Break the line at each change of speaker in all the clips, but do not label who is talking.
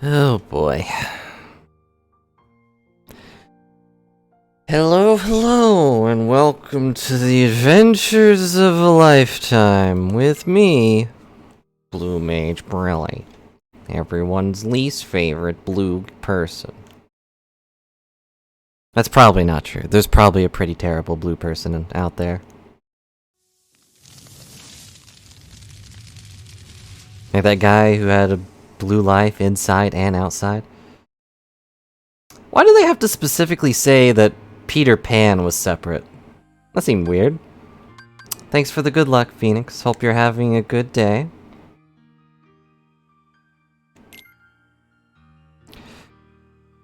Oh boy. Hello, hello, and welcome to the adventures of a lifetime with me, Blue Mage Brilly, everyone's least favorite blue person. That's probably not true. There's probably a pretty terrible blue person out there. Like that guy who had a blue life inside and outside. Why do they have to specifically say that Peter Pan was separate? That seemed weird. Thanks for the good luck, Phoenix. Hope you're having a good day.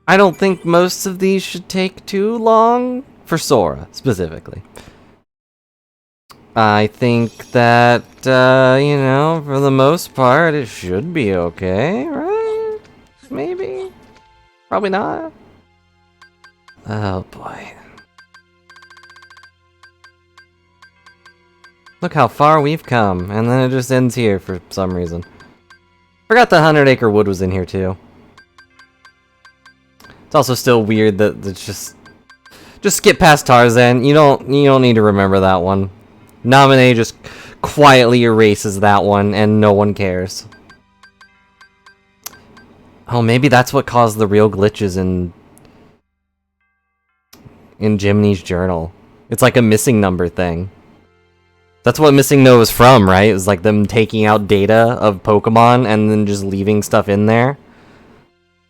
I don't think most of these should take too long, for Sora, specifically. I think that, you know, for the most part, it should be okay, right? Maybe? Probably not. Oh boy. Look how far we've come, and then it just ends here for some reason. Forgot the 100 Acre Wood was in here too. It's also still weird that it's just skip past Tarzan. You don't need to remember that one. Naminé just quietly erases that one, and no one cares. Oh, maybe that's what caused the real glitches in Jiminy's journal. It's like a missing number thing. That's what Missing No is from, right? It was like them taking out data of Pokemon and then just leaving stuff in there.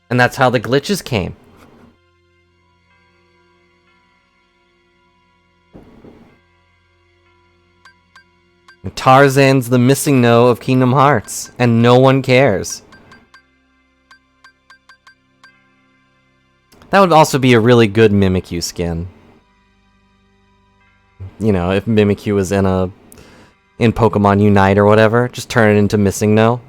And that's how the glitches came. Tarzan's the Missing No of Kingdom Hearts, and no one cares. That would also be a really good Mimikyu skin. You know, if Mimikyu was in Pokemon Unite or whatever, just turn it into Missing No.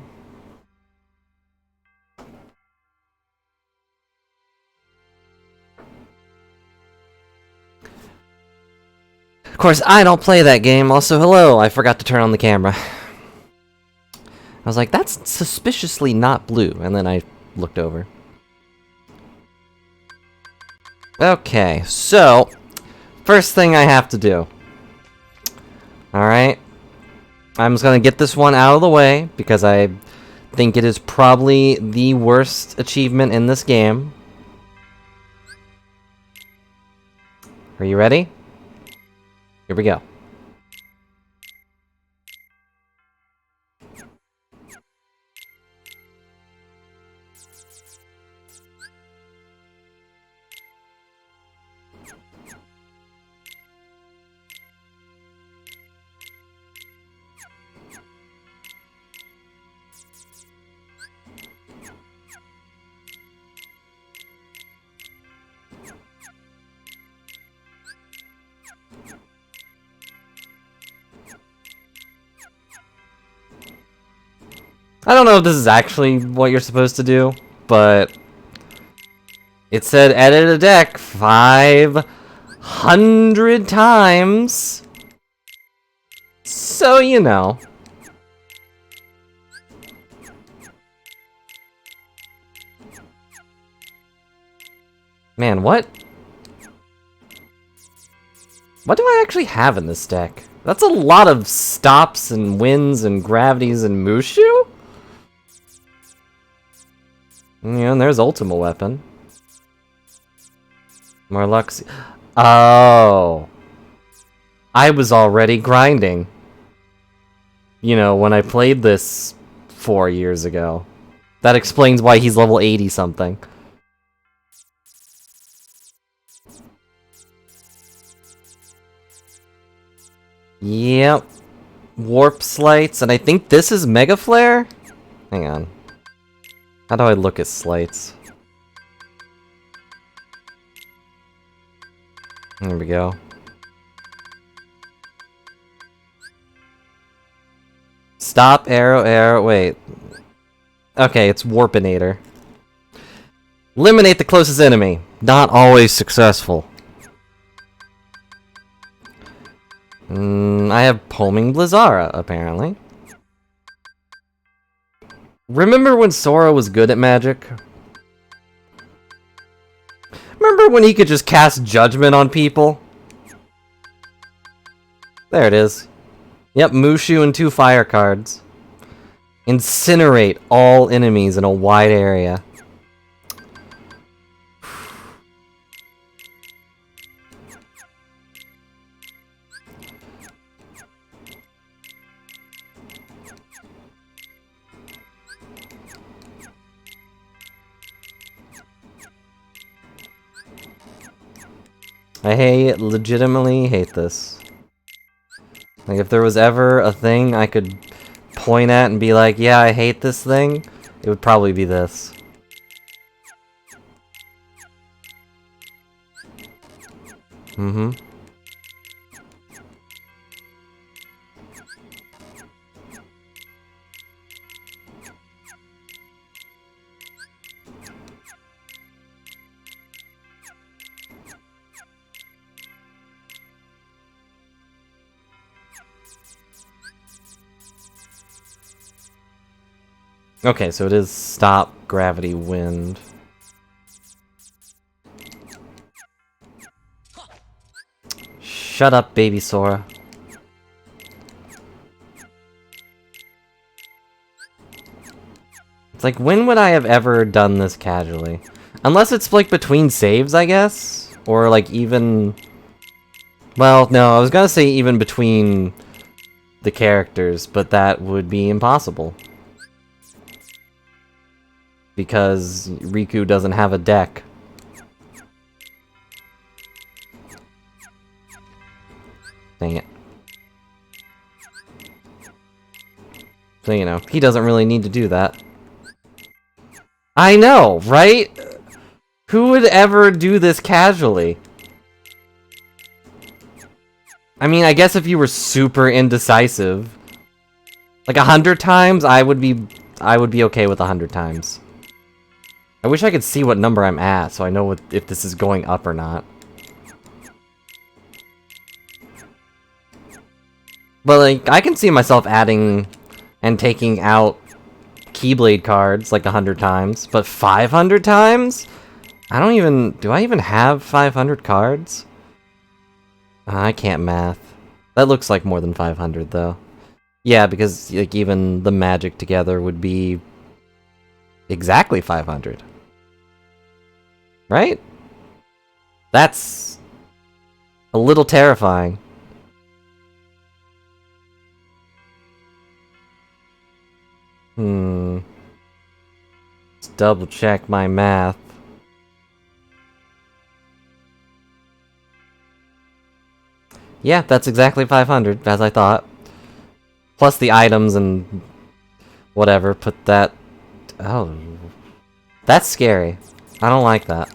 Of course, I don't play that game. Also, hello, I forgot to turn on the camera. I was like, that's suspiciously not blue, and then I looked over. Okay, so, first thing I have to do. Alright. I'm just gonna get this one out of the way, because I think it is probably the worst achievement in this game. Are you ready? Here we go. I don't know if this is actually what you're supposed to do, but it said edit a deck 500 times. So, you know. Man, what? What do I actually have in this deck? That's a lot of stops and wins and gravities and Mushu? Yeah, and there's Ultima Weapon. More Lux. Oh. I was already grinding. You know, when I played this 4 years ago. That explains why he's level 80 something. Yep. Warp Slights, and I think this is Mega Flare? Hang on. How do I look at slights? There we go. Stop, arrow, wait. Okay, it's Warpinator. Eliminate the closest enemy. Not always successful. I have Homing Blizzara, apparently. Remember when Sora was good at magic? Remember when he could just cast Judgment on people? There it is. Yep, Mushu and 2 fire cards. Incinerate all enemies in a wide area. Legitimately hate this. Like, if there was ever a thing I could point at and be like, yeah, I hate this thing, it would probably be this. Mm-hmm. Okay, so it is stop gravity wind. Shut up, baby Sora. It's like, when would I have ever done this casually? Unless it's like between saves, I guess? Or like even... Well, no, I was gonna say even between the characters, but that would be impossible. Because Riku doesn't have a deck. Dang it. So, you know, he doesn't really need to do that. I know, right? Who would ever do this casually? I mean, I guess if you were super indecisive, like 100 times, I would be okay with 100 times. I wish I could see what number I'm at, so I know if this is going up or not. But, like, I can see myself adding and taking out Keyblade cards, like, 100 times. But 500 times? I don't even... Do I even have 500 cards? I can't math. That looks like more than 500, though. Yeah, because, like, even the magic together would be... exactly 500. Right? That's... a little terrifying. Let's double check my math. Yeah, that's exactly 500, as I thought. Plus the items and whatever, put that... Oh. That's scary. I don't like that.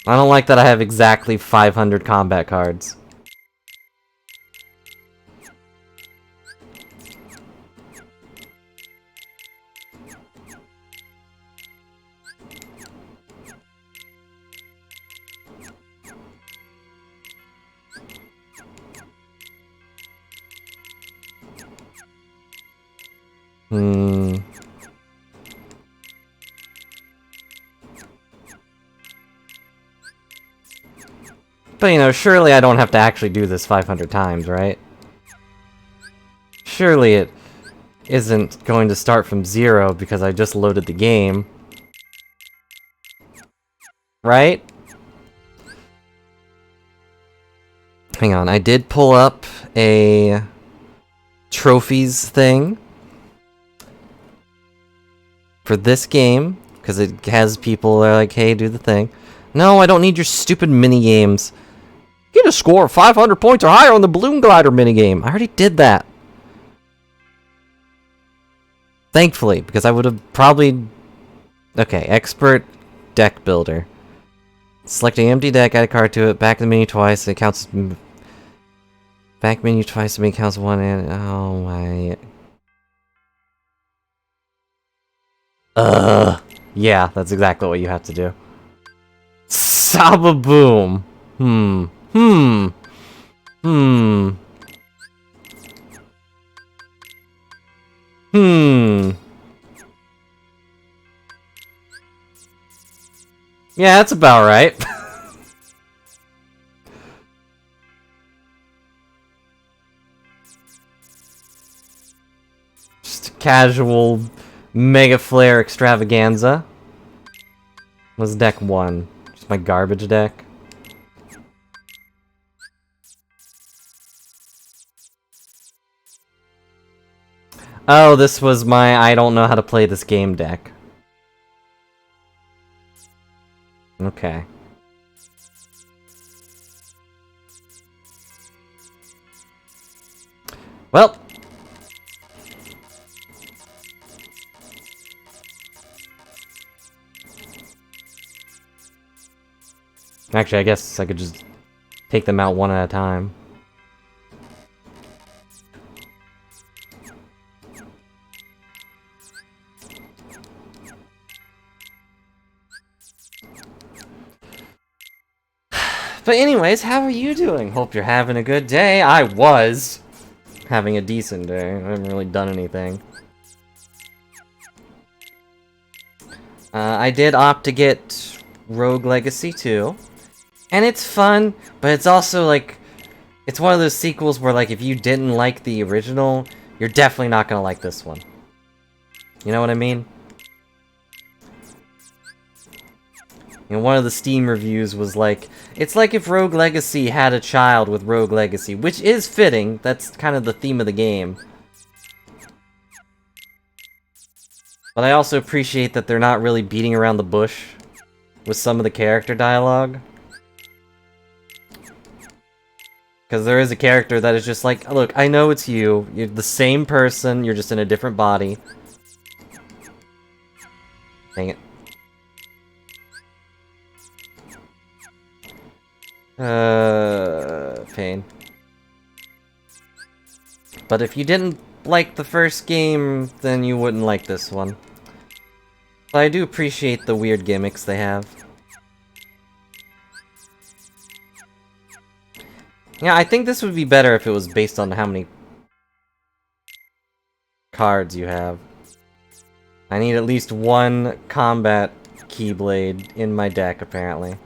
I don't like that I have exactly 500 combat cards. But, you know, surely I don't have to actually do this 500 times, right? Surely it isn't going to start from 0 because I just loaded the game. Right? Hang on, I did pull up a trophies thing for this game, because it has people that are like, hey, do the thing. No, I don't need your stupid mini-games. Get a score of 500 points or higher on the Balloon Glider minigame. I already did that. Thankfully, because I would have probably... Okay, Expert Deck Builder. Select an empty deck, add a card to it, back the menu twice, it counts... Back menu twice to make counts 1 and... Oh my... Yeah, that's exactly what you have to do. Sababoom! Yeah, that's about right. Just a casual Mega Flare extravaganza. What's deck 1? Just my garbage deck. Oh, this was my I don't know how to play this game deck. Okay. Well. Actually, I guess I could just take them out one at a time. But anyways, how are you doing? Hope you're having a good day. I was having a decent day. I haven't really done anything. I did opt to get Rogue Legacy 2. And it's fun, but it's also like... It's one of those sequels where like if you didn't like the original, you're definitely not gonna like this one. You know what I mean? You know, one of the Steam reviews was like, it's like if Rogue Legacy had a child with Rogue Legacy, which is fitting. That's kind of the theme of the game. But I also appreciate that they're not really beating around the bush with some of the character dialogue. Because there is a character that is just like, look, I know it's you. You're the same person, you're just in a different body. Dang it. Pain. But if you didn't like the first game, then you wouldn't like this one. But I do appreciate the weird gimmicks they have. Yeah, I think this would be better if it was based on how many cards you have. I need at least one combat Keyblade in my deck, apparently.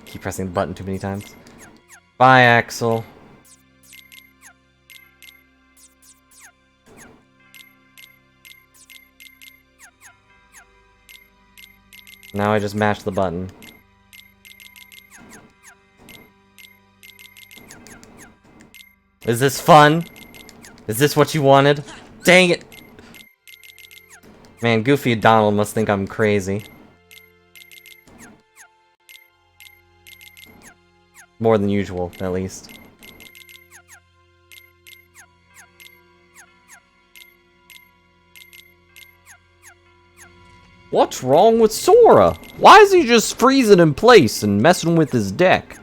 Keep pressing the button too many times. Bye, Axel. Now I just mash the button. Is this fun? Is this what you wanted? Dang it! Man, Goofy and Donald must think I'm crazy. More than usual, at least. What's wrong with Sora? Why is he just freezing in place and messing with his deck?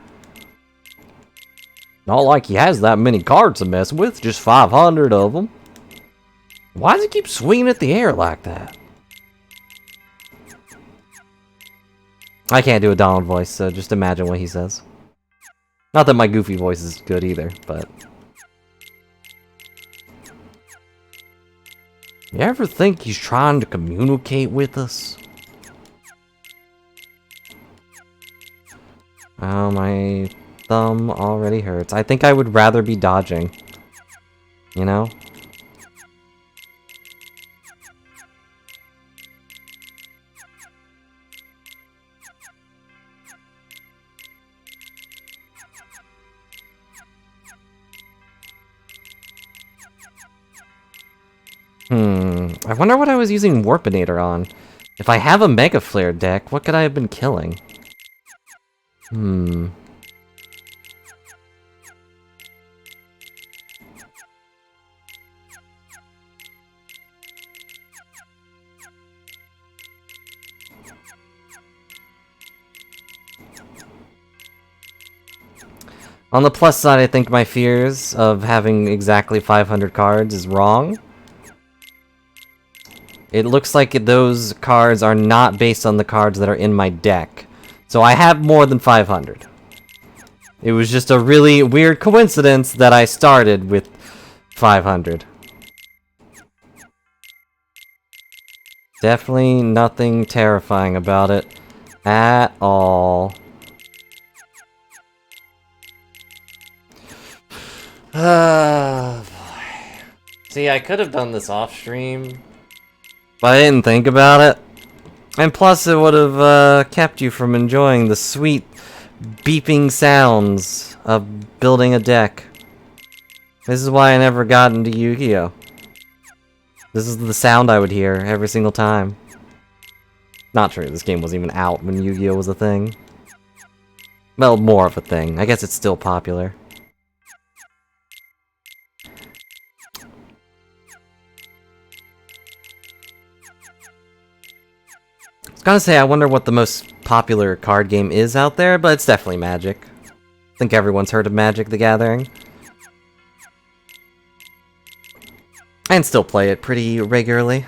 Not like he has that many cards to mess with, just 500 of them. Why does he keep swinging at the air like that? I can't do a Donald voice, so just imagine what he says. Not that my Goofy voice is good either, but... You ever think he's trying to communicate with us? Oh, my thumb already hurts. I think I would rather be dodging. You know? I wonder what I was using Warpinator on. If I have a Mega Flare deck, what could I have been killing? On the plus side, I think my fears of having exactly 500 cards is wrong. It looks like those cards are not based on the cards that are in my deck. So I have more than 500. It was just a really weird coincidence that I started with 500. Definitely nothing terrifying about it at all. Boy. See, I could have done this off stream, but I didn't think about it. And plus, it would have kept you from enjoying the sweet beeping sounds of building a deck. This is why I never got into Yu-Gi-Oh! This is the sound I would hear every single time. Not true, this game wasn't even out when Yu-Gi-Oh! Was a thing. Well, more of a thing. I guess it's still popular. I was gonna say, I wonder what the most popular card game is out there, but it's definitely Magic. I think everyone's heard of Magic the Gathering. And still play it pretty regularly.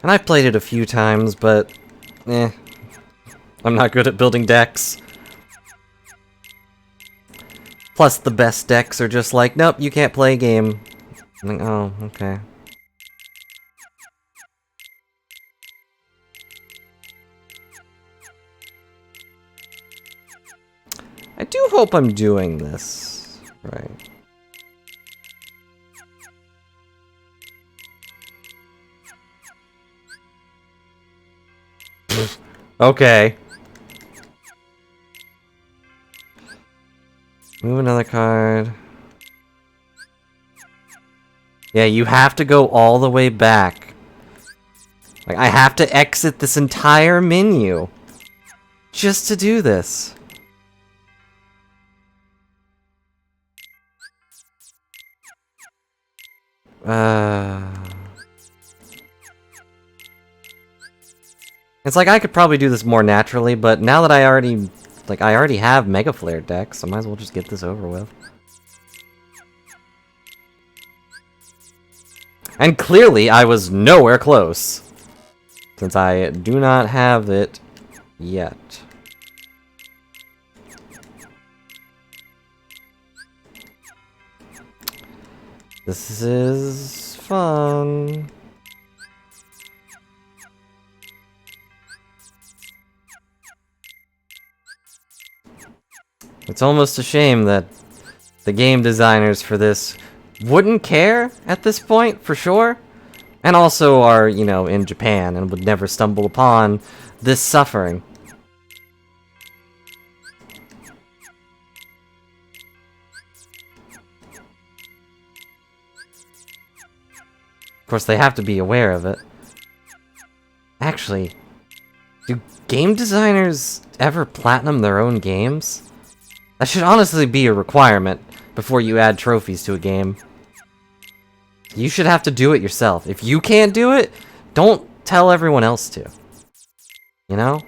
And I've played it a few times, but I'm not good at building decks. Plus, the best decks are just like, nope, you can't play a game. I'm like, oh, okay. I do hope I'm doing this right. Okay. Move another card. Yeah, you have to go all the way back. Like, I have to exit this entire menu just to do this. It's like I could probably do this more naturally, but now that I already have Mega Flare decks, so I might as well just get this over with. And clearly, I was nowhere close, since I do not have it yet. This is fun. It's almost a shame that the game designers for this wouldn't care at this point, for sure. And also are, you know, in Japan and would never stumble upon this suffering. Of course, they have to be aware of it. Actually, do game designers ever platinum their own games? That should honestly be a requirement before you add trophies to a game. You should have to do it yourself. If you can't do it, don't tell everyone else to. You know?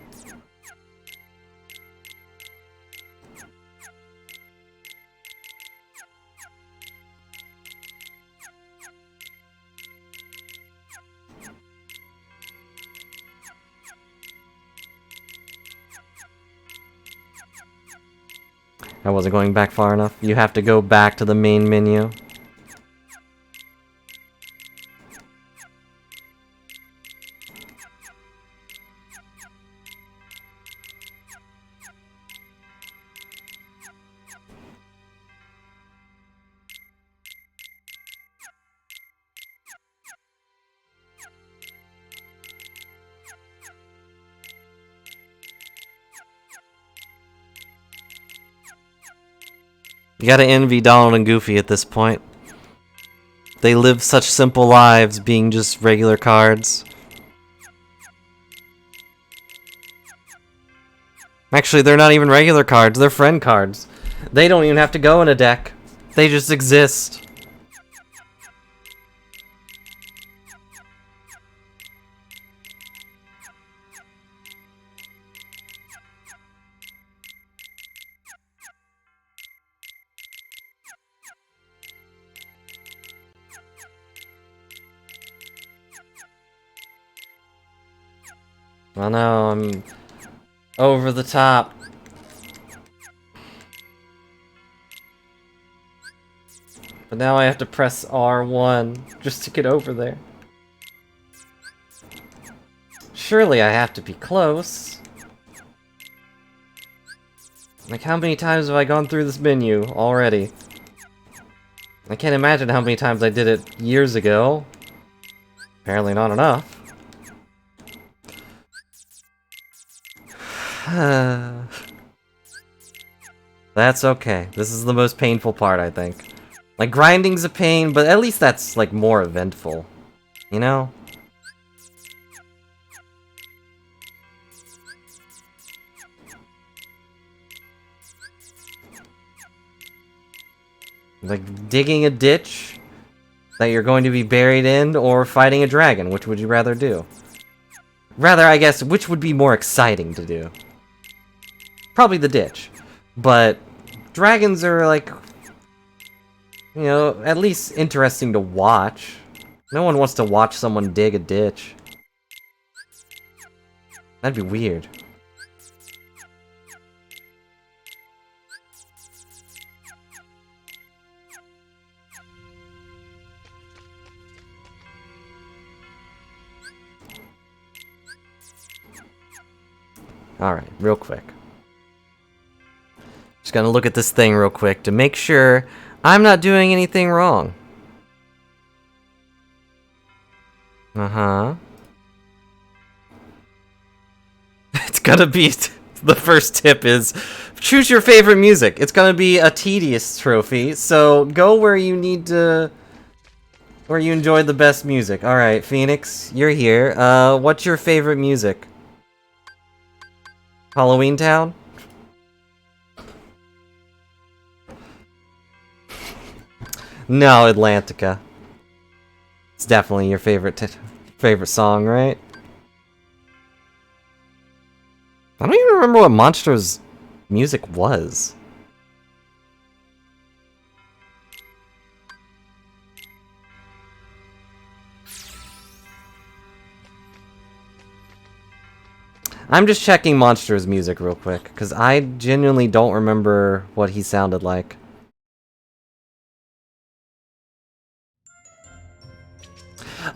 I wasn't going back far enough. You have to go back to the main menu. You gotta envy Donald and Goofy at this point. They live such simple lives, being just regular cards. Actually, they're not even regular cards, they're friend cards. They don't even have to go in a deck. They just exist. Oh no, I'm over the top. But now I have to press R1 just to get over there. Surely I have to be close. Like, how many times have I gone through this menu already? I can't imagine how many times I did it years ago. Apparently not enough. That's okay. This is the most painful part, I think. Like, grinding's a pain, but at least that's, like, more eventful. You know? Like, digging a ditch that you're going to be buried in, or fighting a dragon. Which would you rather do? Rather, I guess, which would be more exciting to do? Probably the ditch. But dragons are, like, you know, at least interesting to watch. No one wants to watch someone dig a ditch. That'd be weird. Alright, real quick. Just gonna look at this thing real quick to make sure I'm not doing anything wrong. Uh-huh. It's gonna be... the first tip is, choose your favorite music. It's gonna be a tedious trophy, so go where you need to... where you enjoy the best music. Alright, Phoenix, you're here. What's your favorite music? Halloween Town? No, Atlantica. It's definitely your favorite song, right? I don't even remember what Monstro's music was. I'm just checking Monstro's music real quick, because I genuinely don't remember what he sounded like.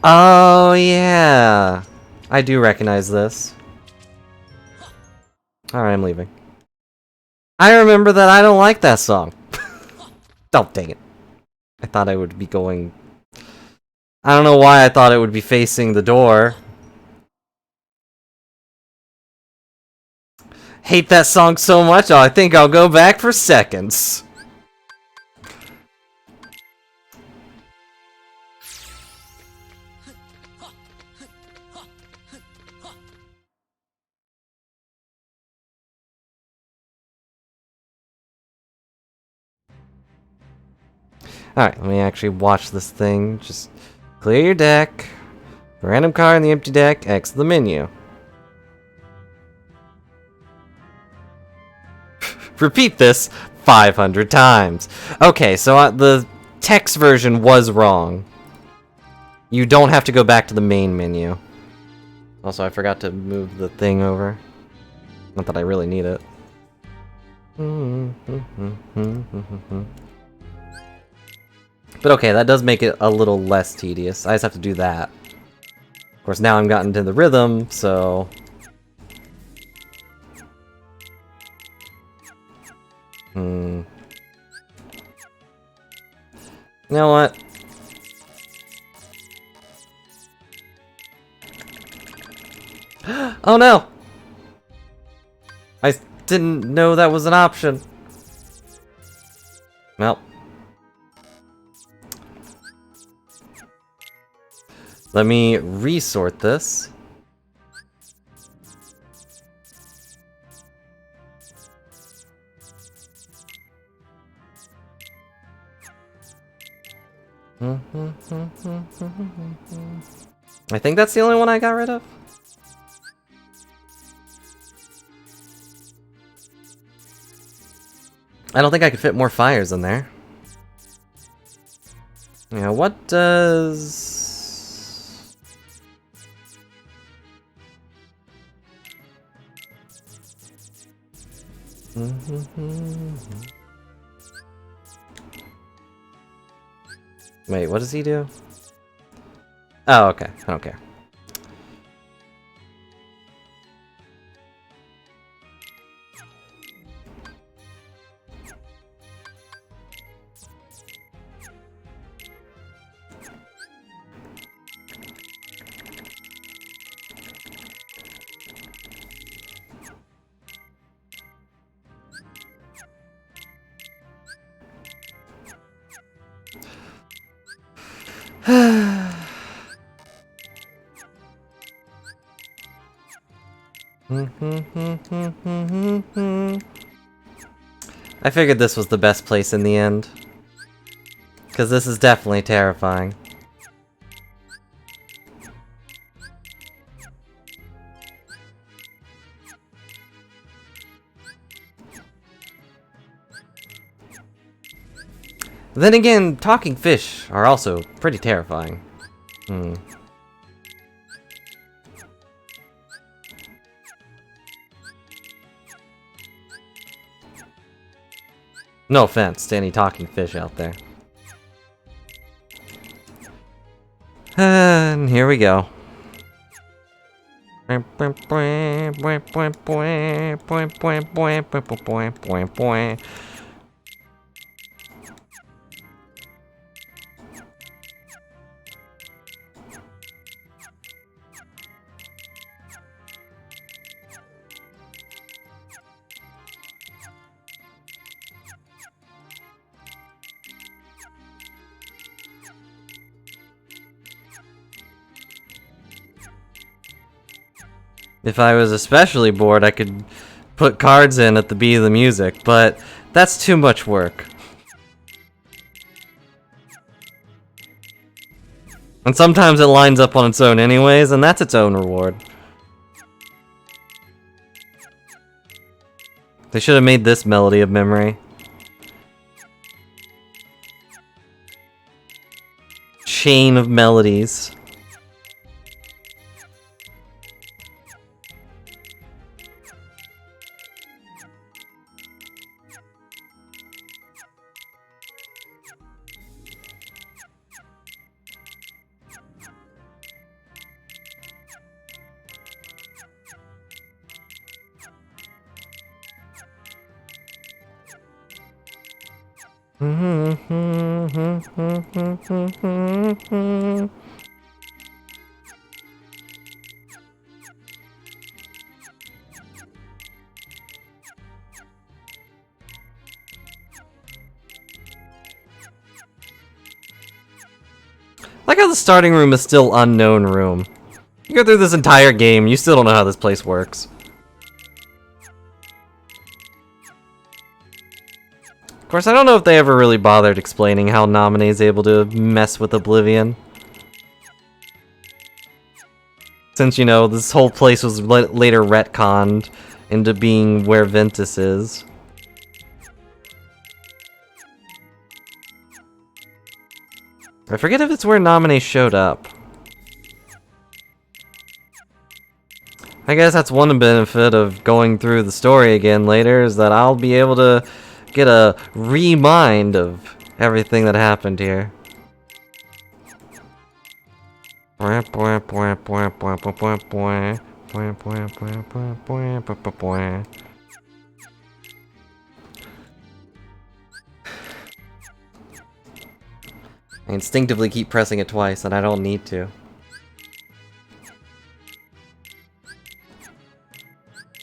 Oh, yeah. I do recognize this. Alright, I'm leaving. I remember that I don't like that song. Oh, dang it. I thought I would be going... I don't know why I thought it would be facing the door. Hate that song so much, I think I'll go back for seconds. Alright, let me actually watch this thing. Just clear your deck. Random card in the empty deck, X the menu. Repeat this 500 times. Okay, so the text version was wrong. You don't have to go back to the main menu. Also, I forgot to move the thing over. Not that I really need it. But okay, that does make it a little less tedious. I just have to do that. Of course, now I'm gotten to the rhythm, so... You know what? Oh no! I didn't know that was an option. Well. Let me resort this. I think that's the only one I got rid of. I don't think I could fit more fires in there. Yeah, what does... Wait, what does he do? Oh, okay. I don't care. I figured this was the best place in the end. Because this is definitely terrifying. Then again, talking fish are also pretty terrifying. No offense to any talking fish out there. And here we go. If I was especially bored, I could put cards in at the beat of the music, but that's too much work. And sometimes it lines up on its own anyways, and that's its own reward. They should have made this melody of memory. Chain of melodies. Like how the starting room is still unknown room. You go through this entire game, you still don't know how this place works. Of course, I don't know if they ever really bothered explaining how Naminé is able to mess with Oblivion. Since, you know, this whole place was later retconned into being where Ventus is. I forget if it's where Naminé showed up. I guess that's one benefit of going through the story again later, is that I'll be able to get a remind of everything that happened here. I instinctively keep pressing it twice, and I don't need to.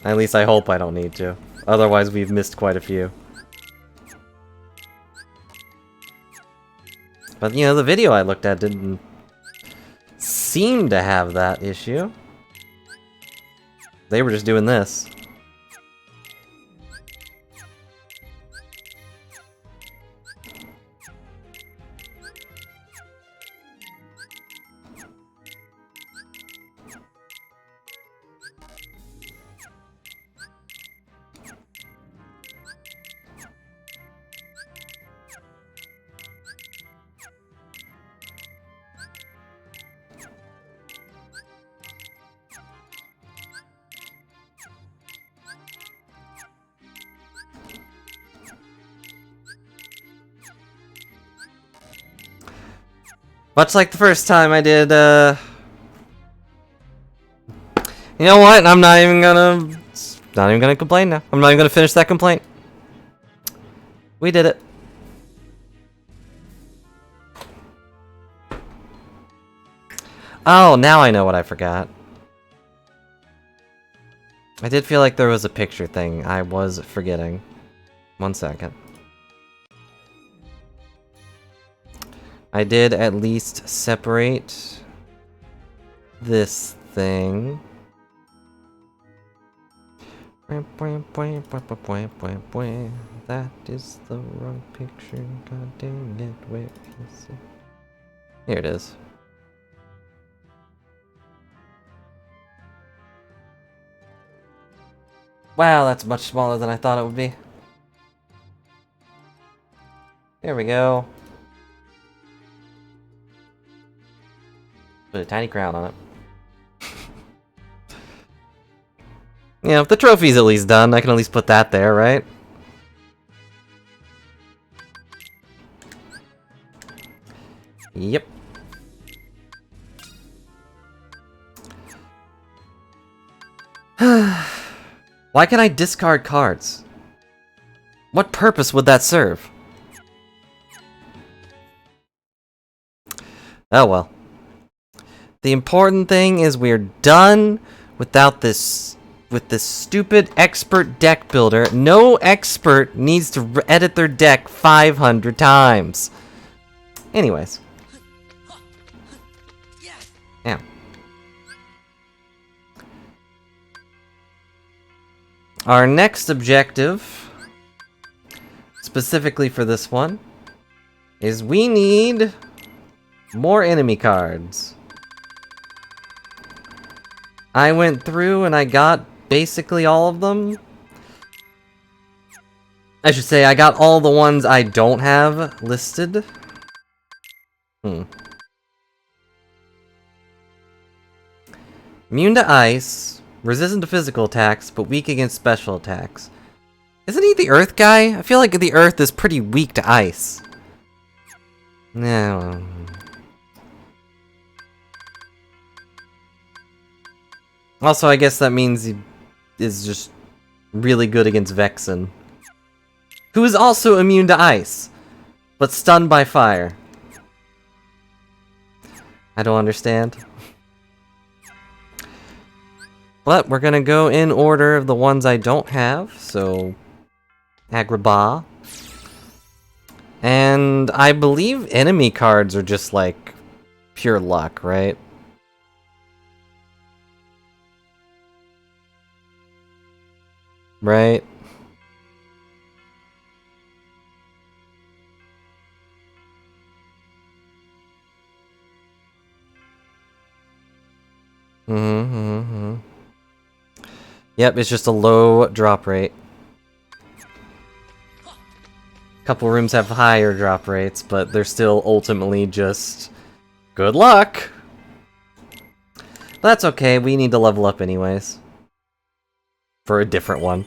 At least I hope I don't need to. Otherwise, we've missed quite a few. But, you know, the video I looked at didn't seem to have that issue. They were just doing this. Much like the first time I did, You know what? I'm not even gonna complain now. I'm not even gonna finish that complaint. We did it. Oh, now I know what I forgot. I did feel like there was a picture thing I was forgetting. 1 second. I did at least separate this thing. That is the wrong picture. God dang it. Wait, let's see. Here it is. Wow, that's much smaller than I thought it would be. There we go. Put a tiny crown on it. You know, if the trophy's at least done, I can at least put that there, right? Yep. Why can I discard cards? What purpose would that serve? Oh well. The important thing is we're done without this stupid expert deck builder. No expert needs to edit their deck 500 times. Anyways. Yeah. Our next objective, specifically for this one, is we need more enemy cards. I went through and I got basically all of them. I should say I got all the ones I don't have listed. Immune to ice, resistant to physical attacks, but weak against special attacks. Isn't he the Earth guy? I feel like the Earth is pretty weak to ice. No. Also, I guess that means he is just really good against Vexen, who is also immune to ice, but stunned by fire. I don't understand. But we're gonna go in order of the ones I don't have, so Agrabah. And I believe enemy cards are just like pure luck, right? Right? Yep, it's just a low drop rate. Couple rooms have higher drop rates, but they're still ultimately just good luck. That's okay, we need to level up anyways. For a different one.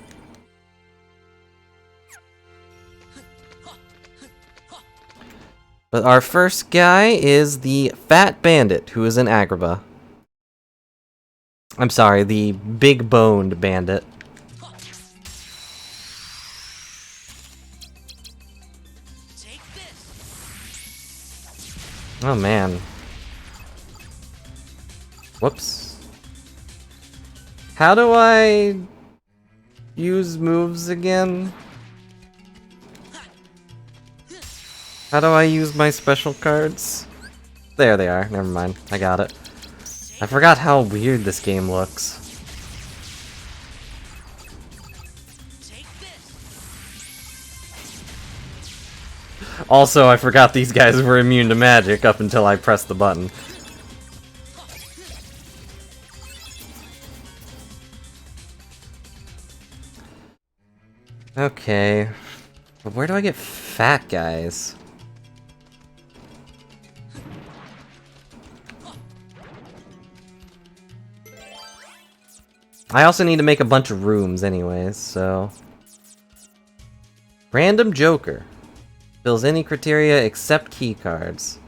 But our first guy is the Fat Bandit, who is an Agrabah. I'm sorry, the big-boned bandit. Oh man. Whoops. How do I use moves again? How do I use my special cards? There they are, never mind, I got it. I forgot how weird this game looks. Also, I forgot these guys were immune to magic up until I pressed the button. Okay. But where do I get fat guys? I also need to make a bunch of rooms anyways, so... Random Joker. Fills any criteria except key cards.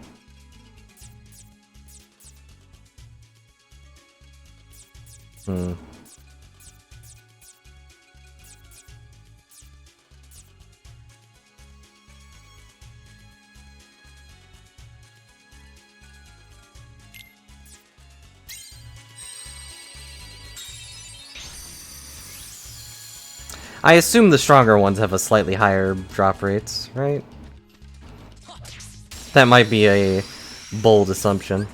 Hmm. I assume the stronger ones have a slightly higher drop rates, right? That might be a bold assumption.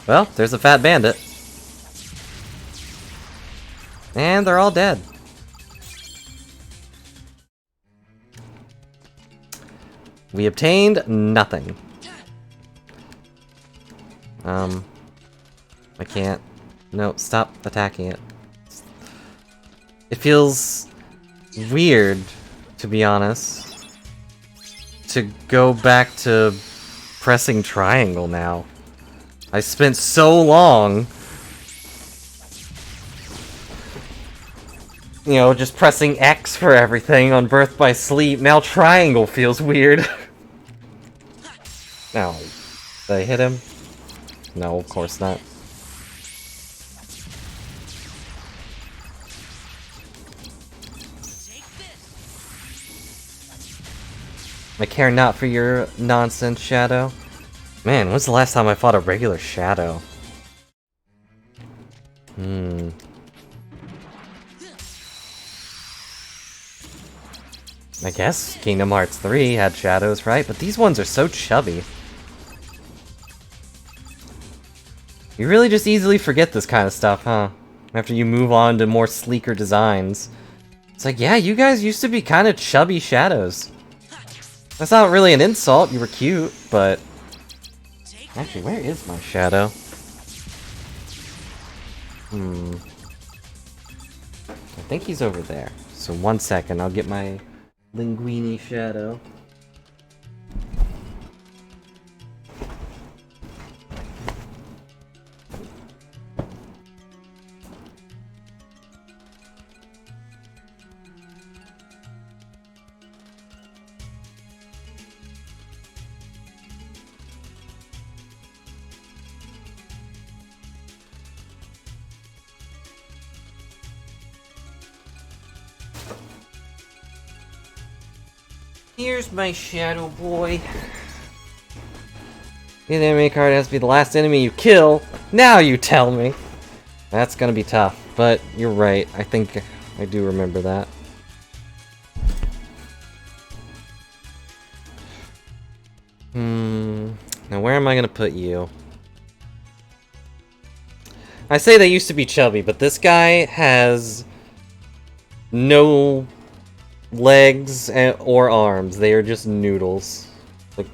Well, there's a fat bandit. And they're all dead. We obtained nothing. I can't. No, stop attacking it. It feels weird, to be honest, to go back to pressing triangle now. I spent so long, you know, just pressing X for everything on Birth by Sleep. Now triangle feels weird. Now, did I hit him? No, of course not. I care not for your nonsense, Shadow. Man, when's the last time I fought a regular Shadow? I guess Kingdom Hearts 3 had shadows, right? But these ones are so chubby. You really just easily forget this kind of stuff, huh? After you move on to more sleeker designs. It's like, yeah, you guys used to be kind of chubby shadows. That's not really an insult, you were cute, but... Actually, where is my shadow? I think he's over there. So 1 second, I'll get my Linguini shadow. Here's my shadow boy. The enemy card has to be the last enemy you kill. Now you tell me. That's gonna be tough, but you're right. I think I do remember that. Now where am I gonna put you? I say they used to be chubby, but this guy has no legs or arms. They are just noodles. Like,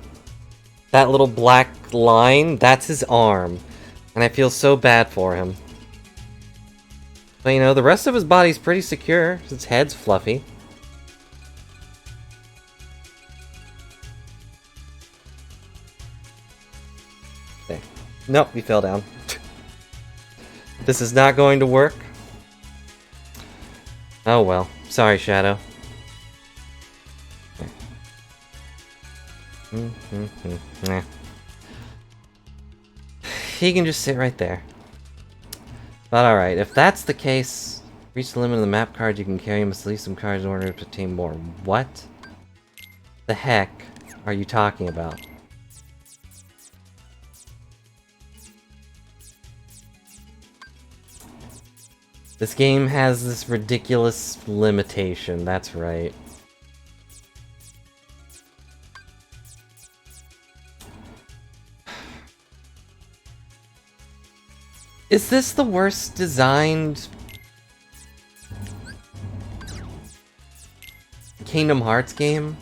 that little black line, that's his arm. And I feel so bad for him. But you know, the rest of his body's pretty secure. His head's fluffy. Okay. Nope, he fell down. This is not going to work. Oh well. Sorry, Shadow. Nah. He can just sit right there. But alright, if that's the case, reach the limit of the map cards you can carry. You must delete some cards in order to obtain more. What the heck are you talking about? This game has this ridiculous limitation, that's right. Is this the worst designed Kingdom Hearts game?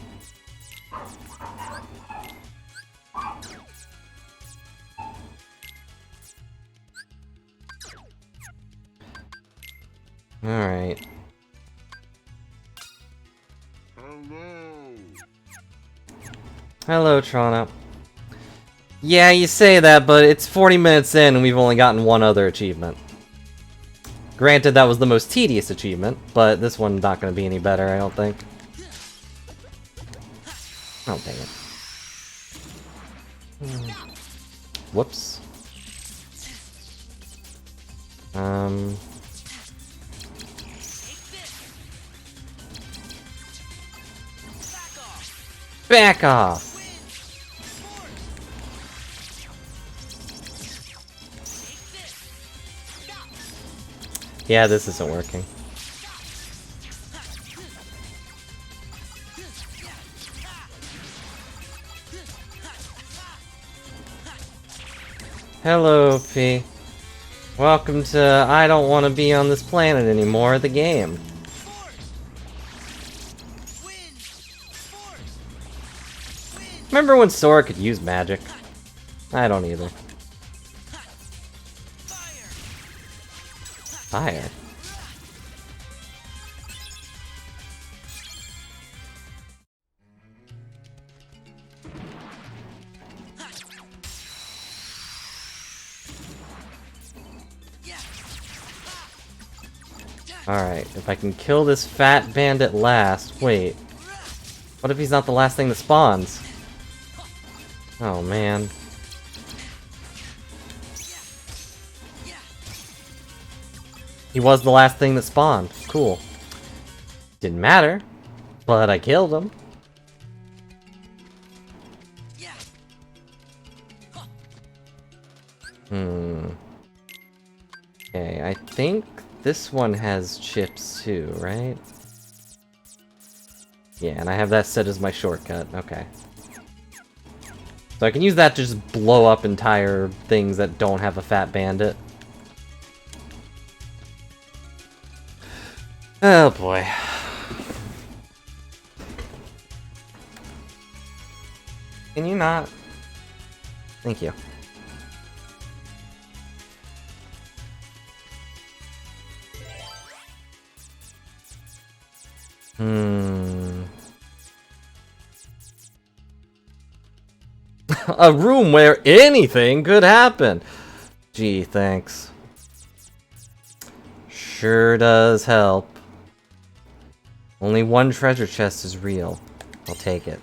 Alright. Hello, Trona. Yeah, you say that, but it's 40 minutes in and we've only gotten one other achievement. Granted, that was the most tedious achievement, but this one's not going to be any better, I don't think. Oh, dang it. Whoops. Um... Back off! Yeah, this isn't working. Hello, P. Welcome to I don't want to be on this planet anymore, the game. Remember when Sora could use magic? I don't either. Fire? Alright, if I can kill this fat bandit last... Wait. What if he's not the last thing that spawns? Oh, man. He was the last thing that spawned. Cool. Didn't matter, but I killed him. Okay, I think this one has chips too, right? Yeah, and I have that set as my shortcut. Okay. So I can use that to just blow up entire things that don't have a fat bandit. Oh boy. Can you not? Thank you. A room where anything could happen. Gee, thanks. Sure does help. Only one treasure chest is real. I'll take it.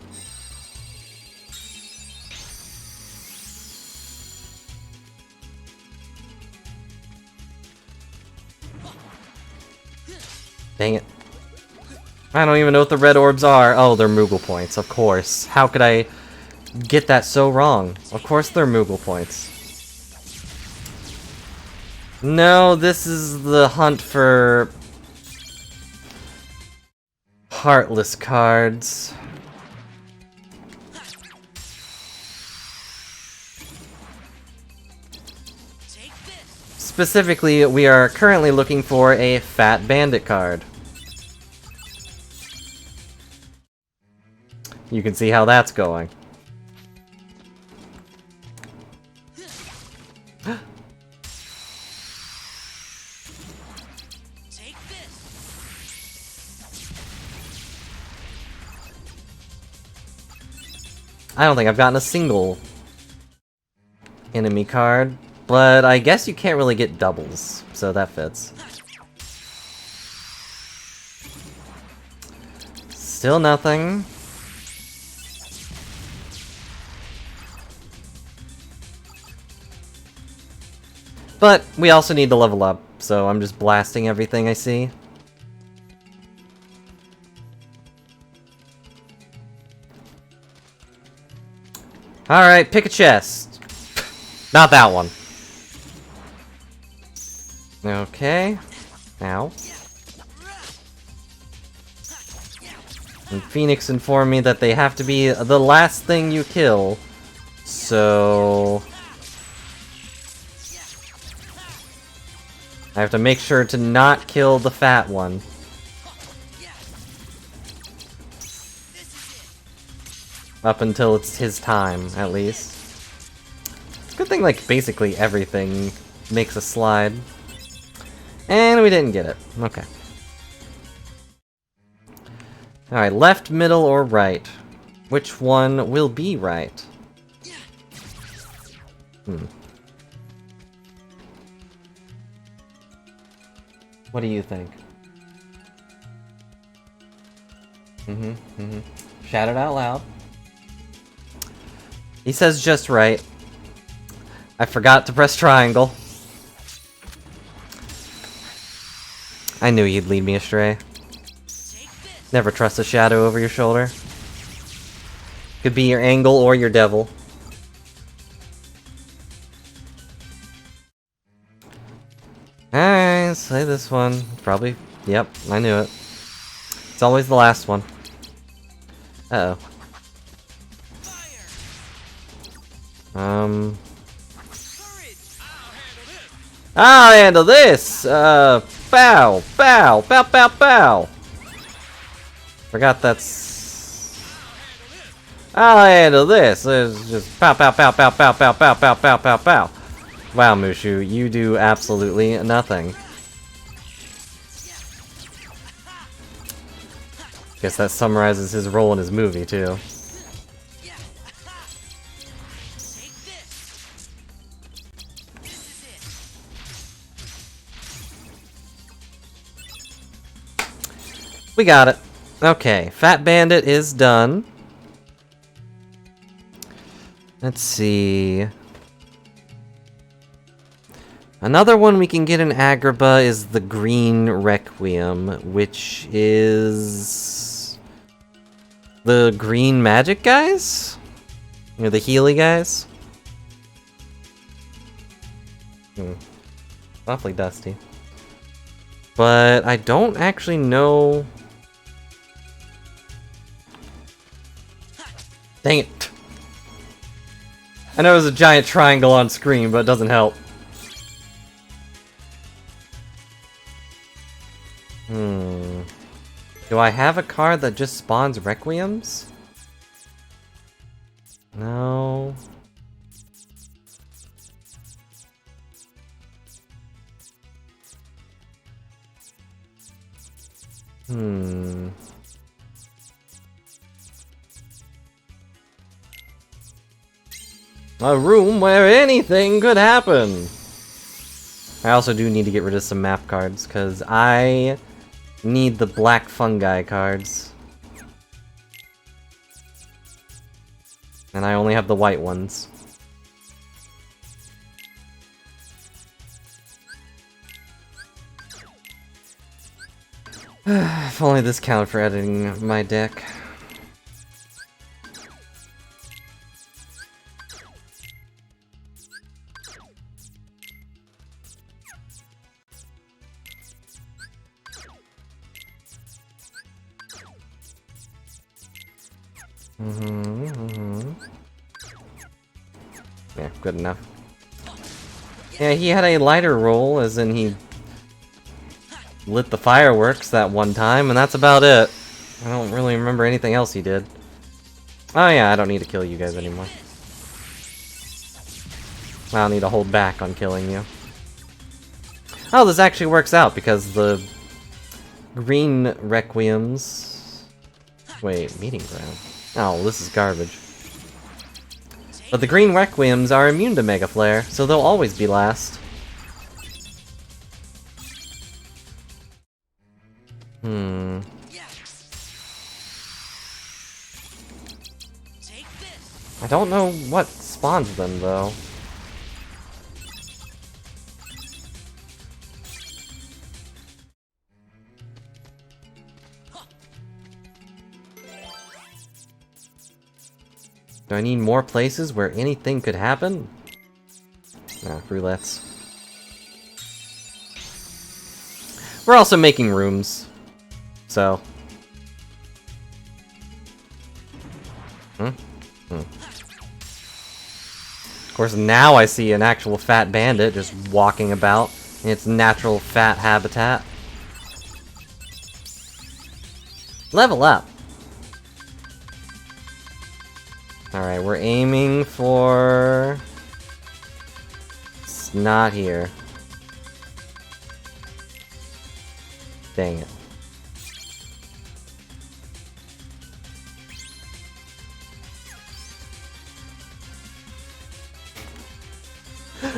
Dang it. I don't even know what the red orbs are. Oh, they're Moogle points, of course. How could I get that so wrong? Of course they're Moogle points. No, this is the hunt for Heartless cards. Specifically, we are currently looking for a Fat Bandit card. You can see how that's going. I don't think I've gotten a single enemy card, but I guess you can't really get doubles, so that fits. Still nothing. But we also need to level up, so I'm just blasting everything I see. Alright, pick a chest. Not that one. Okay. Ow. And Phoenix informed me that they have to be the last thing you kill. So... I have to make sure to not kill the fat one. Up until it's his time, at least. Good thing, like, basically everything makes a slide. And we didn't get it. Okay. Alright, left, middle, or right? Which one will be right? What do you think? Shout it out loud. He says just right. I forgot to press triangle. I knew you'd lead me astray. Never trust a shadow over your shoulder. Could be your angle or your devil. Alright, let's play this one. Probably. Yep, I knew it. It's always the last one. Uh-oh. I'll handle this! Bow! Bow! Bow! Bow! Bow! Forgot that's... I'll handle this! It's just pow! Pow! Pow! Pow! Pow! Pow! Pow! Pow! Pow! Pow! Pow! Wow, Mushu, you do absolutely nothing. Guess that summarizes his role in his movie, too. We got it. Okay, Fat Bandit is done. Let's see. Another one we can get in Agrabah is the Green Requiem, which is... the green magic guys? You know, the Healy guys? Awfully dusty. But I don't actually know... Dang it! I know there's a giant triangle on screen, but it doesn't help. Do I have a card that just spawns Requiems? No. A room where anything could happen! I also do need to get rid of some map cards, because I need the black fungi cards. And I only have the white ones. If only this counted for editing my deck. Yeah, good enough. Yeah, he had a lighter roll, as in he lit the fireworks that one time, and that's about it. I don't really remember anything else he did. Oh yeah, I don't need to kill you guys anymore. I don't need to hold back on killing you. Oh, this actually works out, because the green Requiems... Wait, meeting ground. Oh, this is garbage. But the green Requiems are immune to Mega Flare, so they'll always be last. I don't know what spawns them, though. Do I need more places where anything could happen? Nah, roulettes. We're also making rooms, so... Of course, now I see an actual fat bandit just walking about in its natural fat habitat. Level up! Alright, we're aiming for... It's not here. Dang it.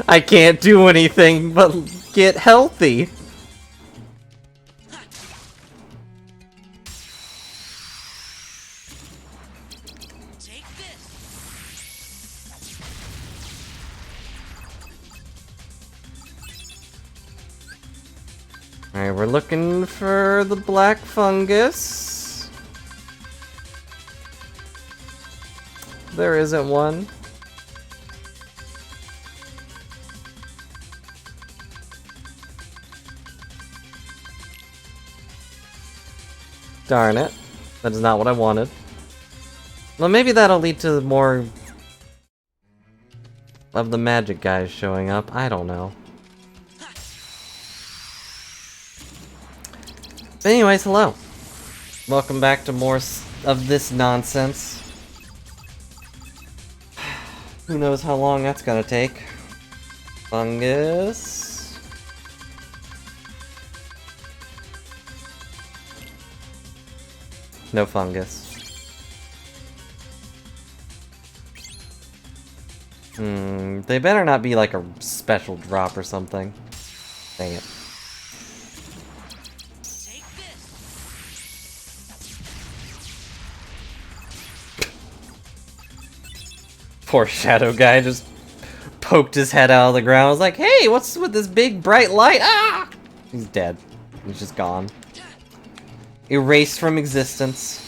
I can't do anything but get healthy. Alright, we're looking for the black fungus. There isn't one. Darn it. That is not what I wanted. Well, maybe that'll lead to more of the magic guys showing up. I don't know. But anyways, hello. Welcome back to more of this nonsense. Who knows how long that's gonna take. Fungus. No fungus. They better not be like a special drop or something. Dang it. Poor shadow guy just poked his head out of the ground. I was like, hey, what's with this big bright light? Ah! He's dead. He's just gone. Erased from existence.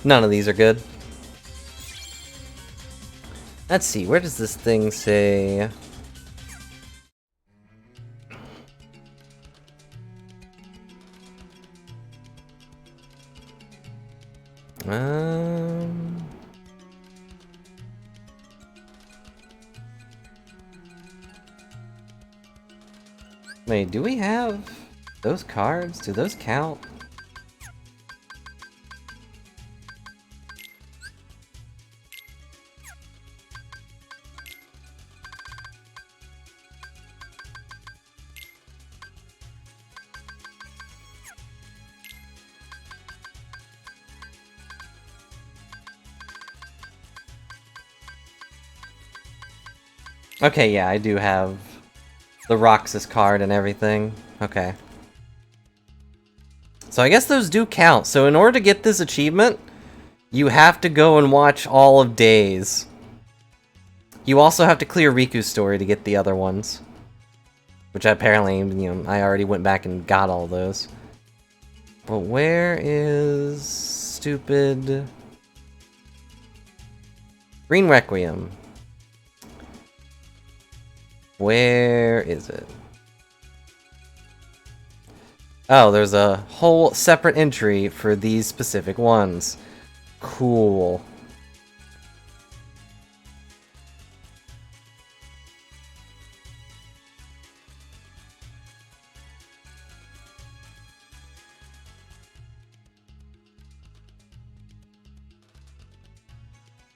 None of these are good. Let's see, where does this thing say? Wait, do we have those cards? Do those count? Okay, yeah, I do have the Roxas card and everything. Okay. So I guess those do count. So in order to get this achievement, you have to go and watch all of Days. You also have to clear Riku's story to get the other ones. Which apparently, I already went back and got all those. But where is stupid Green Requiem? Where is it? Oh, there's a whole separate entry for these specific ones. Cool.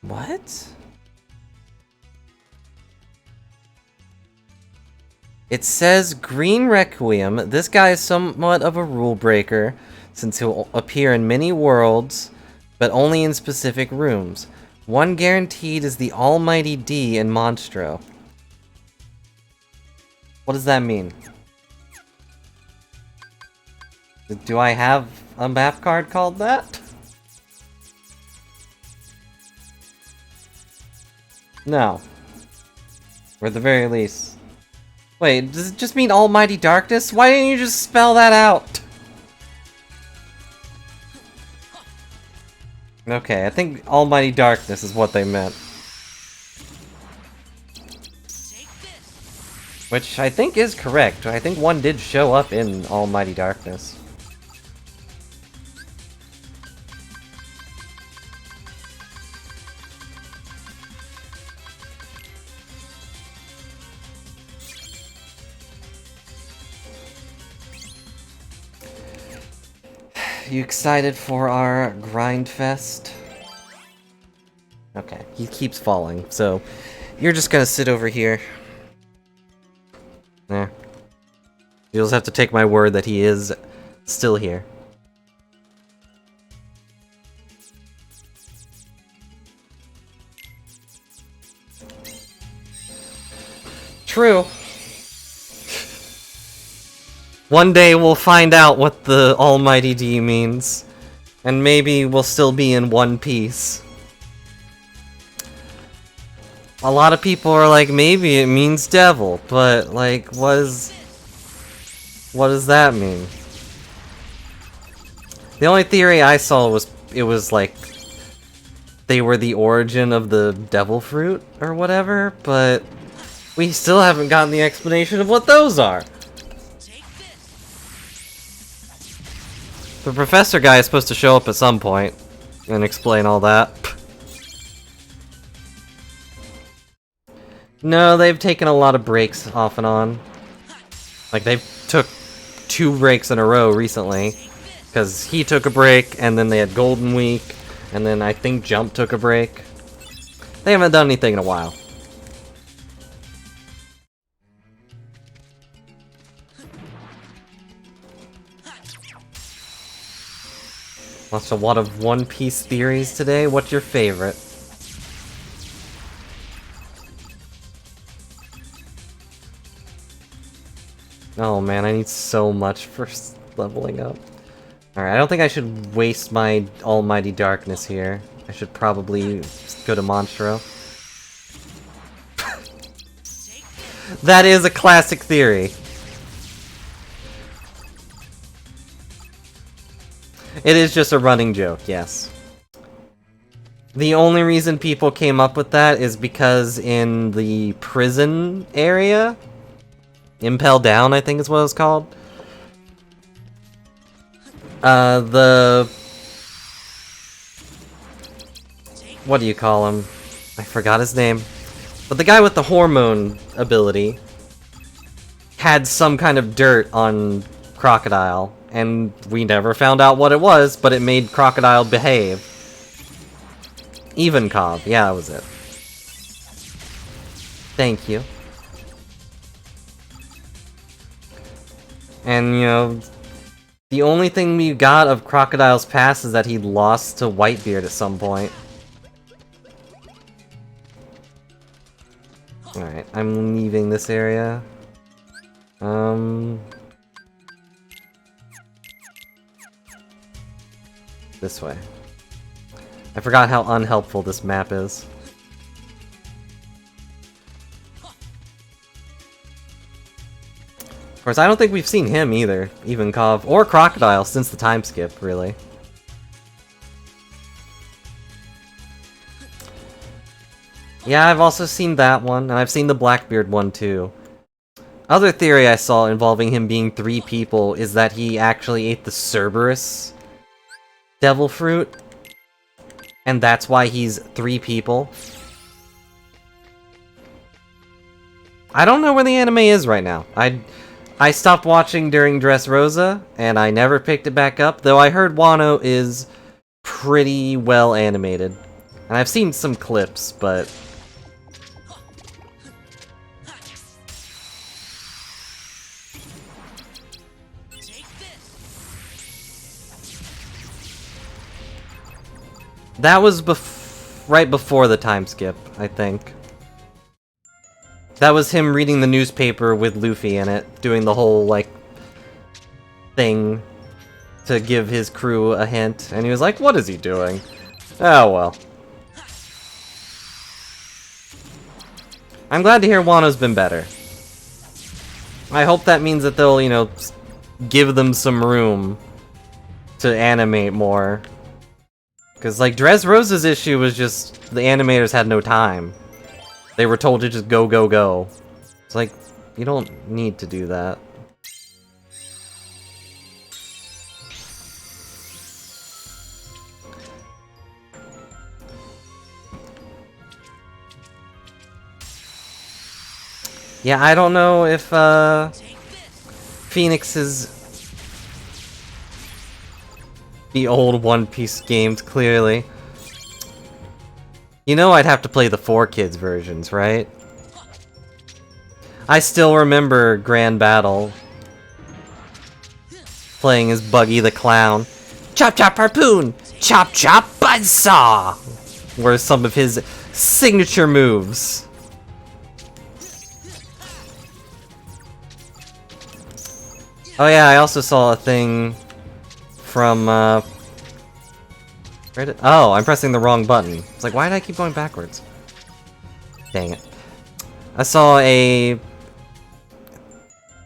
What? It says Green Requiem. This guy is somewhat of a rule breaker, since he'll appear in many worlds, but only in specific rooms. One guaranteed is the Almighty D in Monstro. What does that mean? Do I have a map card called that? No. Or at the very least. Wait, does it just mean Almighty Darkness? Why didn't you just spell that out? Okay, I think Almighty Darkness is what they meant. Which I think is correct. I think one did show up in Almighty Darkness. You excited for our grind fest? Okay, he keeps falling, so you're just gonna sit over here. There. You'll just have to take my word that he is still here. True. One day we'll find out what the Almighty D means. And maybe we'll still be in One Piece. A lot of people are like, maybe it means devil, but like, what does that mean? The only theory I saw was, it was like, they were the origin of the devil fruit, or whatever, but we still haven't gotten the explanation of what those are. The professor guy is supposed to show up at some point and explain all that. No, they've taken a lot of breaks off and on. Like, they've took 2 breaks in a row recently. Because he took a break, and then they had Golden Week, and then I think Jump took a break. They haven't done anything in a while. Lots a lot of One Piece theories today. What's your favorite? Oh man, I need so much for leveling up. Alright, I don't think I should waste my almighty darkness here. I should probably just go to Monstro. That is a classic theory. It is just a running joke, yes. The only reason people came up with that is because in the prison area, Impel Down, I think is what it's called. What do you call him? I forgot his name. But the guy with the hormone ability had some kind of dirt on Crocodile, and we never found out what it was, but it made Crocodile behave. Ivankov, yeah, that was it. Thank you. And, you know, the only thing we got of Crocodile's past is that he lost to Whitebeard at some point. Alright, I'm leaving this area. This way. I forgot how unhelpful this map is. Of course, I don't think we've seen him either, Ivankov, or Crocodile since the time skip, really. Yeah, I've also seen that one, and I've seen the Blackbeard one too. Other theory I saw involving him being 3 people is that he actually ate the Cerberus devil fruit, and that's why he's 3 people. I don't know where the anime is right now. I stopped watching during Dressrosa, and I never picked it back up, though I heard Wano is pretty well animated. And I've seen some clips, but... That was right before the time skip, I think. That was him reading the newspaper with Luffy in it, doing the whole, like, thing to give his crew a hint, and he was like, what is he doing? Oh well. I'm glad to hear Wano's been better. I hope that means that they'll, you know, give them some room to animate more. Because, like, Dressrosa's issue was just the animators had no time. They were told to just go, go, go. It's like, you don't need to do that. Yeah, I don't know if, Phoenix is the old One Piece games, clearly. You know I'd have to play the 4Kids versions, right? I still remember Grand Battle. Playing as Buggy the Clown. Chop chop harpoon! Chop chop buzzsaw! Were some of his signature moves. Oh yeah, I also saw a thing from, where did- oh, I'm pressing the wrong button. It's like, why did I keep going backwards? Dang it. I saw a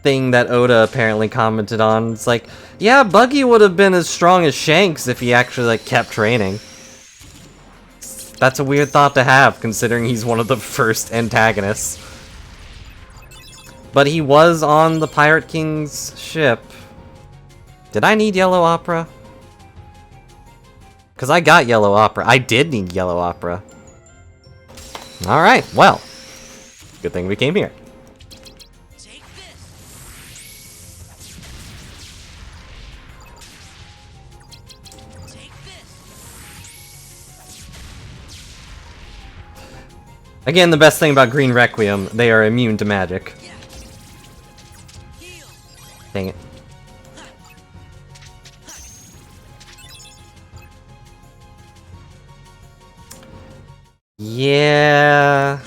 thing that Oda apparently commented on. It's like, yeah, Buggy would have been as strong as Shanks if he actually, like, kept training. That's a weird thought to have, considering he's one of the first antagonists. But he was on the Pirate King's ship. Did I need Yellow Opera? Because I got Yellow Opera. I did need Yellow Opera. Alright, well. Good thing we came here.
Take this. Take this.
Again, the best thing about Green Requiem, they are immune to magic.
Yeah. Heal.
Dang it. Yeah.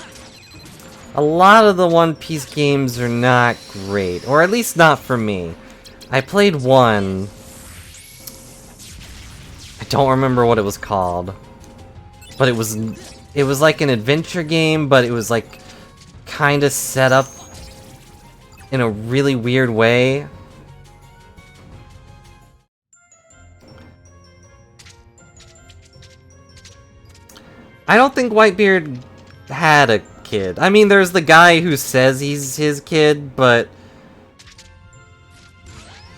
A lot of the One Piece games are not great, or at least not for me. I played one. I don't remember what it was called. But it was like an adventure game, but it was like kind of set up in a really weird way. I don't think Whitebeard had a kid. I mean, there's the guy who says he's his kid, but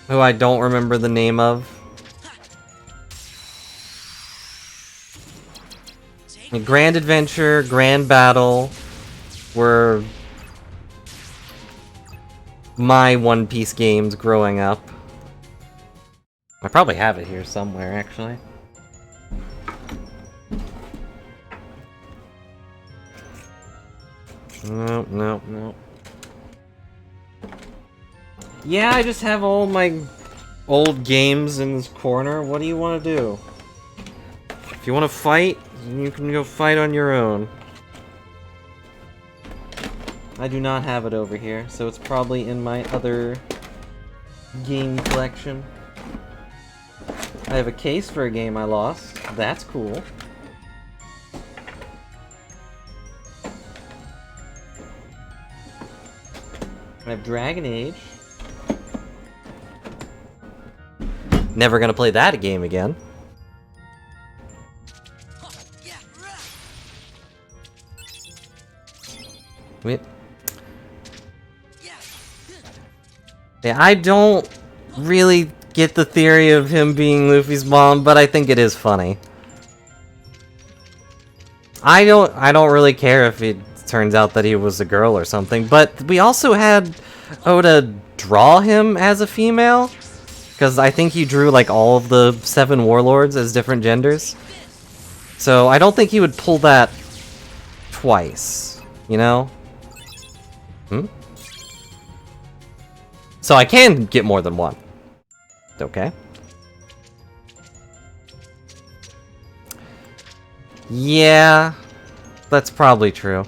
who I don't remember the name of. Grand Adventure, Grand Battle were my One Piece games growing up. I probably have it here somewhere, actually. Nope, nope, nope. Yeah, I just have all my old games in this corner. What do you want to do? If you want to fight, you can go fight on your own. I do not have it over here, so it's probably in my other game collection. I have a case for a game I lost. That's cool. I have Dragon Age. Never gonna play that game again. Wait. Yeah, I don't really get the theory of him being Luffy's mom, but I think it is funny. I don't really care if it turns out that he was a girl or something, but we also had Oda draw him as a female, because I think he drew like all of the 7 warlords as different genders. So I don't think he would pull that twice, you know? So I can get more than one. Okay. Yeah, that's probably true.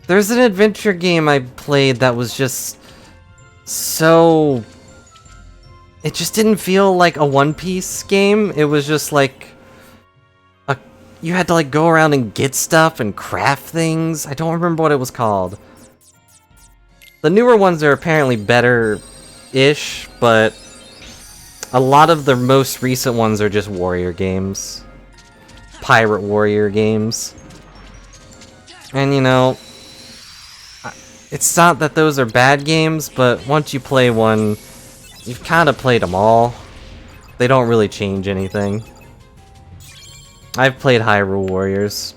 There's an adventure game I played that was just so... It just didn't feel like a One Piece game. It was just like... You had to like go around and get stuff and craft things. I don't remember what it was called. The newer ones are apparently better-ish, but a lot of the most recent ones are just warrior games. Pirate warrior games. And you know, it's not that those are bad games, but once you play one, you've kind of played them all. They don't really change anything. I've played Hyrule Warriors.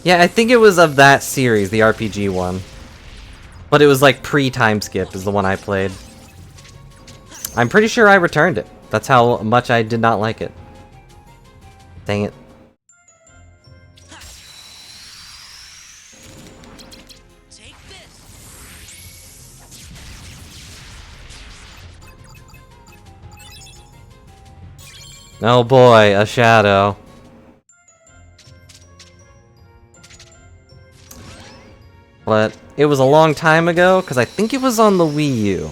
Yeah, I think it was of that series, the RPG one. But it was like pre-time skip is the one I played. I'm pretty sure I returned it. That's how much I did not like it. Dang it.
Take this.
Oh boy, a shadow. But it was a long time ago, because I think it was on the Wii U.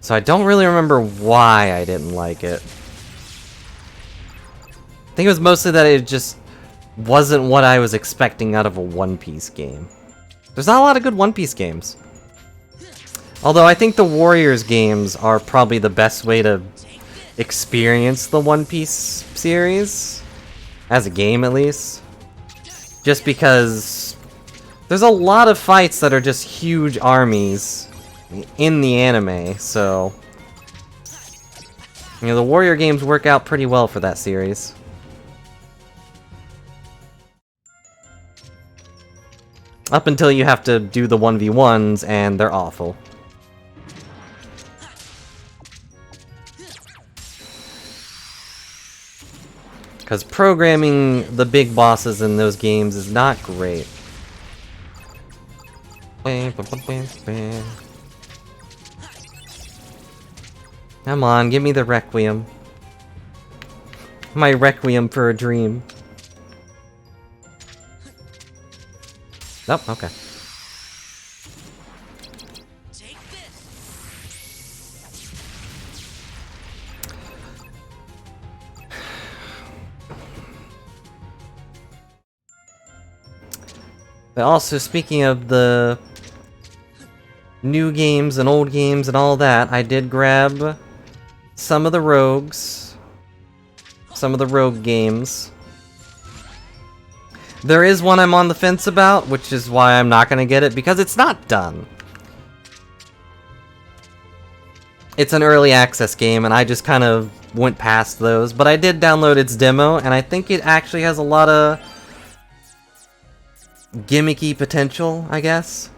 So I don't really remember why I didn't like it. I think it was mostly that it just wasn't what I was expecting out of a One Piece game. There's not a lot of good One Piece games. Although I think the Warriors games are probably the best way to experience the One Piece series. As a game, at least. Just because there's a lot of fights that are just huge armies in the anime, so... You know, the Warrior games work out pretty well for that series. Up until you have to do the 1v1s, and they're awful. Because programming the big bosses in those games is not great. Come on, give me the Requiem. My Requiem for a dream. Nope, okay.
Take this.
But also, speaking of the new games and old games and all that, I did grab some of the rogues. Some of the rogue games. There is one I'm on the fence about, which is why I'm not gonna get it, because it's not done. It's an early access game, and I just kind of went past those, but I did download its demo, and I think it actually has a lot of gimmicky potential, I guess.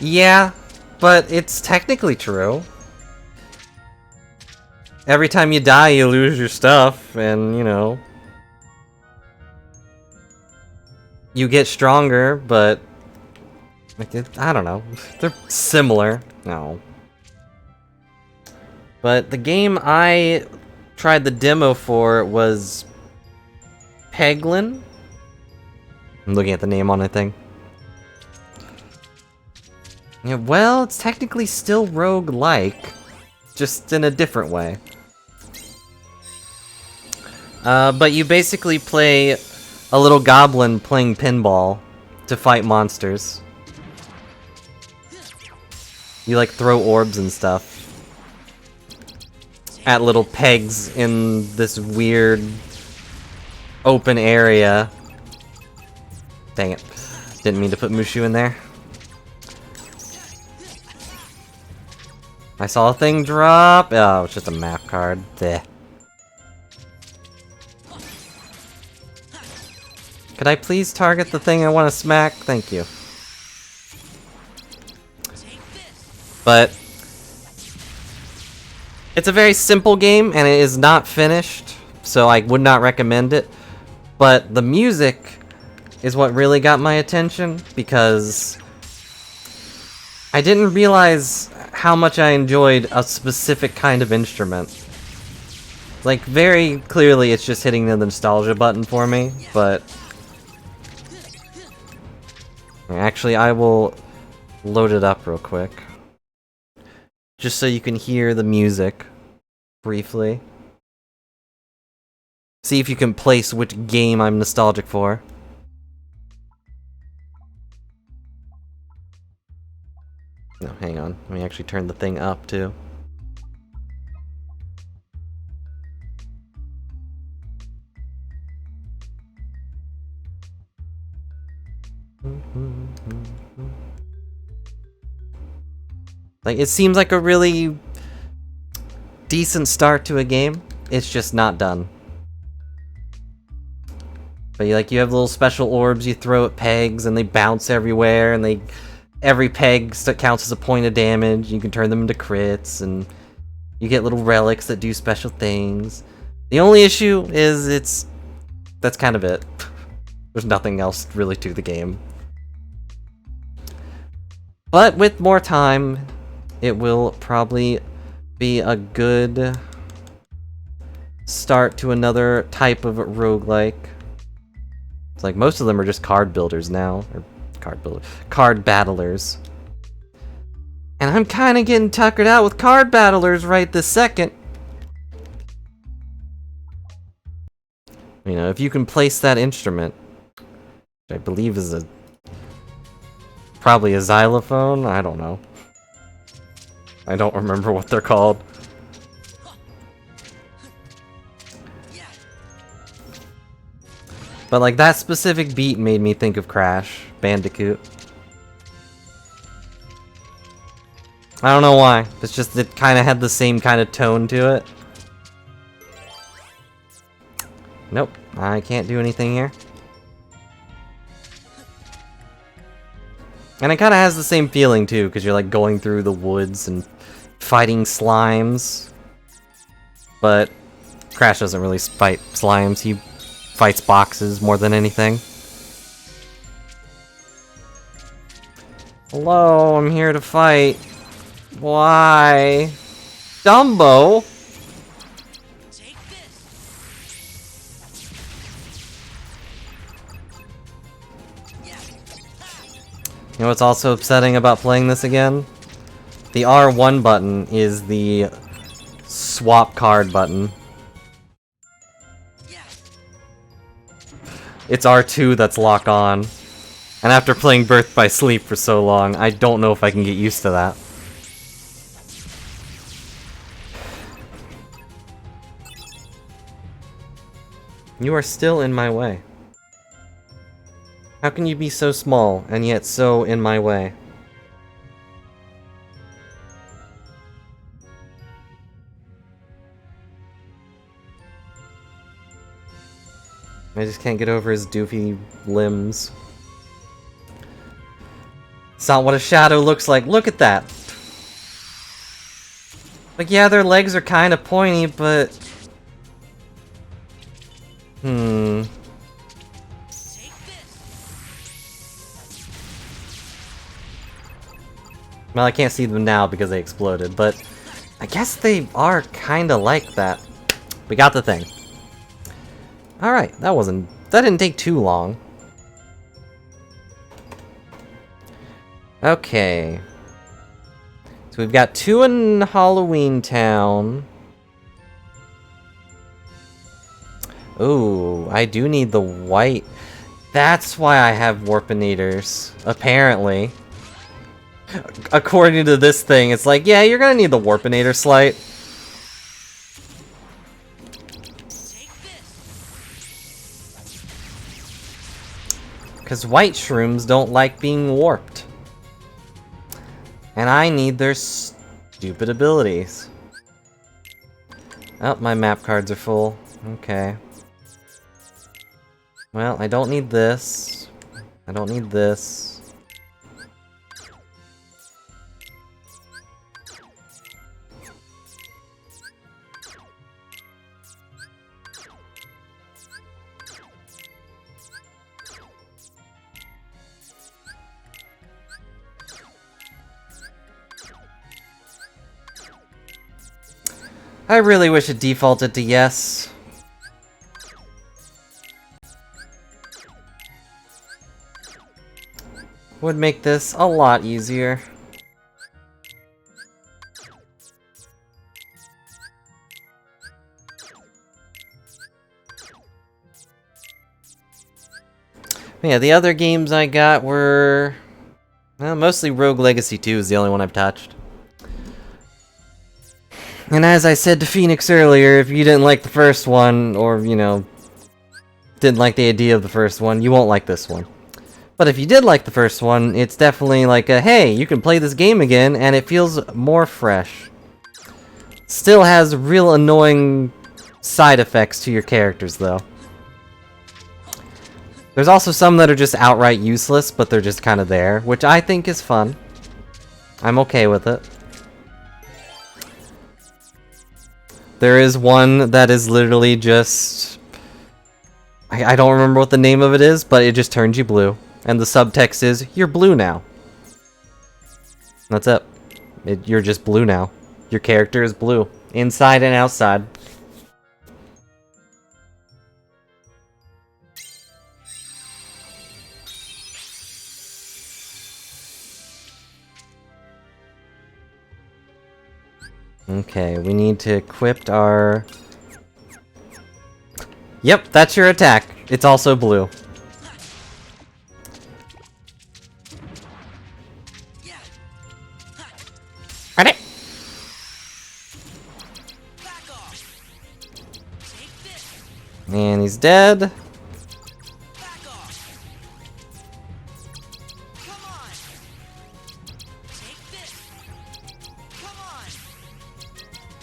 Yeah, but it's technically true. Every time you die, you lose your stuff, and, you know... You get stronger, but... I don't know. They're similar. No. But the game I tried the demo for was... Peglin? I'm looking at the name on the thing. Yeah, well, it's technically still roguelike, just in a different way. But you basically play a little goblin playing pinball to fight monsters. You like throw orbs and stuff at little pegs in this weird open area. Dang it. Didn't mean to put Mushu in there. I saw a thing drop. Oh, it's just a map card. Bleh. Could I please target the thing I want to smack? Thank you. But it's a very simple game, and it is not finished, so I would not recommend it. But the music is what really got my attention, because I didn't realize how much I enjoyed a specific kind of instrument. Like, very clearly it's just hitting the nostalgia button for me, but... Actually, I will load it up real quick. Just so you can hear the music, briefly. See if you can place which game I'm nostalgic for. No, hang on. Let me actually turn the thing up, too. Like, it seems like a really decent start to a game. It's just not done. But you have little special orbs you throw at pegs, and they bounce everywhere, and every peg counts as a point of damage. You can turn them into crits, and you get little relics that do special things. The only issue is that's kind of it. There's nothing else really to the game. But with more time, it will probably be a good start to another type of roguelike. It's like most of them are just card builders now. Or card battlers. And I'm kind of getting tuckered out with card battlers right this second. You know, if you can place that instrument, which I believe is probably a xylophone, I don't know. I don't remember what they're called. But like that specific beat made me think of Crash Bandicoot. I don't know why. It's just it kind of had the same kind of tone to it. Nope, I can't do anything here. And it kind of has the same feeling too, because you're like going through the woods and fighting slimes. But Crash doesn't really fight slimes, he fights boxes more than anything. Hello, I'm here to fight. Why? Dumbo?
Take this.
You know what's also upsetting about playing this again? The R1 button is the swap card button. It's R2 that's locked on. And after playing Birth by Sleep for so long, I don't know if I can get used to that. You are still in my way. How can you be so small and yet so in my way? I just can't get over his doofy limbs. It's not what a shadow looks like. Look at that. Like, yeah, their legs are kind of pointy, but...
Take this.
Well, I can't see them now because they exploded, but I guess they are kind of like that. We got the thing. Alright, that didn't take too long. Okay. So we've got 2 in Halloween Town. Ooh, I do need the white. That's why I have Warpinators, apparently. According to this thing, it's like, yeah, you're gonna need the Warpinator Slight. Because white shrooms don't like being warped. And I need their stupid abilities. Oh, my map cards are full. Okay. Well, I don't need this. I don't need this. I really wish it defaulted to yes. Would make this a lot easier. Yeah, the other games I got were... well, mostly Rogue Legacy 2 is the only one I've touched. And as I said to Phoenix earlier, if you didn't like the first one, or, you know, didn't like the idea of the first one, you won't like this one. But if you did like the first one, it's definitely like a, hey, you can play this game again, and it feels more fresh. Still has real annoying side effects to your characters, though. There's also some that are just outright useless, but they're just kind of there, which I think is fun. I'm okay with it. There is one that is literally just... I don't remember what the name of it is, but it just turns you blue. And the subtext is, you're blue now. That's it. You're just blue now. Your character is blue. Inside and outside. Okay, we need to equip our... Yep, that's your attack. It's also blue. Ready?
Back off. Take this.
And he's dead.
Back off. Come on. Take this. Come on.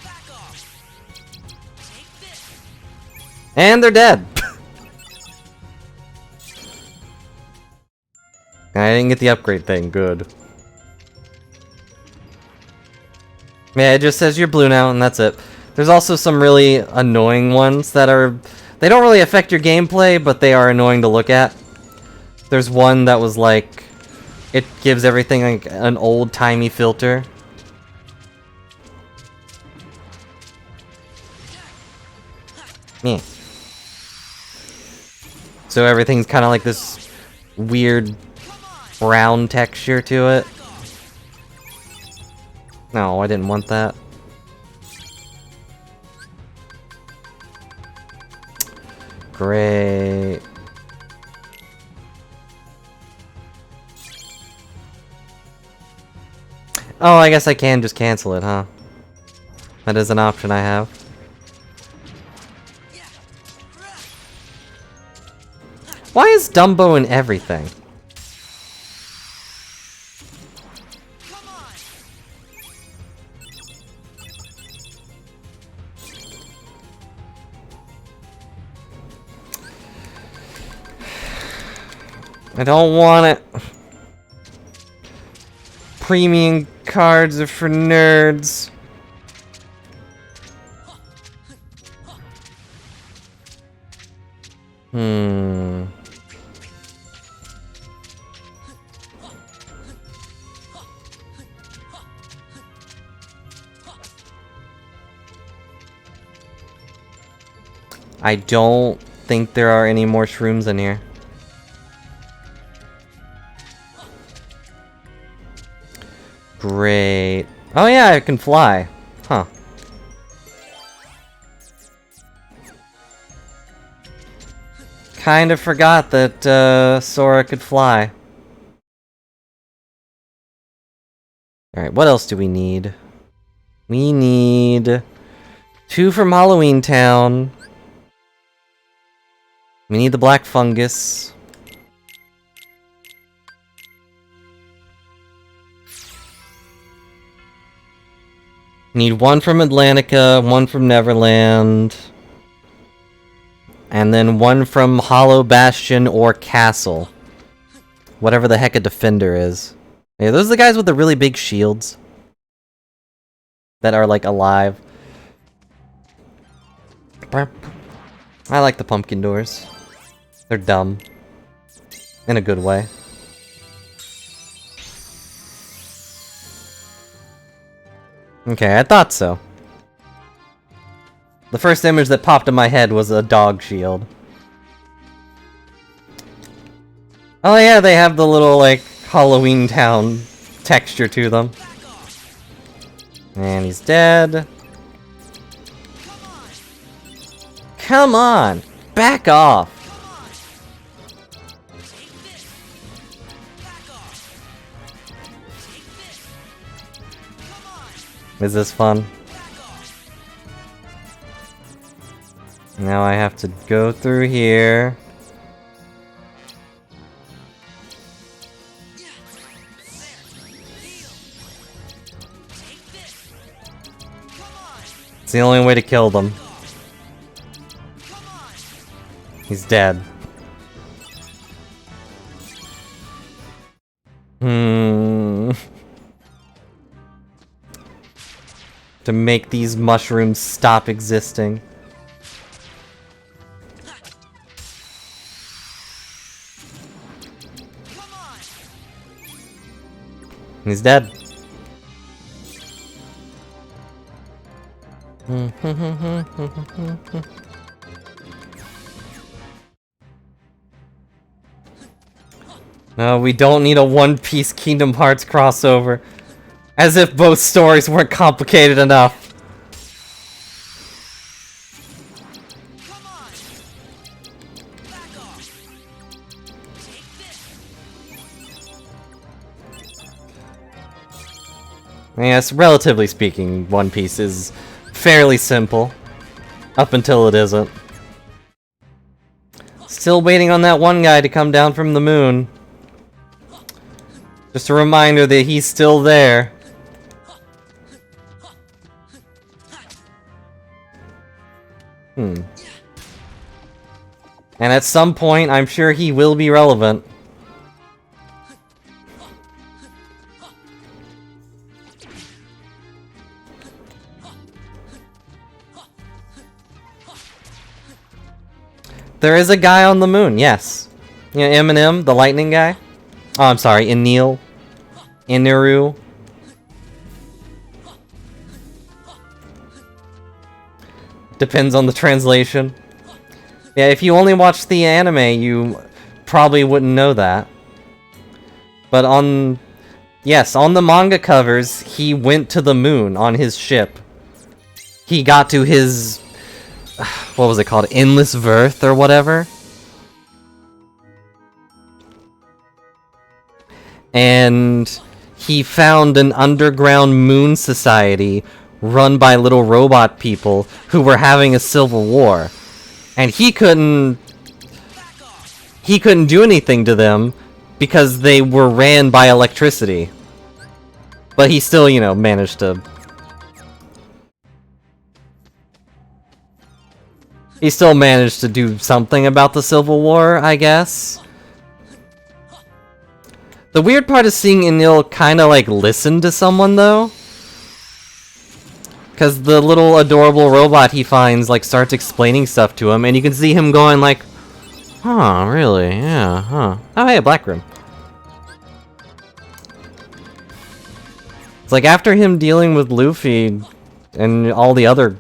Back off. Take this.
And they're dead. I didn't get the upgrade thing. Good. Yeah, it just says you're blue now, and that's it. There's also some really annoying ones that are... They don't really affect your gameplay, but they are annoying to look at. There's one that was like... It gives everything like an old-timey filter. Yeah. So everything's kind of like this weird brown texture to it. No, I didn't want that. Great. Oh, I guess I can just cancel it, huh? That is an option I have. Why is Dumbo in everything?
Come on.
I don't want it. Premium cards are for nerds. I don't think there are any more shrooms in here. Great. Oh yeah, I can fly. Huh. Kind of forgot that Sora could fly. Alright, what else do we need? We need 2 from Halloween Town. We need the black fungus. Need 1 from Atlantica, 1 from Neverland. And then 1 from Hollow Bastion or Castle. Whatever the heck a defender is. Yeah, those are the guys with the really big shields. That are, like, alive. I like the pumpkin doors. They're dumb. In a good way. Okay, I thought so. The first image that popped in my head was a dog shield. Oh yeah, they have the little, like, Halloween Town texture to them. And he's dead. Come on! Back off! Is this fun? Now I have to go through here. It's the only way to kill them. He's dead. To make these mushrooms stop existing. He's dead. No, we don't need a One Piece Kingdom Hearts crossover. As if both stories weren't complicated enough. Yes, relatively speaking, One Piece is fairly simple. Up until it isn't. Still waiting on that one guy to come down from the moon. Just a reminder that he's still there. And at some point, I'm sure he will be relevant. There is a guy on the moon, yes. You know, Eminem, the lightning guy. Oh, I'm sorry, Enil. Iniru. Depends on the translation. Yeah, if you only watch the anime, you probably wouldn't know that. But on... Yes, on the manga covers, he went to the moon on his ship. He got to his... What was it called? Endless Verth or whatever? And he found an underground moon society run by little robot people who were having a civil war. And he couldn't do anything to them because they were ran by electricity. But he still, you know, managed to... He still managed to do something about the Civil War, I guess. The weird part is seeing Enil kind of like listen to someone, though. Because the little adorable robot he finds like starts explaining stuff to him, and you can see him going like, huh, really? Yeah, huh. Oh, hey, a black room. It's like after him dealing with Luffy and all the other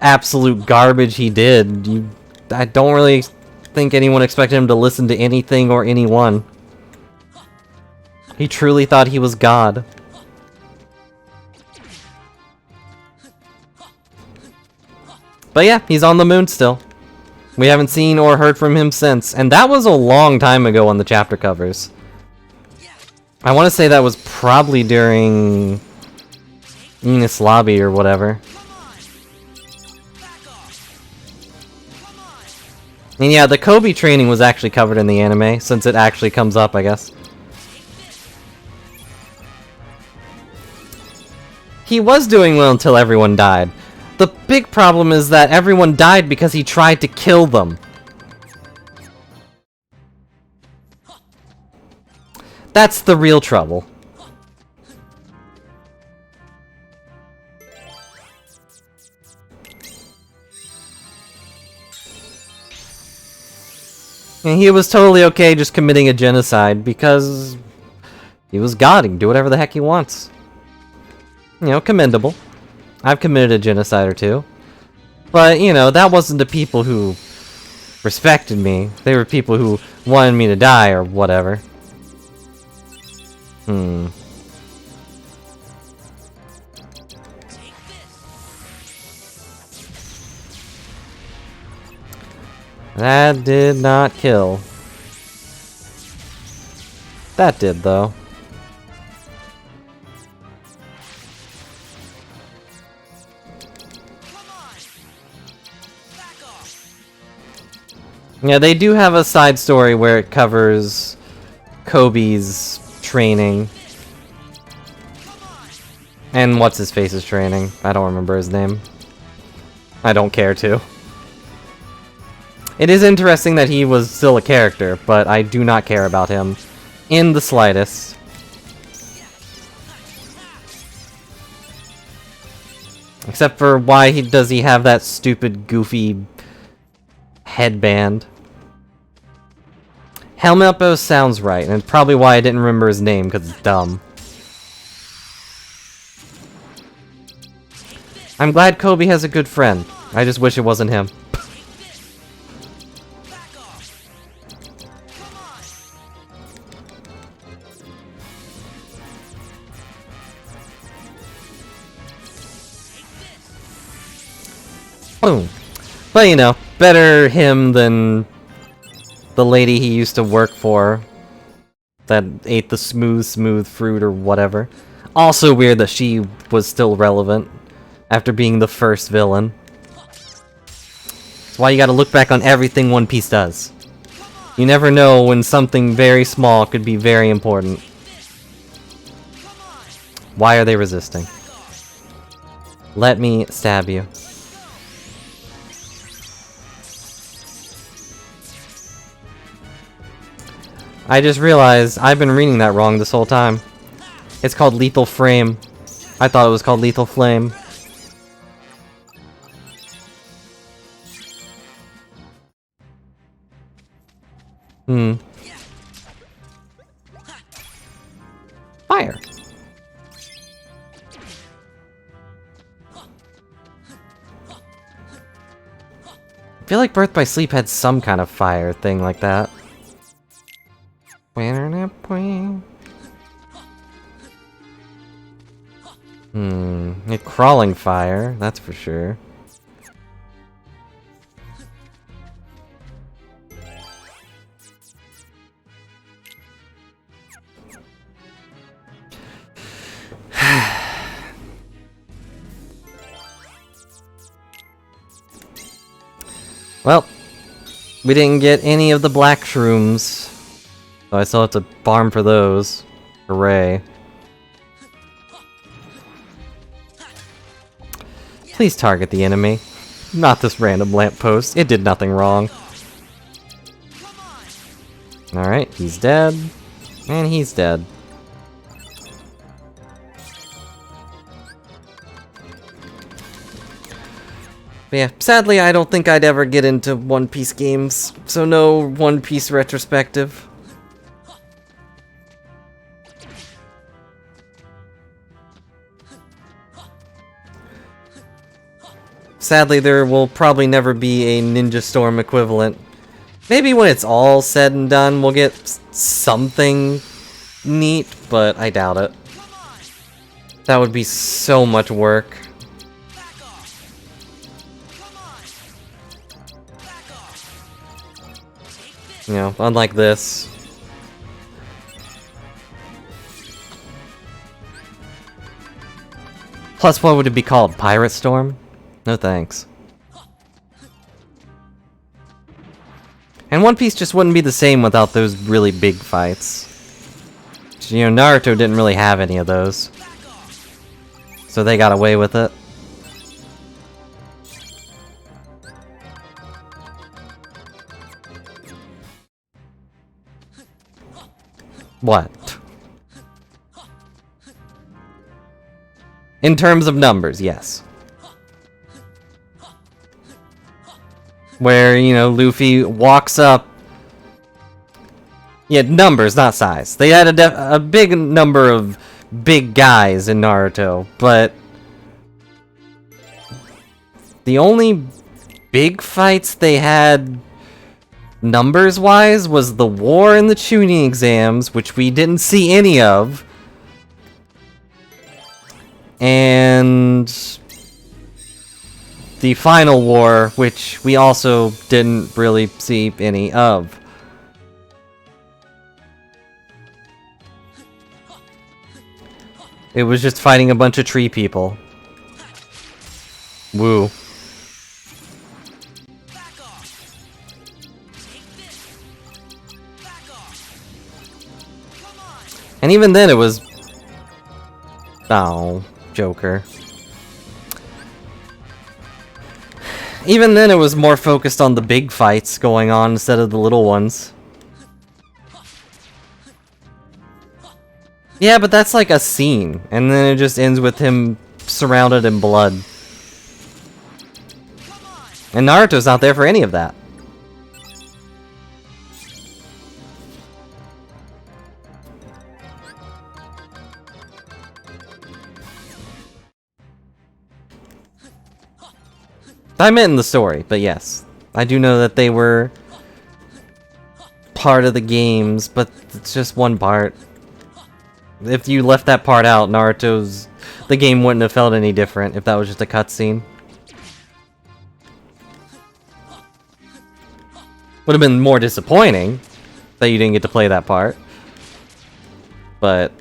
absolute garbage he did, I don't really think anyone expected him to listen to anything or anyone. He truly thought he was God. But yeah, he's on the moon still. We haven't seen or heard from him since, and that was a long time ago on the chapter covers. I want to say that was probably during Enies Lobby or whatever. And yeah, the Kobe training was actually covered in the anime, since it actually comes up, I guess. He was doing well until everyone died. The big problem is that everyone died because he tried to kill them. That's the real trouble. And he was totally okay just committing a genocide because he was God. He can do whatever the heck he wants. You know, commendable. I've committed a genocide or two. But, you know, that wasn't the people who respected me. They were people who wanted me to die or whatever. That did not kill. That did, though. Yeah, they do have a side story where it covers Kobe's training. And what's-his-face's training. I don't remember his name. I don't care to. It is interesting that he was still a character, but I do not care about him in the slightest. Except for why does he have that stupid, goofy headband? Helmeppo sounds right, and it's probably why I didn't remember his name, because it's dumb. I'm glad Kobe has a good friend. I just wish it wasn't him. Boom. But you know, better him than the lady he used to work for that ate the smooth fruit or whatever. Also weird that she was still relevant after being the first villain. That's why you gotta look back on everything One Piece does. You never know when something very small could be very important. Why are they resisting? Let me stab you. I just realized I've been reading that wrong this whole time. It's called Lethal Frame. I thought it was called Lethal Flame. Fire. I feel like Birth by Sleep had some kind of fire thing like that. It crawling fire, that's for sure. Well, we didn't get any of the black shrooms, so I still have to farm for those. Hooray. Please target the enemy. Not this random lamppost. It did nothing wrong. Alright, he's dead. And he's dead. But yeah, sadly I don't think I'd ever get into One Piece games, so no One Piece retrospective. Sadly, there will probably never be a Ninja Storm equivalent. Maybe when it's all said and done, we'll get something neat, but I doubt it. That would be so much work. You know, unlike this. Plus, what would it be called? Pirate Storm? No thanks. And One Piece just wouldn't be the same without those really big fights. You know, Naruto didn't really have any of those. So they got away with it. What? In terms of numbers, yes. Where, you know, Luffy walks up. Yeah, numbers, not size. They had a big number of big guys in Naruto, but the only big fights they had numbers-wise was the war and the Chunin exams, which we didn't see any of, and the final war, which we also didn't really see any of. It was just fighting a bunch of tree people. Woo. And even then it was... Oh, Joker. Even then it was more focused on the big fights going on instead of the little ones. Yeah, but that's like a scene, and then it just ends with him surrounded in blood. And Naruto's not there for any of that. I meant in the story, but yes. I do know that they were part of the games, but it's just one part. If you left that part out, the game wouldn't have felt any different if that was just a cutscene. Would have been more disappointing that you didn't get to play that part. But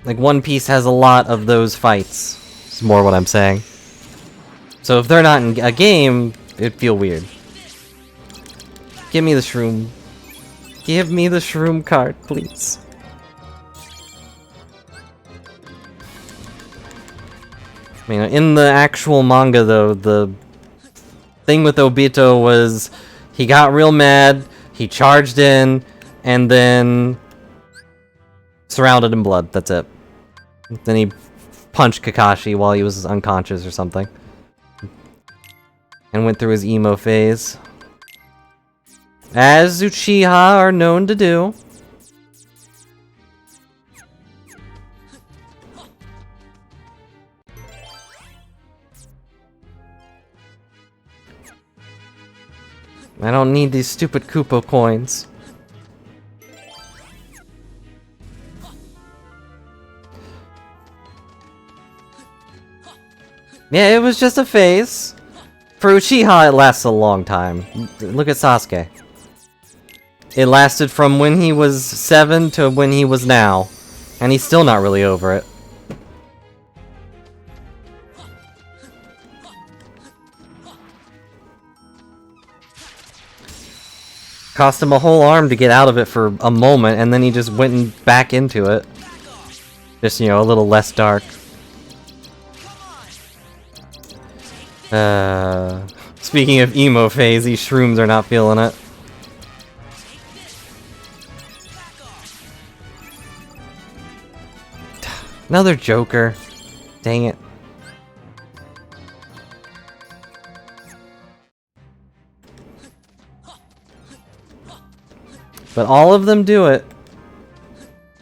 Like, One Piece has a lot of those fights. Is more what I'm saying. So if they're not in a game, it'd feel weird. Give me the shroom. Give me the shroom card, please. I mean, in the actual manga, though, the thing with Obito was he got real mad, he charged in, and then surrounded in blood. That's it. Then he punched Kakashi while he was unconscious or something. And went through his emo phase. As Uchiha are known to do. I don't need these stupid Kupo coins. Yeah, it was just a phase. For Uchiha, it lasts a long time. Look at Sasuke. It lasted from when he was 7 to when he was now. And he's still not really over it. Cost him a whole arm to get out of it for a moment, and then he just went back into it. Just, you know, a little less dark. Speaking of emo phase, these shrooms are not feeling it. Another Joker. Dang it. But all of them do it.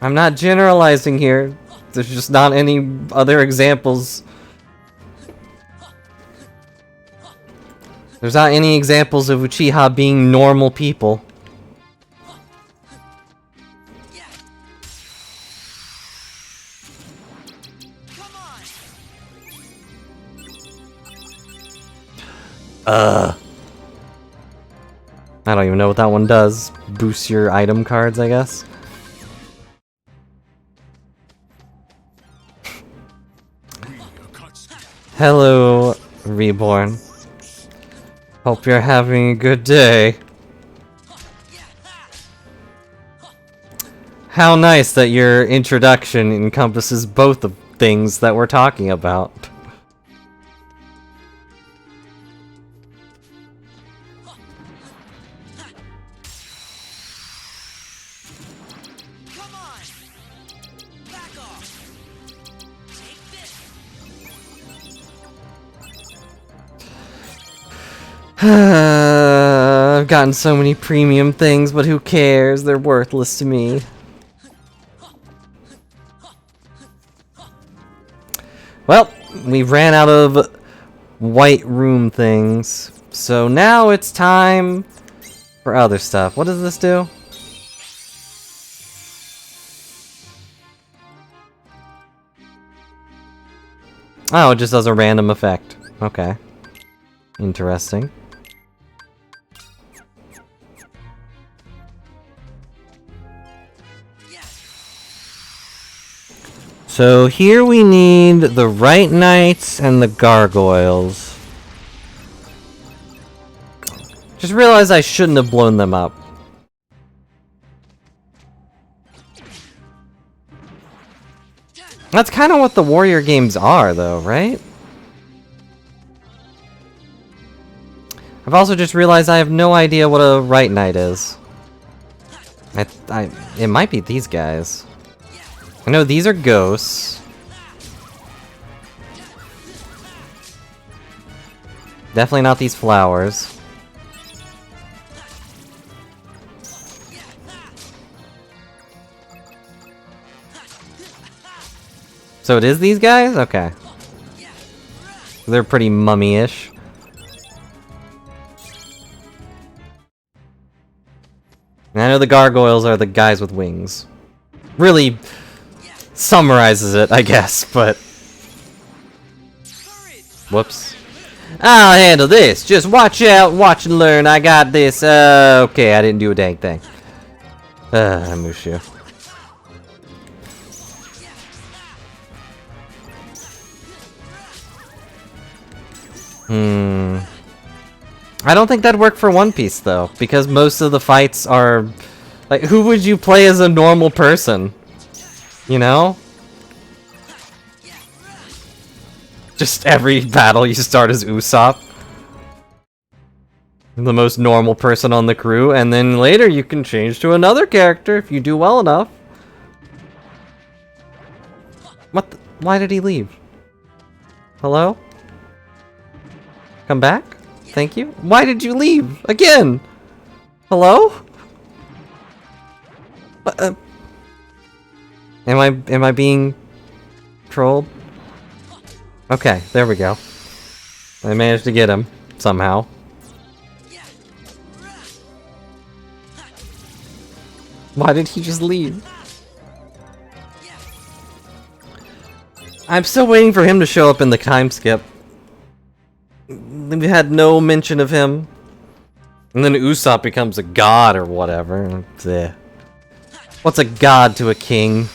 I'm not generalizing here. There's just not any other examples. There's not any examples of Uchiha being normal people. I don't even know what that one does. Boosts your item cards, I guess. Hello, Reborn. Hope you're having a good day. How nice that your introduction encompasses both the things that we're talking about. I've gotten so many premium things, but who cares? They're worthless to me. Well, we ran out of white room things, so now it's time for other stuff. What does this do? Oh, it just does a random effect. Okay. Interesting. So here we need the Right Knights and the Gargoyles. Just realized I shouldn't have blown them up. That's kind of what the Warrior games are, though, right? I've also just realized I have no idea what a Right Knight is. It might be these guys. I know these are ghosts. Definitely not these flowers. So it is these guys? Okay. They're pretty mummy-ish. And I know the gargoyles are the guys with wings. Really summarizes it, I guess, but... Whoops. I'll handle this. Just watch out, watch and learn. I got this. Okay, I didn't do a dang thing. Mushu. Hmm. I don't think that'd work for One Piece though, because most of the fights are like, who would you play as a normal person? You know? Just every battle you start as Usopp. The most normal person on the crew, and then later you can change to another character if you do well enough. What the? Why did he leave? Hello? Come back? Thank you. Why did you leave? Again! Hello? Am I being trolled? Okay, there we go. I managed to get him somehow. Why did he just leave? I'm still waiting for him to show up in the time skip. We had no mention of him. And then Usopp becomes a god or whatever. Blech. What's a god to a king?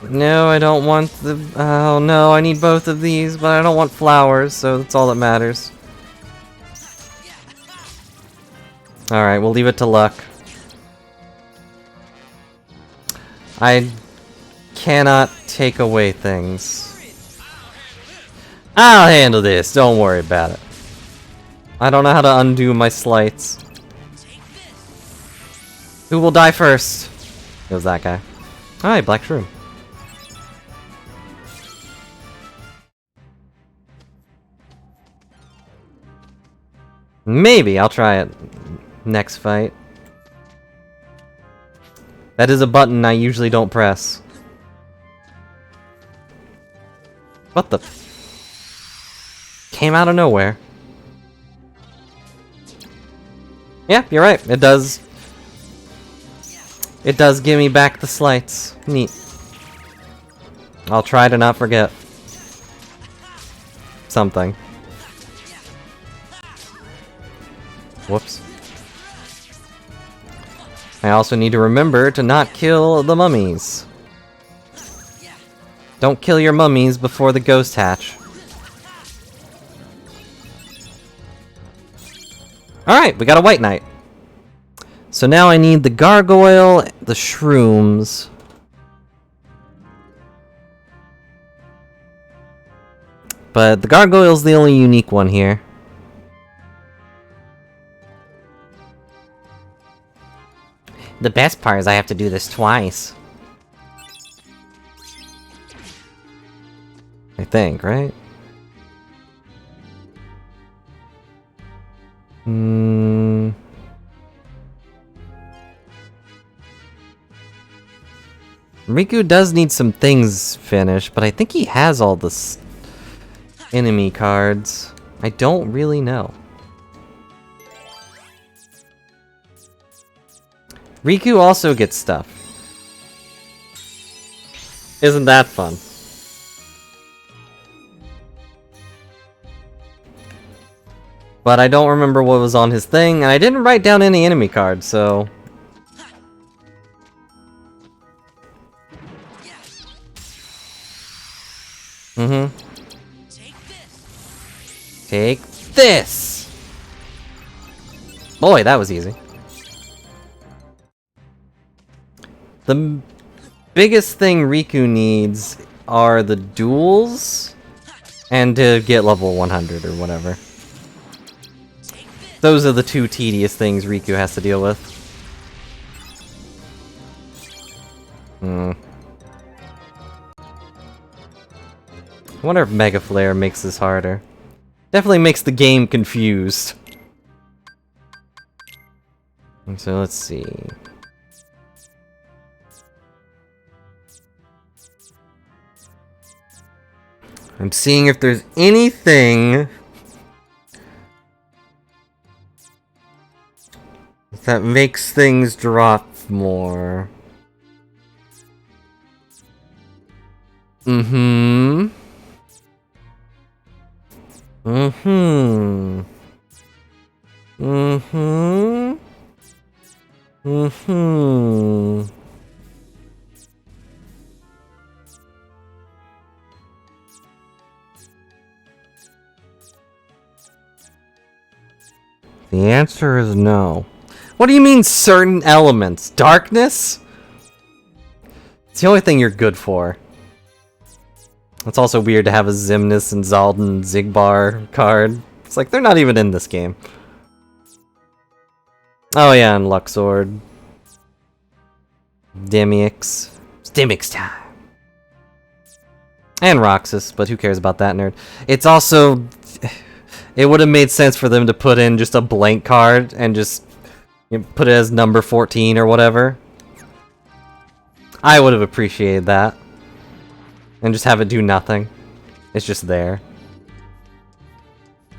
No, I don't want the... Oh no, I need both of these, but I don't want flowers, so that's all that matters. Alright, we'll leave it to luck. I cannot take away things. I'll handle this, don't worry about it. I don't know how to undo my slights. Who will die first? It was that guy. Alright, Black Shroom. Maybe I'll try it next fight. That is a button I usually don't press. What the? Came out of nowhere. Yeah, you're right. It does. It does give me back the slights. Neat. I'll try to not forget something. Whoops. I also need to remember to not kill the mummies. Don't kill your mummies before the ghost hatch. Alright, we got a White Knight. So now I need the gargoyle, the shrooms. But the gargoyle's the only unique one here. The best part is I have to do this twice. I think, right? Riku does need some things finished, but I think he has all the enemy cards. I don't really know. Riku also gets stuff. Isn't that fun? But I don't remember what was on his thing, and I didn't write down any enemy cards, so... Take this! Boy, that was easy. The biggest thing Riku needs are the duels and to get level 100 or whatever. Those are the two tedious things Riku has to deal with. I wonder if Mega Flare makes this harder. Definitely makes the game confused. And so let's see. I'm seeing if there's anything that makes things drop more. Mm-hmm. Mm-hmm. The answer is no. What do you mean certain elements? Darkness? It's the only thing you're good for. It's also weird to have a Xemnas and Zaldin Zigbar card. It's like, they're not even in this game. Oh yeah, and Luxord. Demyx. It's Demyx time. And Roxas, but who cares about that nerd? It's also... It would have made sense for them to put in just a blank card and just put it as number 14 or whatever. I would have appreciated that. And just have it do nothing. It's just there.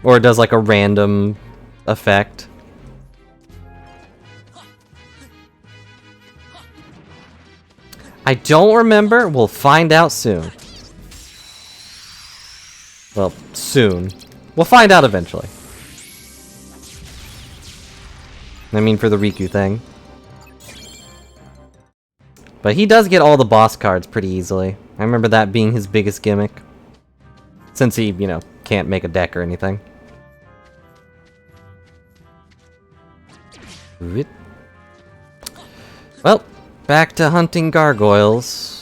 Or it does like a random effect. I don't remember. We'll find out soon. Well, soon. We'll find out eventually. I mean, for the Riku thing. But he does get all the boss cards pretty easily. I remember that being his biggest gimmick. Since he, you know, can't make a deck or anything. Well, back to hunting gargoyles.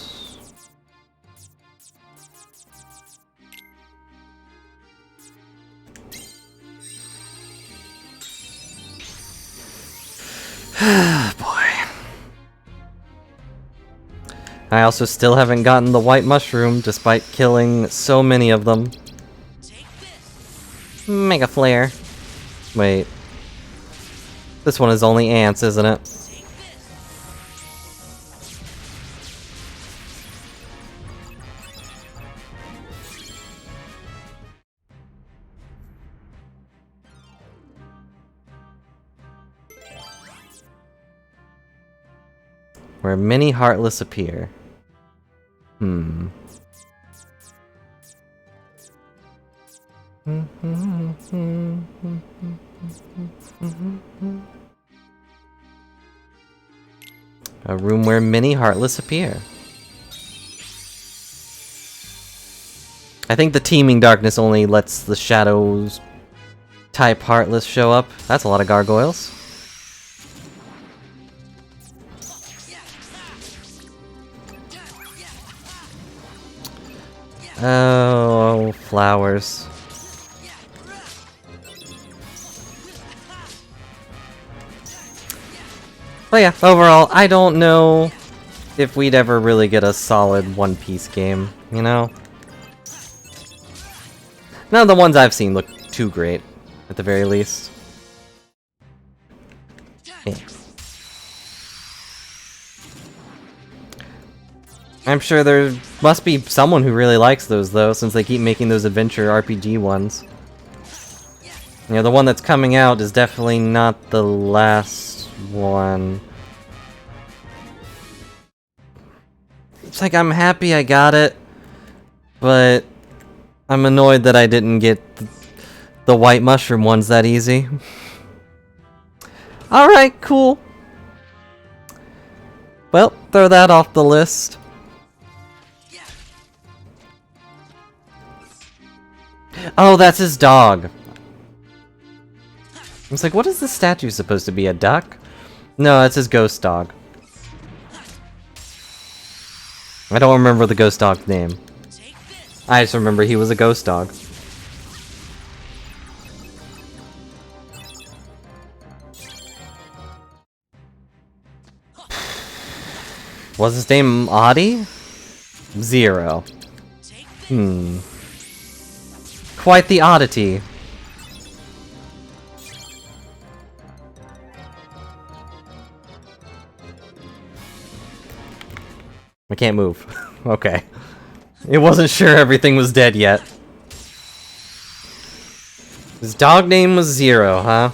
Boy. I also still haven't gotten the white mushroom, despite killing so many of them. Mega Flare. Wait. This one is only ants, isn't it? Where many Heartless appear. A room where many Heartless appear. I think the Teeming Darkness only lets the Shadows type Heartless show up. That's a lot of gargoyles. Oh, flowers. But yeah, overall, I don't know if we'd ever really get a solid One Piece game, you know? None of the ones I've seen look too great, at the very least. Yeah. I'm sure there must be someone who really likes those, though, since they keep making those adventure RPG ones. You know, the one that's coming out is definitely not the last one. It's like, I'm happy I got it, but I'm annoyed that I didn't get the white mushroom ones that easy. Alright, cool. Well, throw that off the list. Oh, that's his dog. I was like, what is this statue supposed to be? A duck? No, that's his ghost dog. I don't remember the ghost dog's name. I just remember he was a ghost dog. Was his name Audie? Zero. Quite the oddity. I can't move. Okay. It wasn't sure everything was dead yet. His dog name was Zero, huh?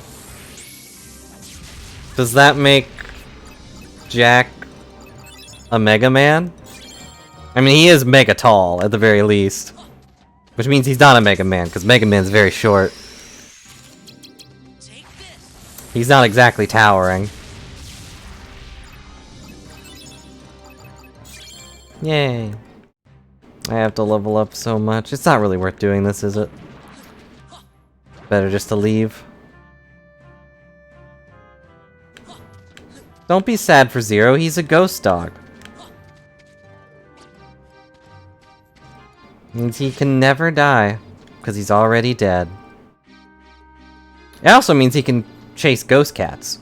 Does that make Jack a Mega Man? I mean, he is mega tall, at the very least. Which means he's not a Mega Man, because Mega Man's very short. He's not exactly towering. Yay. I have to level up so much. It's not really worth doing this, is it? Better just to leave. Don't be sad for Zero, he's a ghost dog. Means he can never die, because he's already dead. It also means he can chase ghost cats.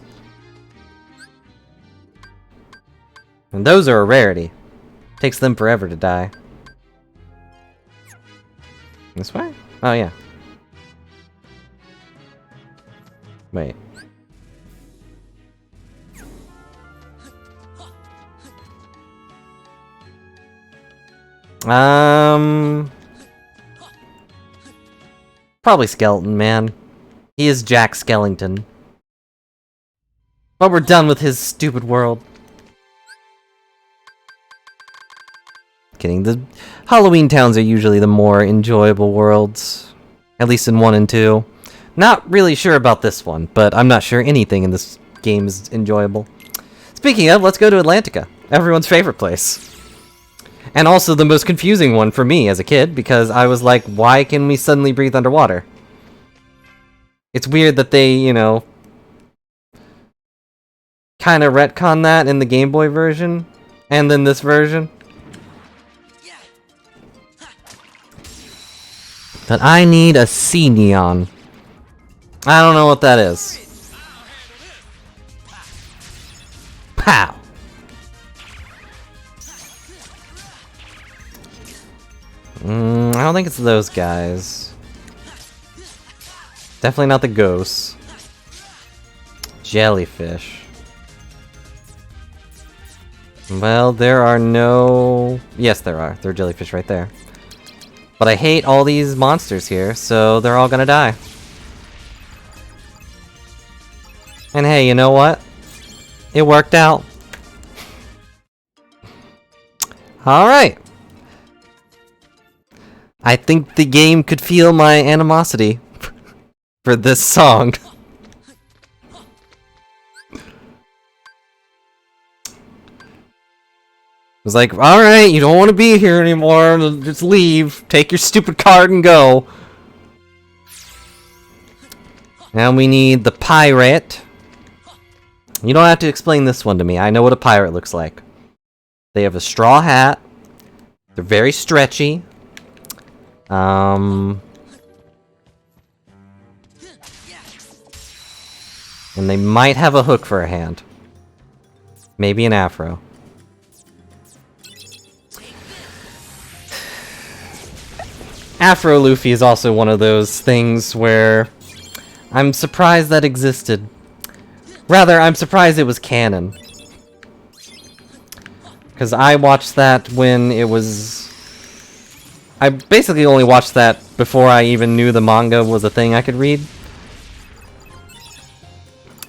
And those are a rarity. Takes them forever to die. This way? Oh, yeah. Wait. Probably Skeleton Man. He is Jack Skellington. But we're done with his stupid world. Kidding. The Halloween towns are usually the more enjoyable worlds. At least in 1 and 2. Not really sure about this one, but I'm not sure anything in this game is enjoyable. Speaking of, let's go to Atlantica. Everyone's favorite place. And also the most confusing one for me as a kid, because I was like, why can we suddenly breathe underwater? It's weird that they, you know, kind of retcon that in the Game Boy version, and then this version. But I need a sea neon. I don't know what that is. Pow! I don't think it's those guys. Definitely not the ghosts. Jellyfish. Well, there are no... Yes, there are. There are jellyfish right there. But I hate all these monsters here, so they're all gonna die. And hey, you know what? It worked out. Alright. I think the game could feel my animosity for this song. It was like, alright, you don't want to be here anymore, just leave, take your stupid card and go. Now we need the pirate. You don't have to explain this one to me, I know what a pirate looks like. They have a straw hat, they're very stretchy. And they might have a hook for a hand. Maybe an afro. Afro Luffy is also one of those things where I'm surprised that existed. Rather, I'm surprised it was canon. Because I watched that when it was... I basically only watched that before I even knew the manga was a thing I could read.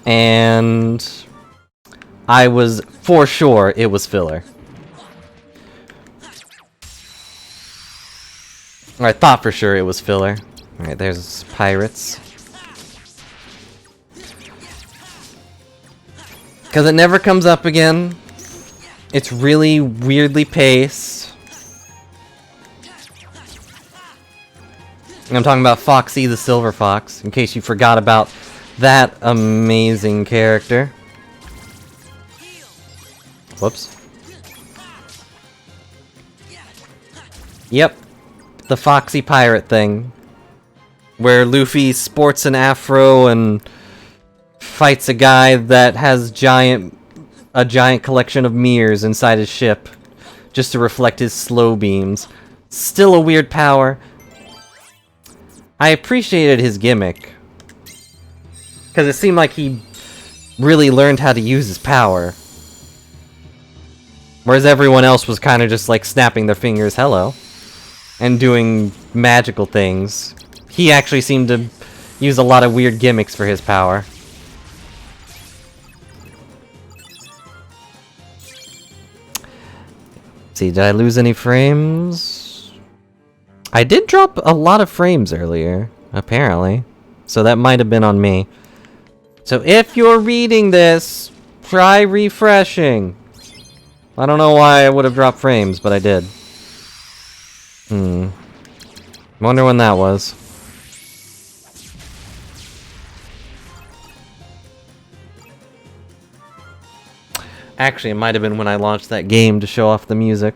And I was for sure it was filler. Or I thought for sure it was filler. Alright, there's pirates. Because it never comes up again. It's really weirdly paced. I'm talking about Foxy the Silver Fox, in case you forgot about that amazing character. Whoops. Yep. The Foxy Pirate thing. Where Luffy sports an afro and fights a guy that has a giant collection of mirrors inside his ship. Just to reflect his slow beams. Still a weird power. I appreciated his gimmick. Because it seemed like he really learned how to use his power. Whereas everyone else was kind of just like snapping their fingers, hello. And doing magical things. He actually seemed to use a lot of weird gimmicks for his power. Let's see, did I lose any frames? I did drop a lot of frames earlier, apparently. So that might have been on me. So if you're reading this, try refreshing. I don't know why I would have dropped frames, but I did. Wonder when that was. Actually, it might have been when I launched that game to show off the music.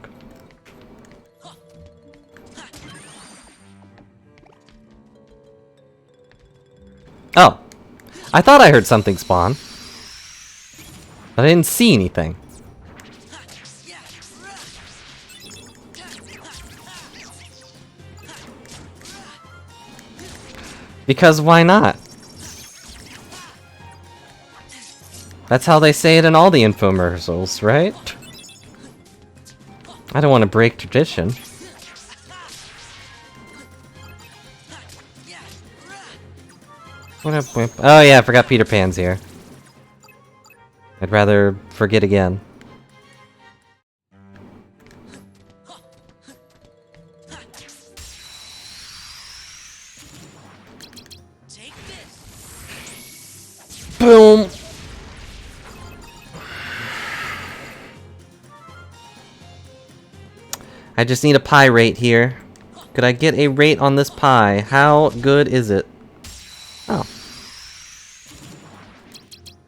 Oh. I thought I heard something spawn. But I didn't see anything. Because why not? That's how they say it in all the infomercials, right? I don't want to break tradition. What up, Wimp? Oh yeah, I forgot Peter Pan's here. I'd rather forget again.
Take this.
Boom! I just need a pie rate here. Could I get a rate on this pie? How good is it? Oh.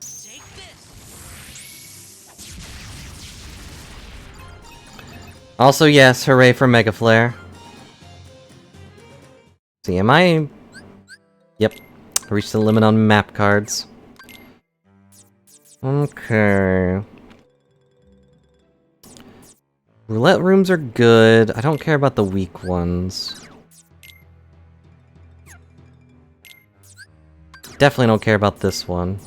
Take this.
Also, yes, hooray for Mega Flare. See, am I... Yep. Reached the limit on map cards. Okay. Roulette rooms are good. I don't care about the weak ones. Definitely don't care about this one.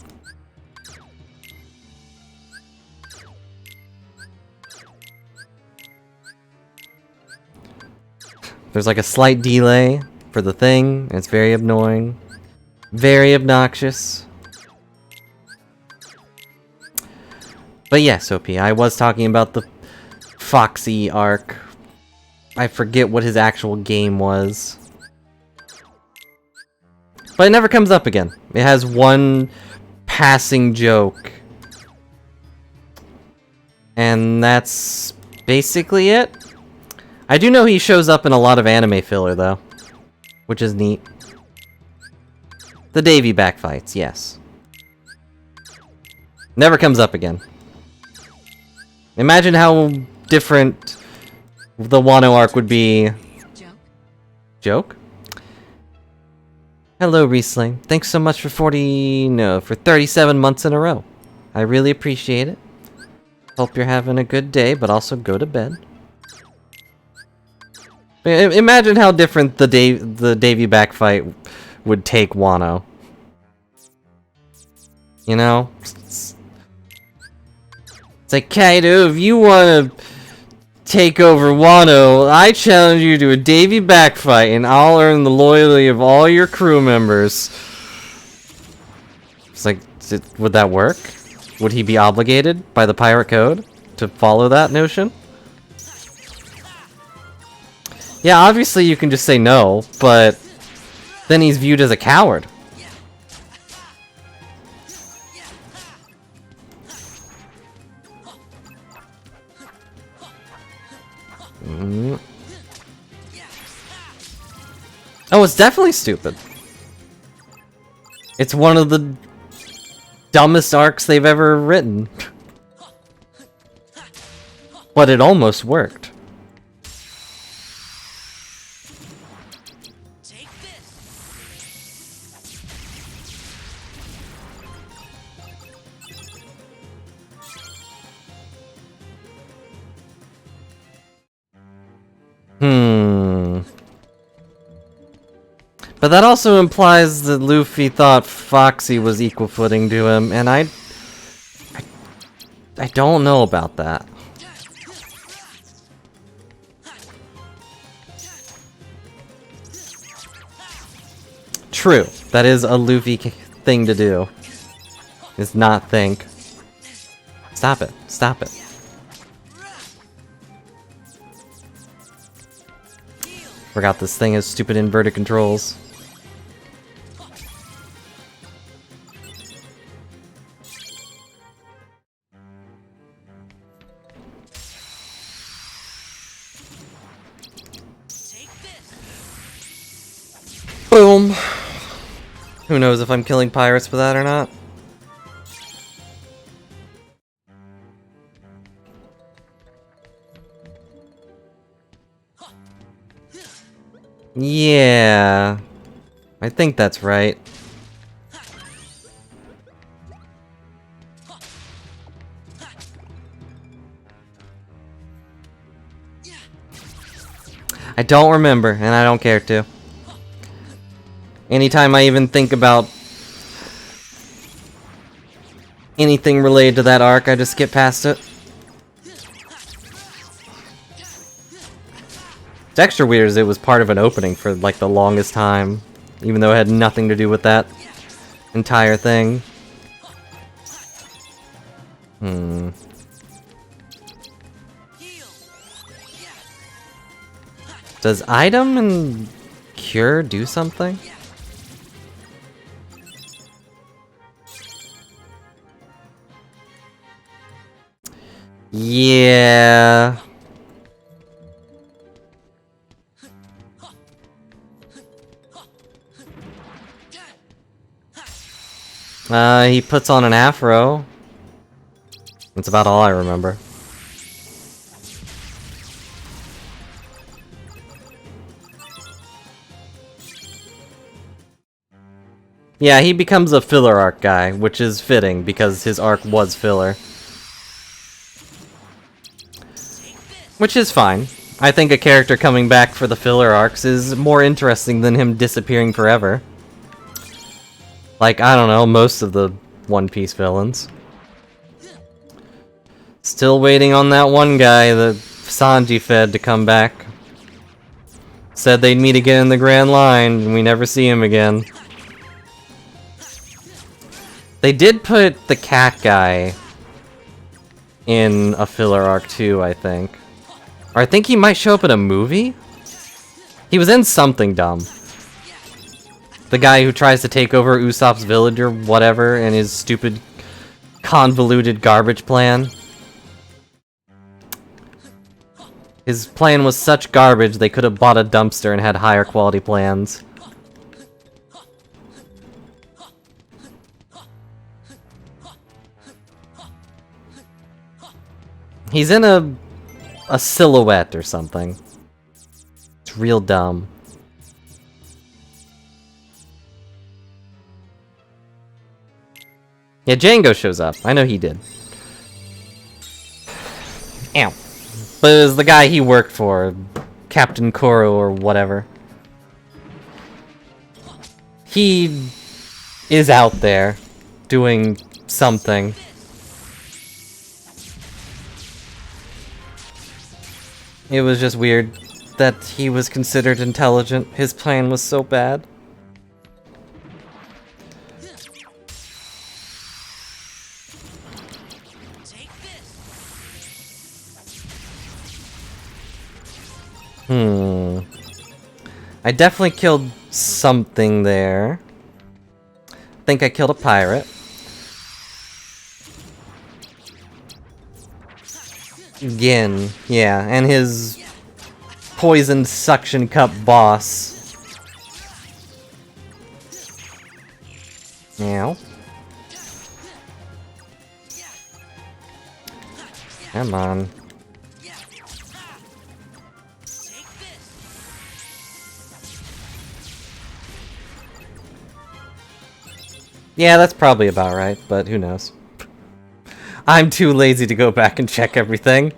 There's like a slight delay for the thing, and it's very annoying. Very obnoxious. But yes, OP, I was talking about the Foxy arc. I forget what his actual game was. But it never comes up again. It has one passing joke. And that's basically it. I do know he shows up in a lot of anime filler, though. Which is neat. The Davy backfights, yes. Never comes up again. Imagine how different the Wano arc would be.
Joke.
Joke? Hello, Riesling. Thanks so much for 37 months in a row. I really appreciate it. Hope you're having a good day, but also go to bed. Imagine how different the Davy backfight would take Wano. You know? It's like, Kaido, if you want to take over Wano, I challenge you to a Davy backfight, and I'll earn the loyalty of all your crew members. It's like, would that work? Would he be obligated by the pirate code to follow that notion? Yeah, obviously you can just say no, but then he's viewed as a coward. Oh, it's definitely stupid. It's one of the dumbest arcs they've ever written. But it almost worked.
Take this.
But that also implies that Luffy thought Foxy was equal footing to him, and I don't know about that. True, that is a Luffy thing to do. Is not think. Stop it, stop it. Forgot this thing has stupid inverted controls. Boom. Who knows if I'm killing pirates for that or not? Yeah. I think that's right. I don't remember, and I don't care to. Anytime I even think about anything related to that arc, I just skip past it. It's extra weird as it was part of an opening for like the longest time, even though it had nothing to do with that entire thing. Does item and cure do something? Yeah. He puts on an afro. That's about all I remember. Yeah, he becomes a filler arc guy, which is fitting because his arc was filler. Which is fine. I think a character coming back for the filler arcs is more interesting than him disappearing forever. Like, I don't know, most of the One Piece villains. Still waiting on that one guy that Sanji fed to come back. Said they'd meet again in the Grand Line, and we never see him again. They did put the cat guy in a filler arc too, I think. Or I think he might show up in a movie? He was in something dumb. The guy who tries to take over Usopp's village or whatever in his stupid, convoluted garbage plan. His plan was such garbage they could have bought a dumpster and had higher quality plans. He's in a silhouette or something. It's real dumb. Yeah, Django shows up. I know he did. Ow. But it was the guy he worked for. Captain Koro or whatever. He is out there doing something. It was just weird that he was considered intelligent. His plan was so bad. I definitely killed something there. I think I killed a pirate. Gin, yeah, and his poisoned suction cup boss. Meow. Come on. Yeah, that's probably about right, but who knows. I'm too lazy to go back and check everything.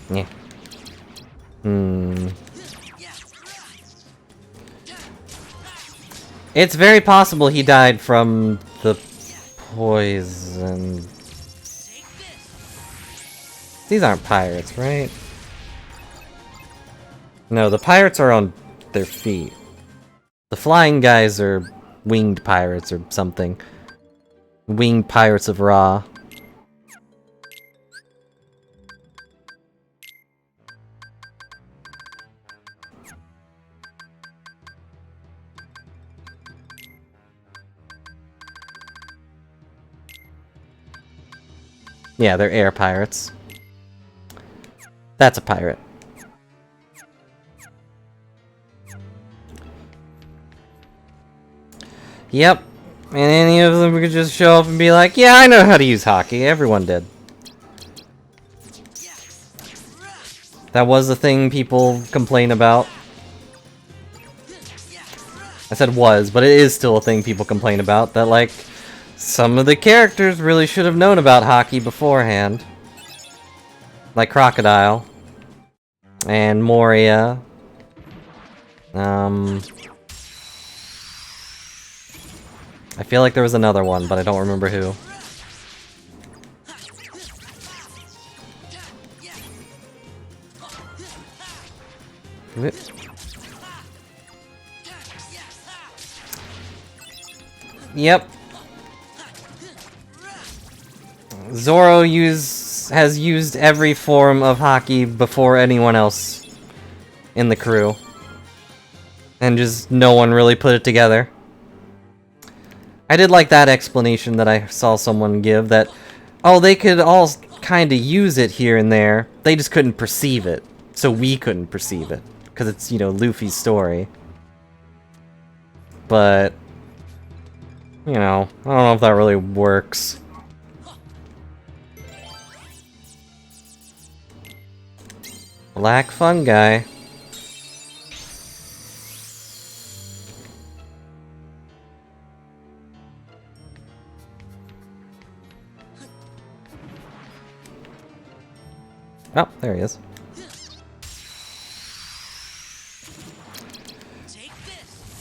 Yeah. It's very possible he died from the poison. These aren't pirates, right? No, the pirates are on their feet. The flying guys are winged pirates or something. Winged pirates of Ra. Yeah, they're air pirates. That's a pirate. Yep. And any of them could just show up and be like, yeah, I know how to use hockey. Everyone did. That was the thing people complain about. I said was, but it is still a thing people complain about. That, like, some of the characters really should have known about hockey beforehand. Like Crocodile. And Moria. I feel like there was another one, but I don't remember who. Yep. Zoro has used every form of hockey before anyone else in the crew. And just no one really put it together. I did like that explanation that I saw someone give, that, oh, they could all kind of use it here and there, they just couldn't perceive it. So we couldn't perceive it. Because it's, you know, Luffy's story. But, you know, I don't know if that really works. Black fungi. Oh, there he is.
Take this.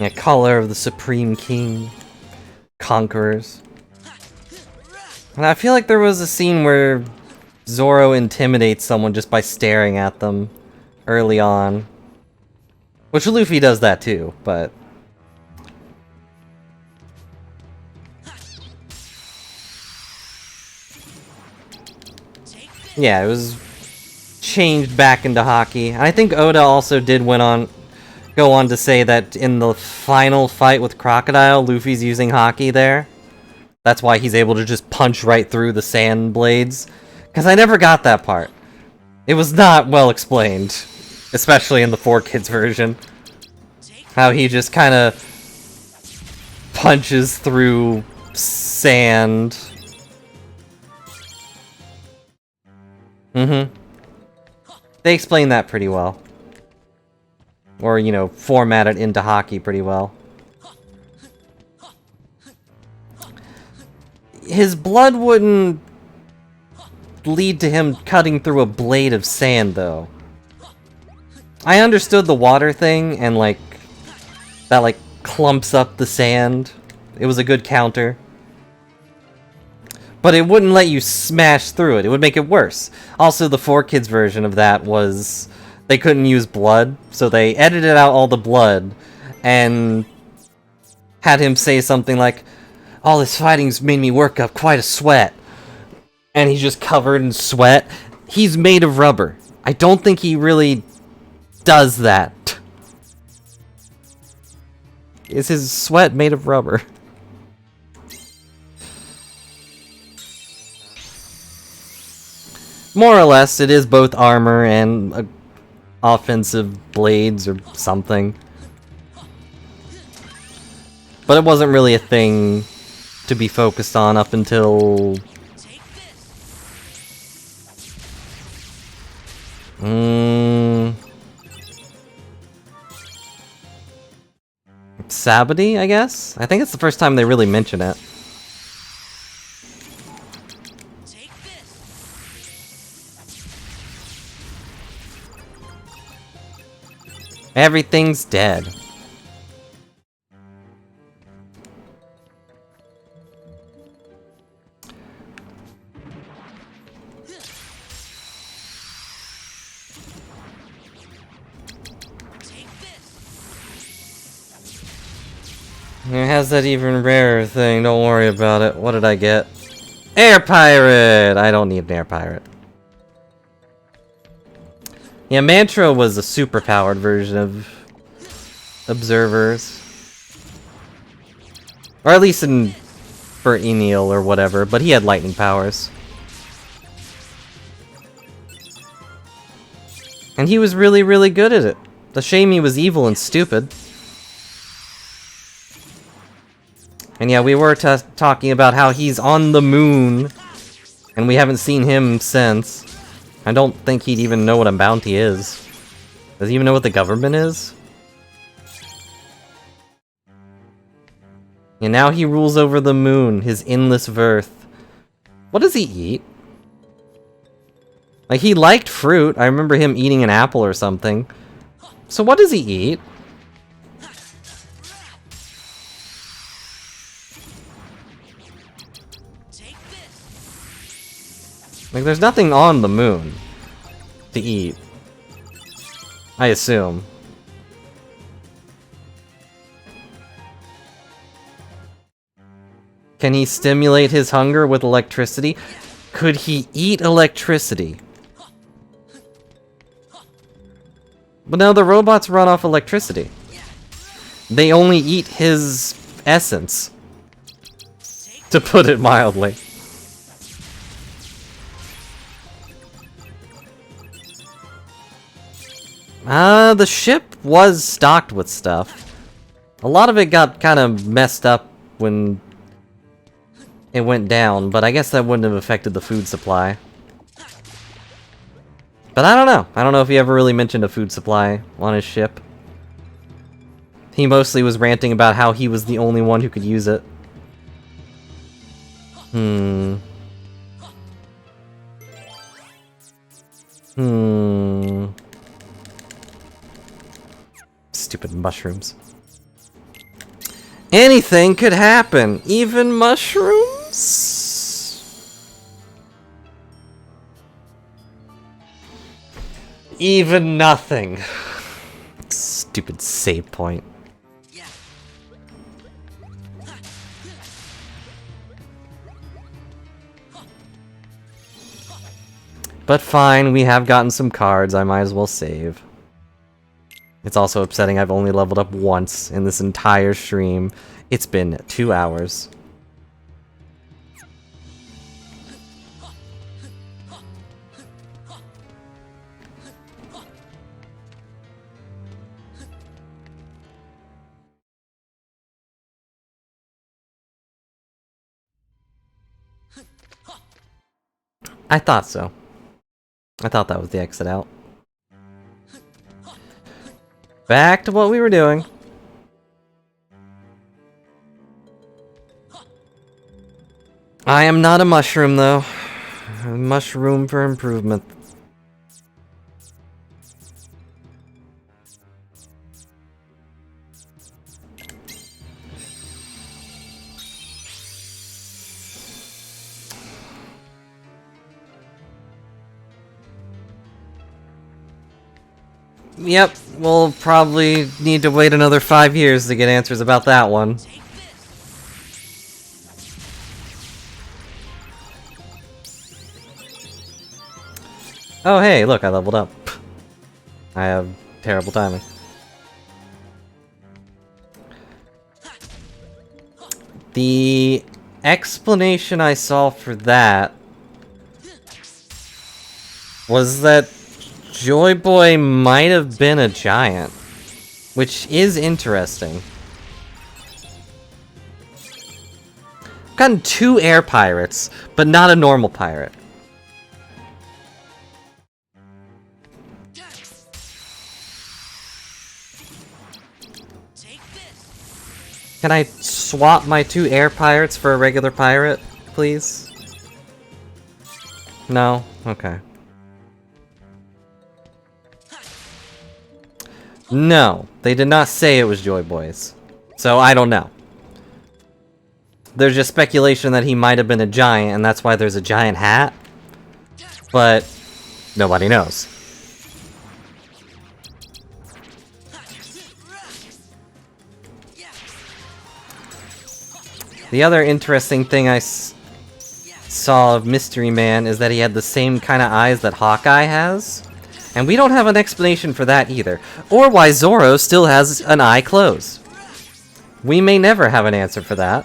Yeah, color of the Supreme King. Conquerors. And I feel like there was a scene where Zoro intimidates someone just by staring at them early on. Which Luffy does that too, but... yeah, it was changed back into hockey. And I think Oda also did go on to say that in the final fight with Crocodile, Luffy's using hockey there. That's why he's able to just punch right through the sand blades. Because I never got that part. It was not well explained. Especially in the 4Kids version. How he just kind of punches through sand. They explain that pretty well. Or, you know, format it into hockey pretty well. His blood wouldn't lead to him cutting through a blade of sand, though. I understood the water thing, and, like, that, like, clumps up the sand. It was a good counter. But it wouldn't let you smash through it. It would make it worse. Also, the 4Kids version of that was... they couldn't use blood, so they edited out all the blood, and had him say something like, all this fighting's made me work up quite a sweat. And he's just covered in sweat. He's made of rubber. I don't think he really does that. Is his sweat made of rubber? More or less, it is both armor and offensive blades or something. But it wasn't really a thing to be focused on up until... Sabaody, I guess? I think it's the first time they really mention it.
Take this.
Everything's dead. It has that even rarer thing, don't worry about it. What did I get? Air Pirate! I don't need an Air Pirate. Yeah, Mantra was a super-powered version of Observers. Or at least for Enil or whatever, but he had lightning powers. And he was really, really good at it. The shame he was evil and stupid. And yeah, we were talking about how he's on the moon, and we haven't seen him since. I don't think he'd even know what a bounty is. Does he even know what the government is? And now he rules over the moon, his endless verth. What does he eat? Like, he liked fruit. I remember him eating an apple or something. So what does he eat?
Take this.
Like, there's nothing on the moon to eat. I assume. Can he stimulate his hunger with electricity? Could he eat electricity? But no, the robots run off electricity. They only eat his essence, to put it mildly. The ship was stocked with stuff. A lot of it got kind of messed up when it went down, but I guess that wouldn't have affected the food supply. But I don't know. I don't know if he ever really mentioned a food supply on his ship. He mostly was ranting about how he was the only one who could use it. Stupid mushrooms. Anything could happen, even mushrooms? Even nothing. Stupid save point. But fine, we have gotten some cards, I might as well save. It's also upsetting I've only leveled up once in this entire stream. It's been 2 hours. I thought so. I thought that was the exit out. Back to what we were doing. I am not a mushroom, though. Mushroom for improvement. Yep, we'll probably need to wait another 5 years to get answers about that one.
Take this.
Oh hey, look, I leveled up. I have terrible timing. The explanation I saw for that was that Joy Boy might have been a giant, which is interesting. I've gotten 2 air pirates, but not a normal pirate.
Take this.
Can I swap my 2 air pirates for a regular pirate, please? No? Okay. No, they did not say it was Joy Boys. So I don't know. There's just speculation that he might have been a giant, and that's why there's a giant hat. But nobody knows. The other interesting thing I saw of Mystery Man is that he had the same kind of eyes that Hawkeye has. And we don't have an explanation for that either. Or why Zoro still has an eye closed. We may never have an answer for that.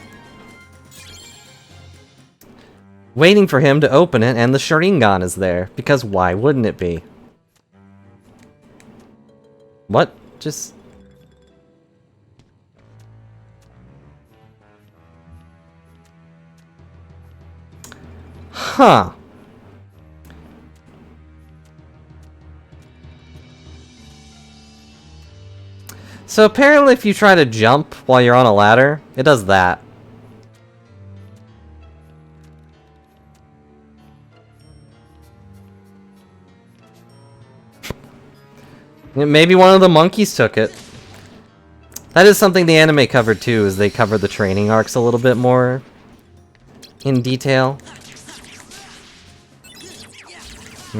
waiting for him to open it, and the Sharingan is there. Because why wouldn't it be? What? Just... Huh. So apparently if you try to jump while you're on a ladder, it does that. Maybe one of the monkeys took it. That is something the anime covered too, is they covered the training arcs a little bit more in detail.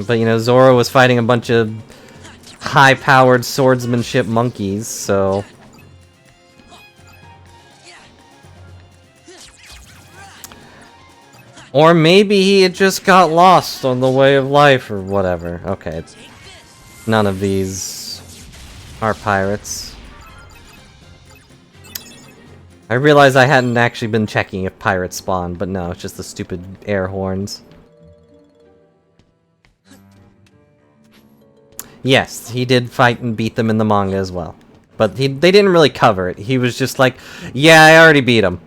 But you know, Zoro was fighting a bunch of high-powered swordsmanship monkeys, so... Or maybe he had just got lost on the way of life or whatever. Okay. None of these are pirates. I realized I hadn't actually been checking if pirates spawned, but no, it's just the stupid air horns. Yes, he did fight and beat them in the manga as well. But they didn't really cover it. He was just like, yeah, I already beat him.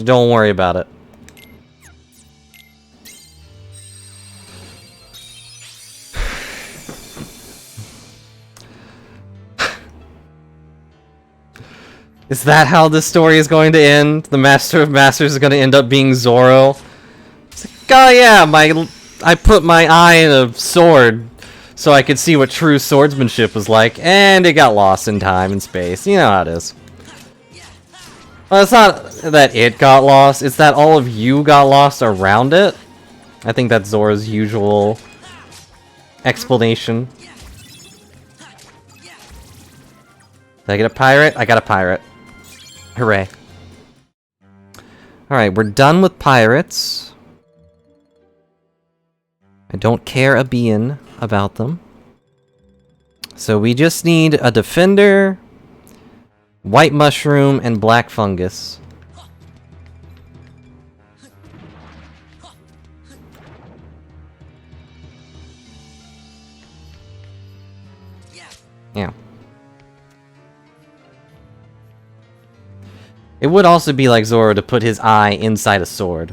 Don't worry about it. Is that how this story is going to end? The Master of Masters is going to end up being Zoro? It's like, oh yeah, I put my eye in a sword so I could see what true swordsmanship was like, and it got lost in time and space. You know how it is. Well, it's not that it got lost, it's that all of you got lost around it. I think that's Zoro's usual explanation. Did I get a pirate? I got a pirate. Hooray. Alright, we're done with pirates. I don't care a bean about them. So we just need a defender, white mushroom, and black fungus. Yeah. It would also be like Zoro to put his eye inside a sword.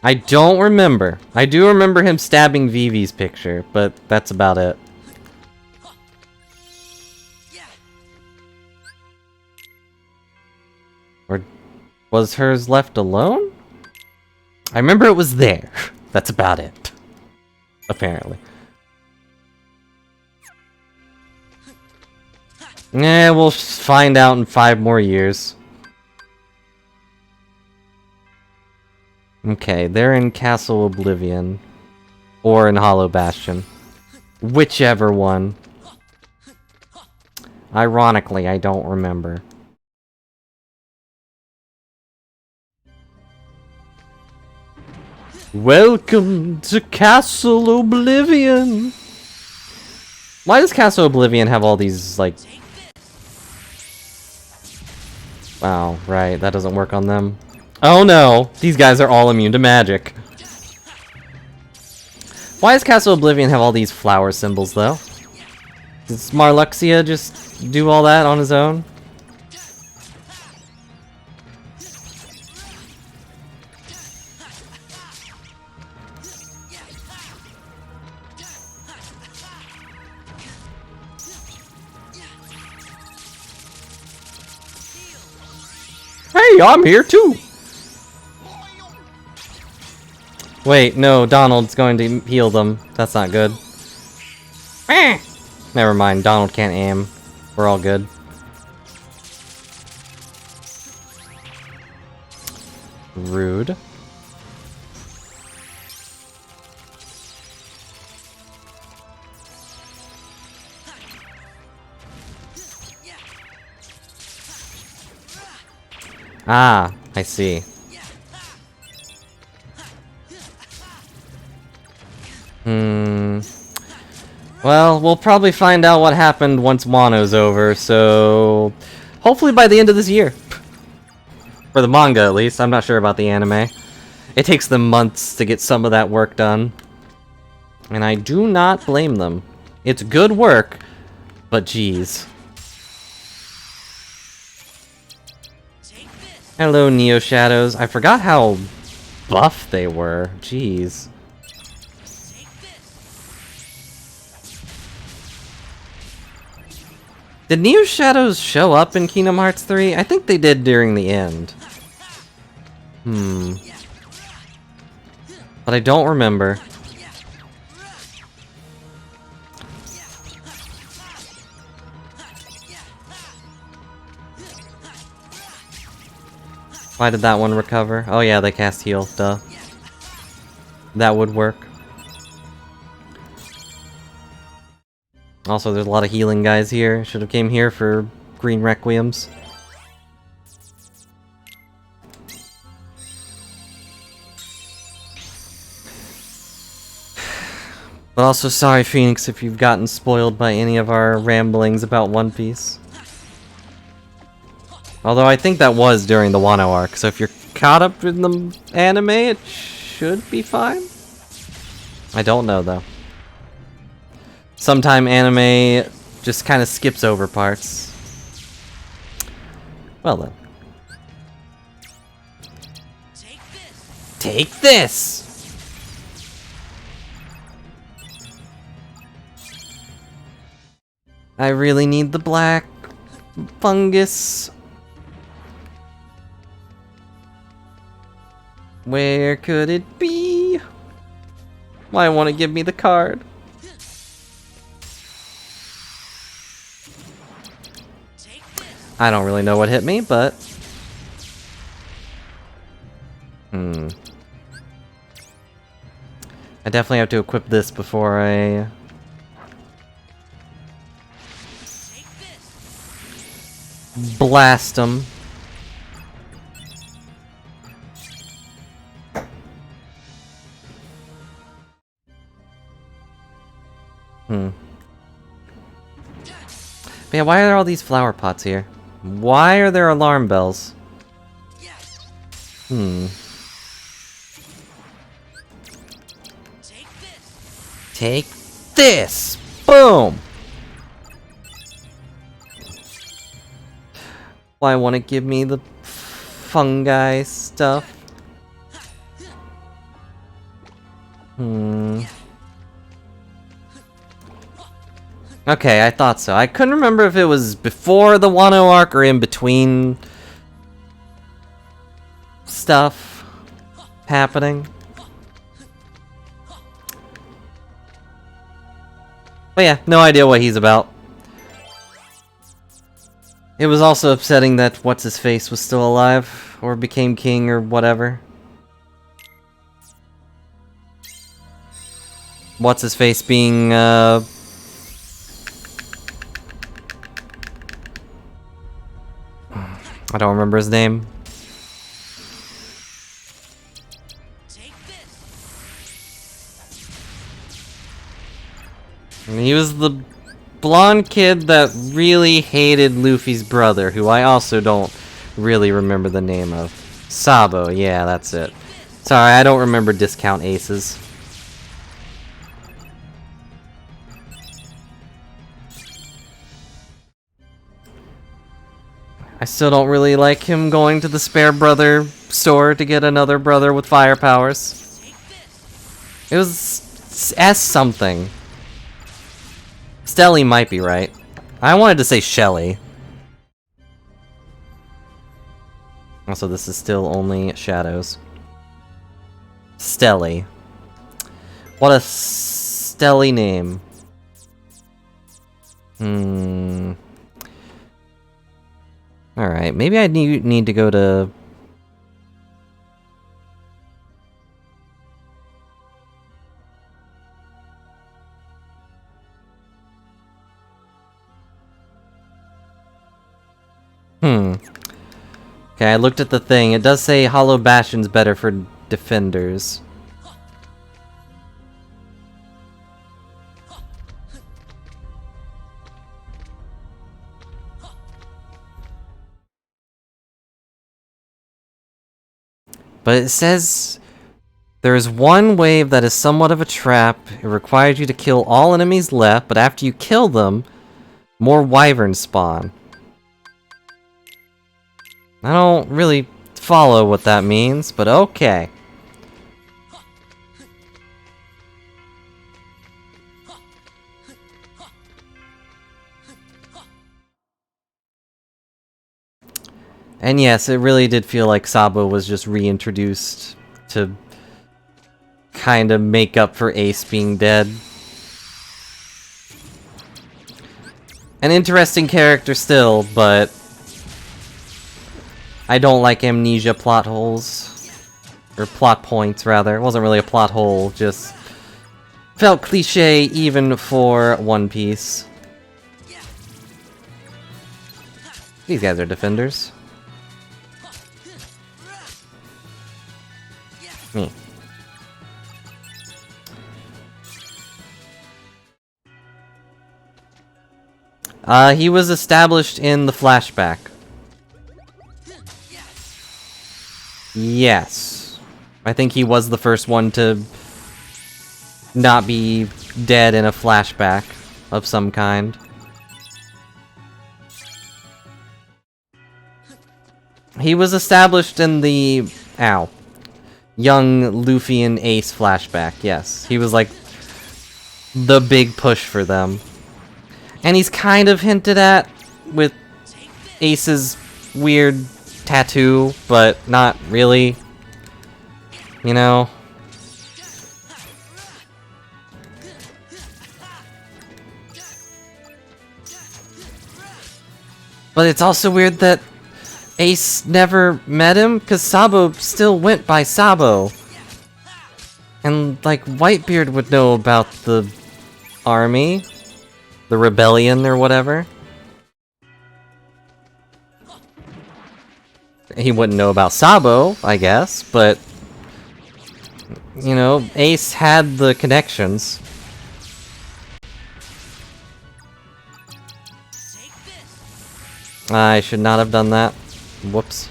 I don't remember. I do remember him stabbing Vivi's picture, but that's about it. Or was hers left alone? I remember it was there. That's about it. Apparently. Yeah, we'll find out in 5 more years. Okay, they're in Castle Oblivion. Or in Hollow Bastion. Whichever one. Ironically, I don't remember. Welcome to Castle Oblivion! Why does Castle Oblivion have all these, like... Wow, right, that doesn't work on them. Oh no! These guys are all immune to magic. Why does Castle Oblivion have all these flower symbols, though? Does Marluxia just do all that on his own? Hey, I'm here too! Wait, no, Donald's going to heal them. That's not good. Never mind, Donald can't aim. We're all good. Rude. Ah, I see. Well, we'll probably find out what happened once Wano's over, so... Hopefully by the end of this year. For the manga, at least. I'm not sure about the anime. It takes them months to get some of that work done. And I do not blame them. It's good work, but geez. Hello, Neo Shadows. I forgot how buff they were. Jeez. Did Neo Shadows show up in Kingdom Hearts 3? I think they did during the end. But I don't remember. Why did that one recover? Oh yeah, they cast heal, duh. That would work. Also, there's a lot of healing guys here. Should have came here for Green Requiems. But also, sorry, Phoenix, if you've gotten spoiled by any of our ramblings about One Piece. Although I think that was during the Wano arc, so if you're caught up in the anime, it should be fine. I don't know, though. Sometime anime just kind of skips over parts. Well then. Take this! I really need the black fungus. Where could it be? Why won't it give me the card? I don't really know what hit me, but... I definitely have to equip this before I... blast them. But yeah, why are all these flower pots here? Why are there alarm bells? Take this! Boom! Why won't it give me the fungi stuff? Okay, I thought so. I couldn't remember if it was before the Wano arc or in between stuff happening. But yeah, no idea what he's about. It was also upsetting that What's-His-Face was still alive, or became king, or whatever. What's-His-Face being, I don't remember his name. And he was the blonde kid that really hated Luffy's brother, who I also don't really remember the name of. Sabo, yeah, that's it. Sorry, I don't remember Discount Aces. I still don't really like him going to the spare brother store to get another brother with fire powers. It was S something. Stelly might be right. I wanted to say Shelly. Also, this is still only shadows. Stelly. What a Stelly name. Alright, maybe I need to go to... Okay, I looked at the thing. It does say Hollow Bastion's better for defenders. But it says there is one wave that is somewhat of a trap. It requires you to kill all enemies left, but after you kill them, more wyverns spawn. I don't really follow what that means, but okay. And yes, it really did feel like Sabo was just reintroduced to kind of make up for Ace being dead. An interesting character still, but I don't like amnesia plot holes. Or plot points, rather. It wasn't really a plot hole, just felt cliche even for One Piece. These guys are defenders. Me. He was established in the flashback. Yes. I think he was the first one to not be dead in a flashback of some kind. He was established in the... Ow. Young Luffy and Ace flashback, yes. He was like the big push for them. And he's kind of hinted at with Ace's weird tattoo, but not really. You know? But it's also weird that Ace never met him, because Sabo still went by Sabo. And, like, Whitebeard would know about the army. The rebellion or whatever. He wouldn't know about Sabo, I guess, but... You know, Ace had the connections. I should not have done that. Whoops.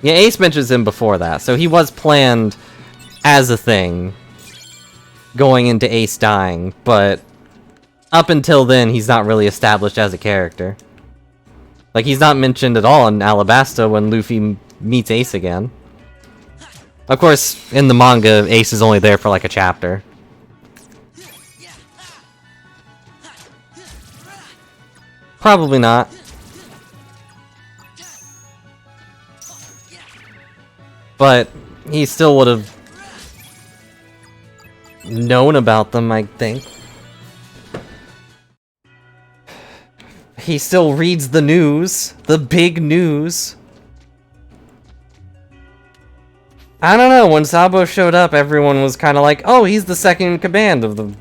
Yeah, Ace mentions him before that, so he was planned as a thing going into Ace dying, but up until then, he's not really established as a character. Like, he's not mentioned at all in Alabasta when Luffy meets Ace again. Of course, in the manga, Ace is only there for like a chapter. Probably not. But he still would have known about them, I think. He still reads the news. The big news. I don't know, when Sabo showed up, everyone was kind of like, oh, he's the second in command of the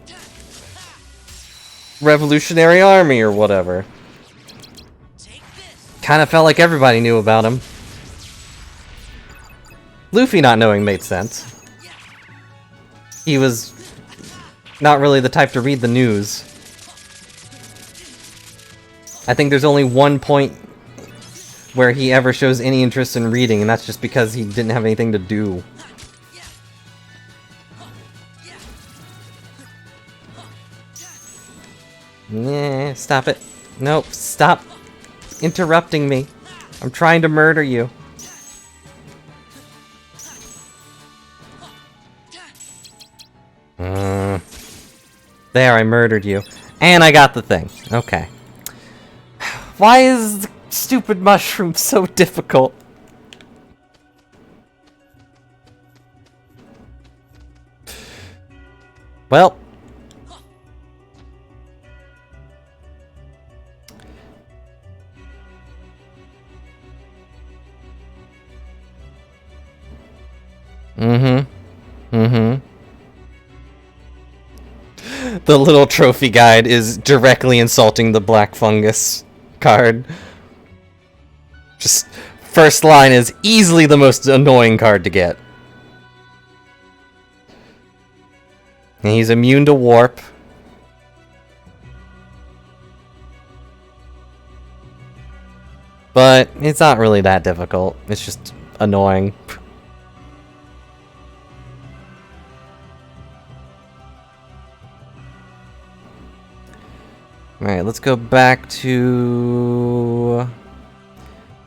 Revolutionary Army or whatever. Kind of felt like everybody knew about him. Luffy not knowing made sense. He was not really the type to read the news. I think there's only one point where he ever shows any interest in reading, and that's just because he didn't have anything to do. Nah, stop it. Nope, stop interrupting me. I'm trying to murder you. There, I murdered you. And I got the thing. Okay. Why is the stupid mushroom so difficult? Well. The little trophy guide is directly insulting the black fungus card. Just first line is easily the most annoying card to get. And he's immune to warp. But it's not really that difficult. It's just annoying. Alright, let's go back to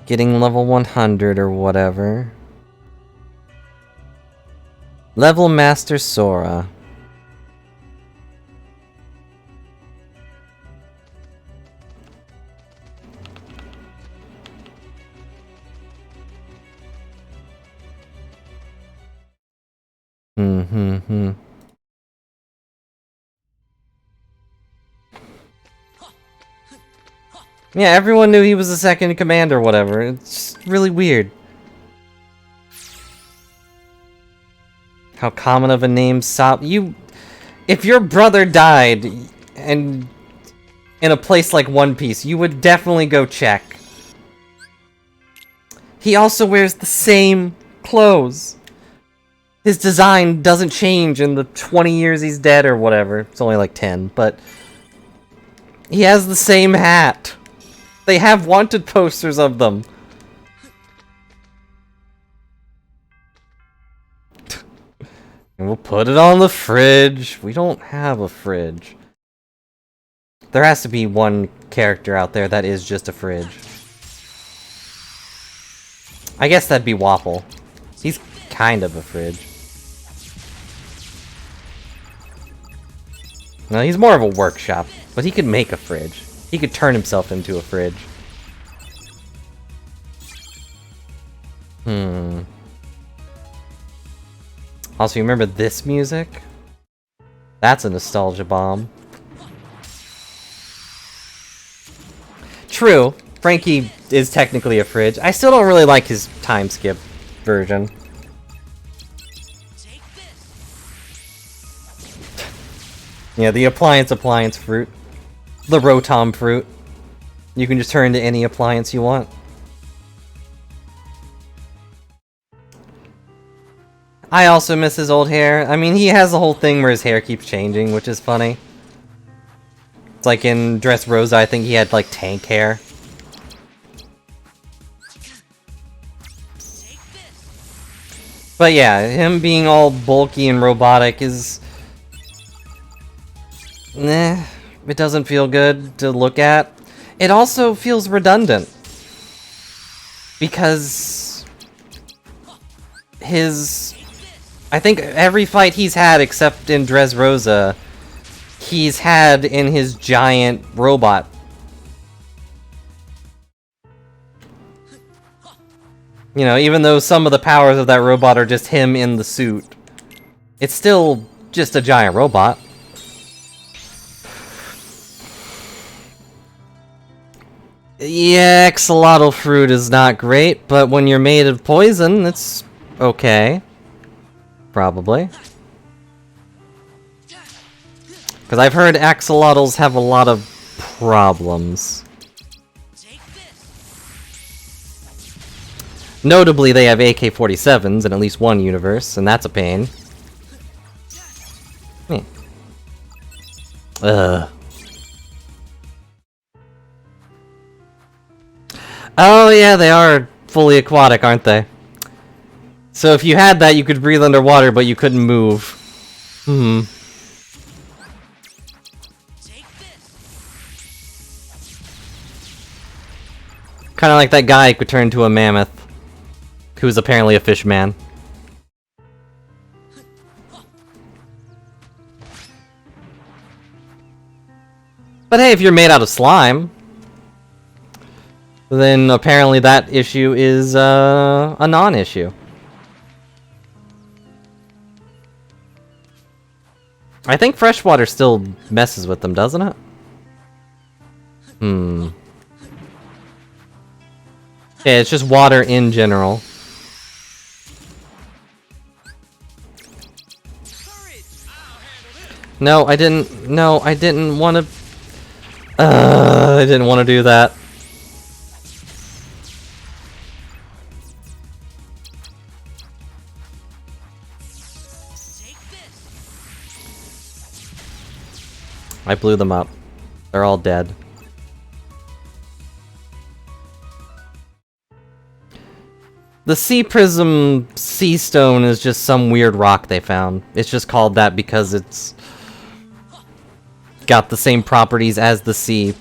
getting level 100 or whatever. Level Master Sora. Yeah, everyone knew he was the second in command or whatever. It's just really weird. How common of a name Sop. If your brother died and in a place like One Piece, you would definitely go check. He also wears the same clothes. His design doesn't change in the 20 years he's dead or whatever. It's only like 10, but he has the same hat. They have wanted posters of them. And we'll put it on the fridge. We don't have a fridge. There has to be one character out there that is just a fridge. I guess that'd be Waffle. He's kind of a fridge. No, he's more of a workshop, but he could make a fridge. He could turn himself into a fridge. Also, you remember this music? That's a nostalgia bomb. True, Frankie is technically a fridge. I still don't really like his time skip version.
Take this.
Yeah, the appliance fruit. The Rotom fruit. You can just turn into any appliance you want. I also miss his old hair. I mean, he has the whole thing where his hair keeps changing, which is funny. It's like in Dressrosa, I think he had like tank hair.
Take this.
But yeah, him being all bulky and robotic is... Nah, it doesn't feel good to look at. It also feels redundant. Because... I think every fight he's had except in Dressrosa, he's had in his giant robot. You know, even though some of the powers of that robot are just him in the suit, it's still just a giant robot. Yeah, axolotl fruit is not great, but when you're made of poison, it's okay. Probably. Because I've heard axolotls have a lot of problems.
Take this.
Notably, they have AK-47s in at least one universe, and that's a pain. Ugh. Oh yeah, they are fully aquatic, aren't they? So if you had that, you could breathe underwater, but you couldn't move.
Take this.
Kind of like that guy who could turn into a mammoth, who's apparently a fish man. But hey, if you're made out of slime, then apparently that issue is a non-issue. I think freshwater still messes with them, doesn't it? Yeah, it's just water in general.
Courage.
No, I didn't. No, I didn't want to. I didn't want to do that.
Take this.
I blew them up. They're all dead. The Sea Prism Sea Stone is just some weird rock they found. It's just called that because it's got the same properties as the sea.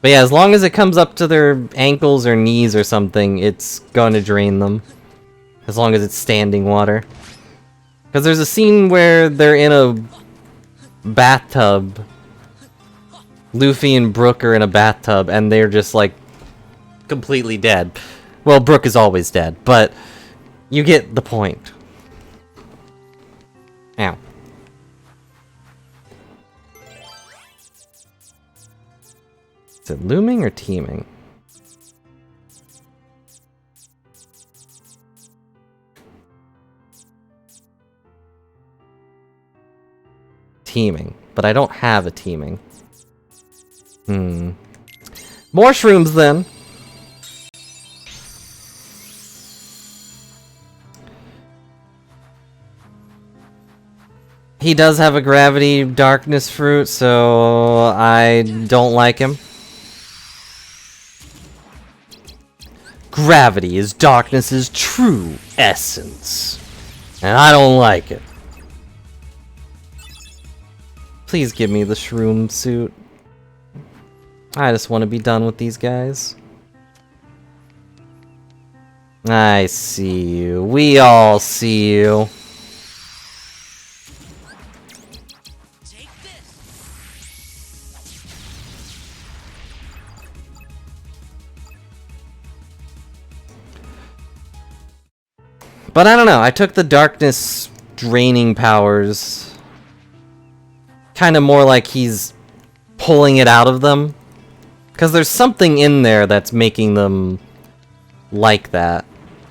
But yeah, as long as it comes up to their ankles or knees or something, it's gonna drain them. As long as it's standing water. Because there's a scene where they're in a bathtub. Luffy and Brook are in a bathtub, and they're just like completely dead. Well, Brook is always dead, but you get the point. Ow. Is it looming or teaming? Teaming, but I don't have a teaming. More shrooms then. He does have a gravity darkness fruit, so I don't like him. Gravity is darkness's true essence, and I don't like it. Please give me the shroom suit. I just want to be done with these guys. I see you. We all see you.
Take this.
But I don't know. I took the darkness draining powers. Kind of more like he's pulling it out of them. Because there's something in there that's making them like that.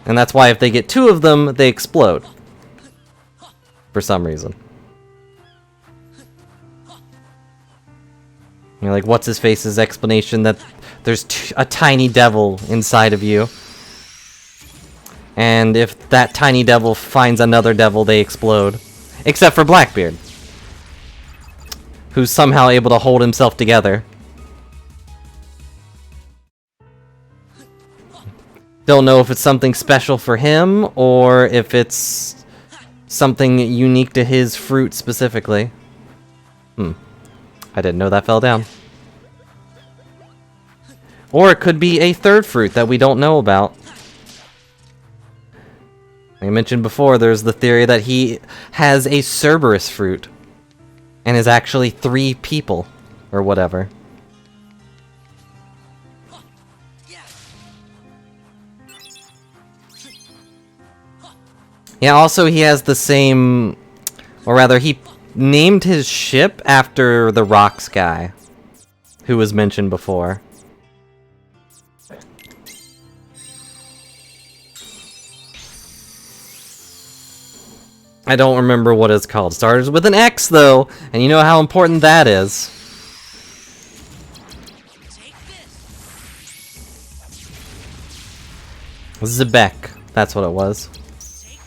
And that's why if they get two of them, they explode. For some reason. You know, like, what's-his-face's explanation that there's a tiny devil inside of you. And if that tiny devil finds another devil, they explode. Except for Blackbeard. Who's somehow able to hold himself together. Don't know if it's something special for him, or if it's something unique to his fruit specifically. I didn't know that fell down. Or it could be a third fruit that we don't know about. I mentioned before, there's the theory that he has a Cerberus fruit. And is actually 3 people. Or whatever. Yeah, also he has the same... Or rather, he named his ship after the Rocks guy. Who was mentioned before. I don't remember what it's called. Starts with an X, though, and you know how important that is.
Take this.
Zebek. That's what it was.
Take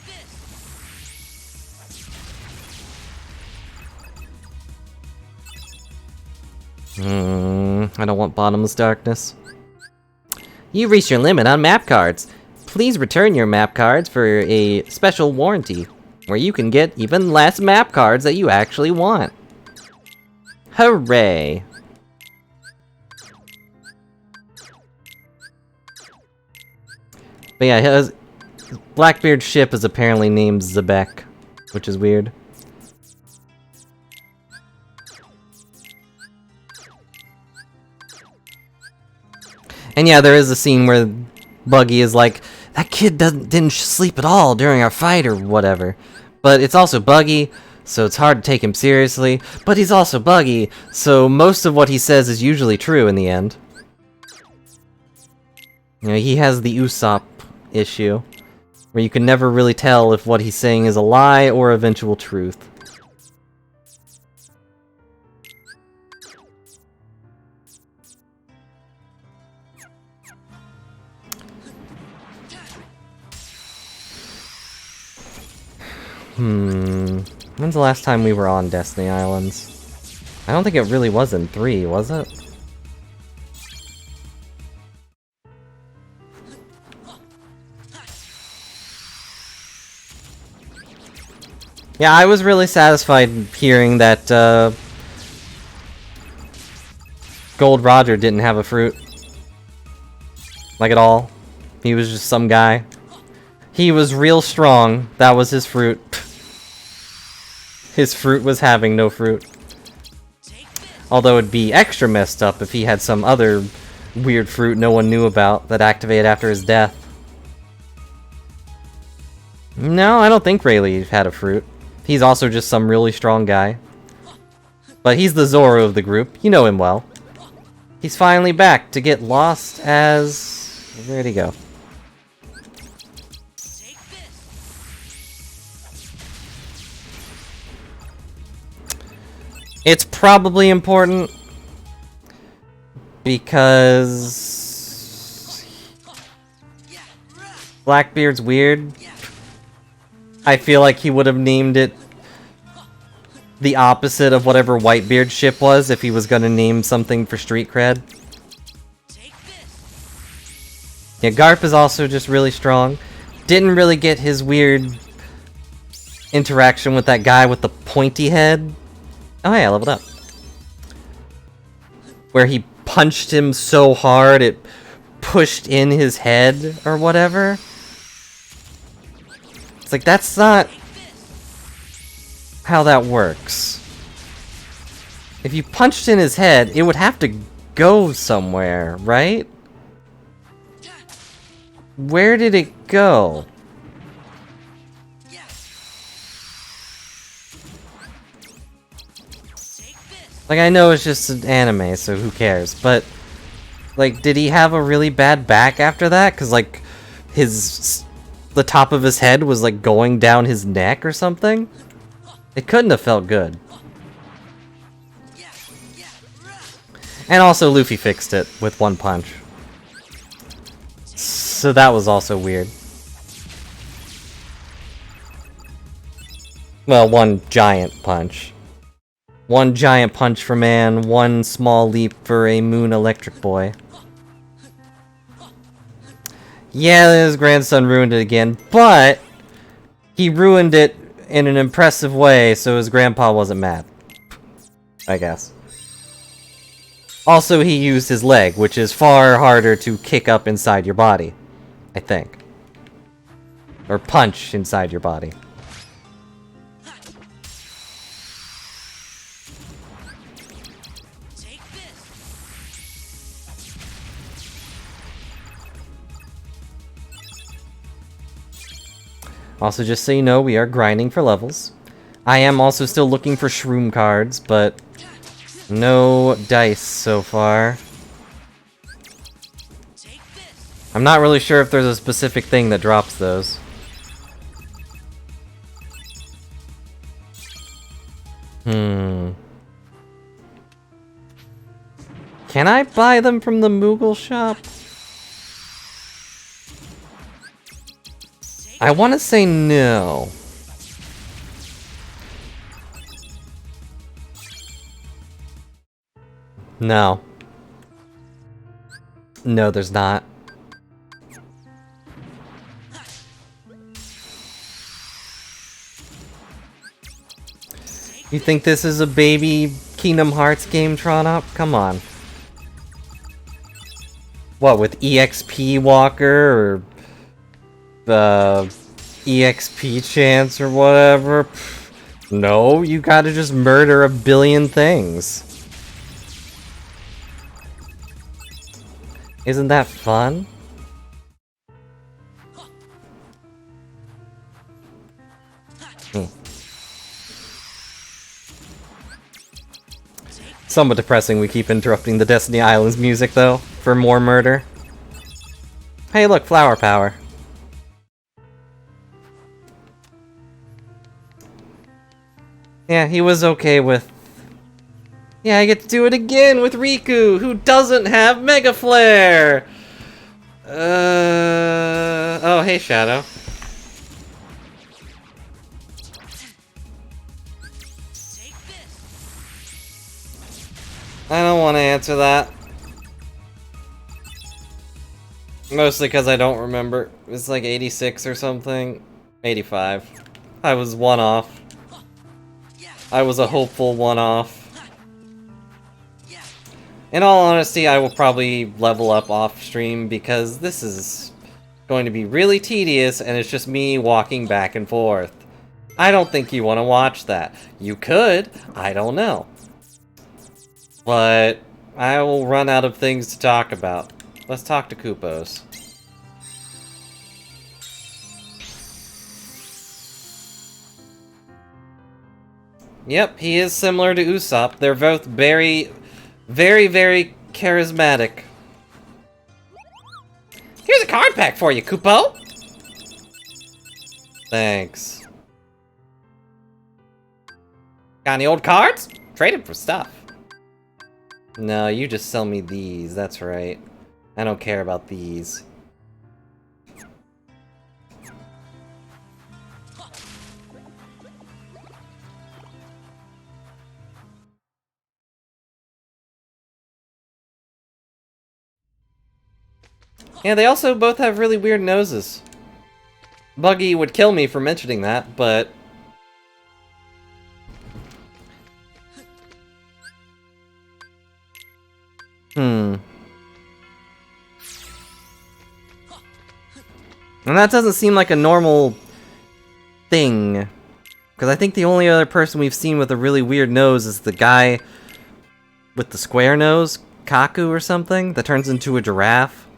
this.
I don't want bottomless darkness. You reached your limit on map cards. Please return your map cards for a special warranty, where you can get even less map cards that you actually want. Hooray! But yeah, his Blackbeard's ship is apparently named Zebek, which is weird. And yeah, there is a scene where Buggy is like, that kid didn't sleep at all during our fight or whatever. But it's also Buggy, so it's hard to take him seriously. But he's also Buggy, so most of what he says is usually true in the end. You know, he has the Usopp issue, where you can never really tell if what he's saying is a lie or eventual truth. When's the last time we were on Destiny Islands? I don't think it really was in 3, was it? Yeah, I was really satisfied hearing that Gold Roger didn't have a fruit. Like at all. He was just some guy. He was real strong. That was his fruit. His fruit was having no fruit. Although it'd be extra messed up if he had some other weird fruit no one knew about that activated after his death. No, I don't think Rayleigh had a fruit. He's also just some really strong guy. But he's the Zoro of the group. You know him well. He's finally back to get lost as... Where'd he go? It's probably important because Blackbeard's weird. I feel like he would have named it the opposite of whatever Whitebeard's ship was if he was gonna name something for street cred. Yeah, Garp is also just really strong. Didn't really get his weird interaction with that guy with the pointy head. Oh yeah, I leveled up. Where he punched him so hard it pushed in his head or whatever. It's like, that's not how that works. If you punched in his head, it would have to go somewhere, right? Where did it go? Like, I know it's just an anime, so who cares, but, like, did he have a really bad back after that? Because, like, the top of his head was, like, going down his neck or something? It couldn't have felt good. And also, Luffy fixed it with one punch. So that was also weird. Well, one giant punch. One giant punch for man, one small leap for a Moon Electric Boy. Yeah, his grandson ruined it again, but he ruined it in an impressive way, so his grandpa wasn't mad. I guess. Also, he used his leg, which is far harder to kick up inside your body, I think. Or punch inside your body. Also, just so you know, we are grinding for levels. I am also still looking for shroom cards, but no dice so far. I'm not really sure if there's a specific thing that drops those. Can I buy them from the Moogle shop? I want to say no. No. No, there's not. You think this is a baby Kingdom Hearts game, Tronop? Come on. What, with EXP Walker or EXP chance or whatever? No, you gotta just murder a billion things. Isn't that fun? Somewhat depressing we keep interrupting the Destiny Islands music, though, for more murder. Hey look, flower power. Yeah, he was okay with... Yeah, I get to do it again with Riku, who doesn't have Mega Flare! Oh, hey, Shadow. I don't want to answer that. Mostly because I don't remember. It's like 86 or something. 85. I was one off. I was a hopeful one-off. In all honesty, I will probably level up off-stream because this is going to be really tedious and it's just me walking back and forth. I don't think you want to watch that. You could, I don't know. But I will run out of things to talk about. Let's talk to Koopos. Yep, he is similar to Usopp. They're both very, very charismatic. Here's a card pack for you, Kupo! Thanks. Got any old cards? Trade 'em for stuff. No, you just sell me these, that's right. I don't care about these. Yeah, they also both have really weird noses. Buggy would kill me for mentioning that, but... And that doesn't seem like a normal thing. Because I think the only other person we've seen with a really weird nose is the guy with the square nose, Kaku or something, that turns into a giraffe.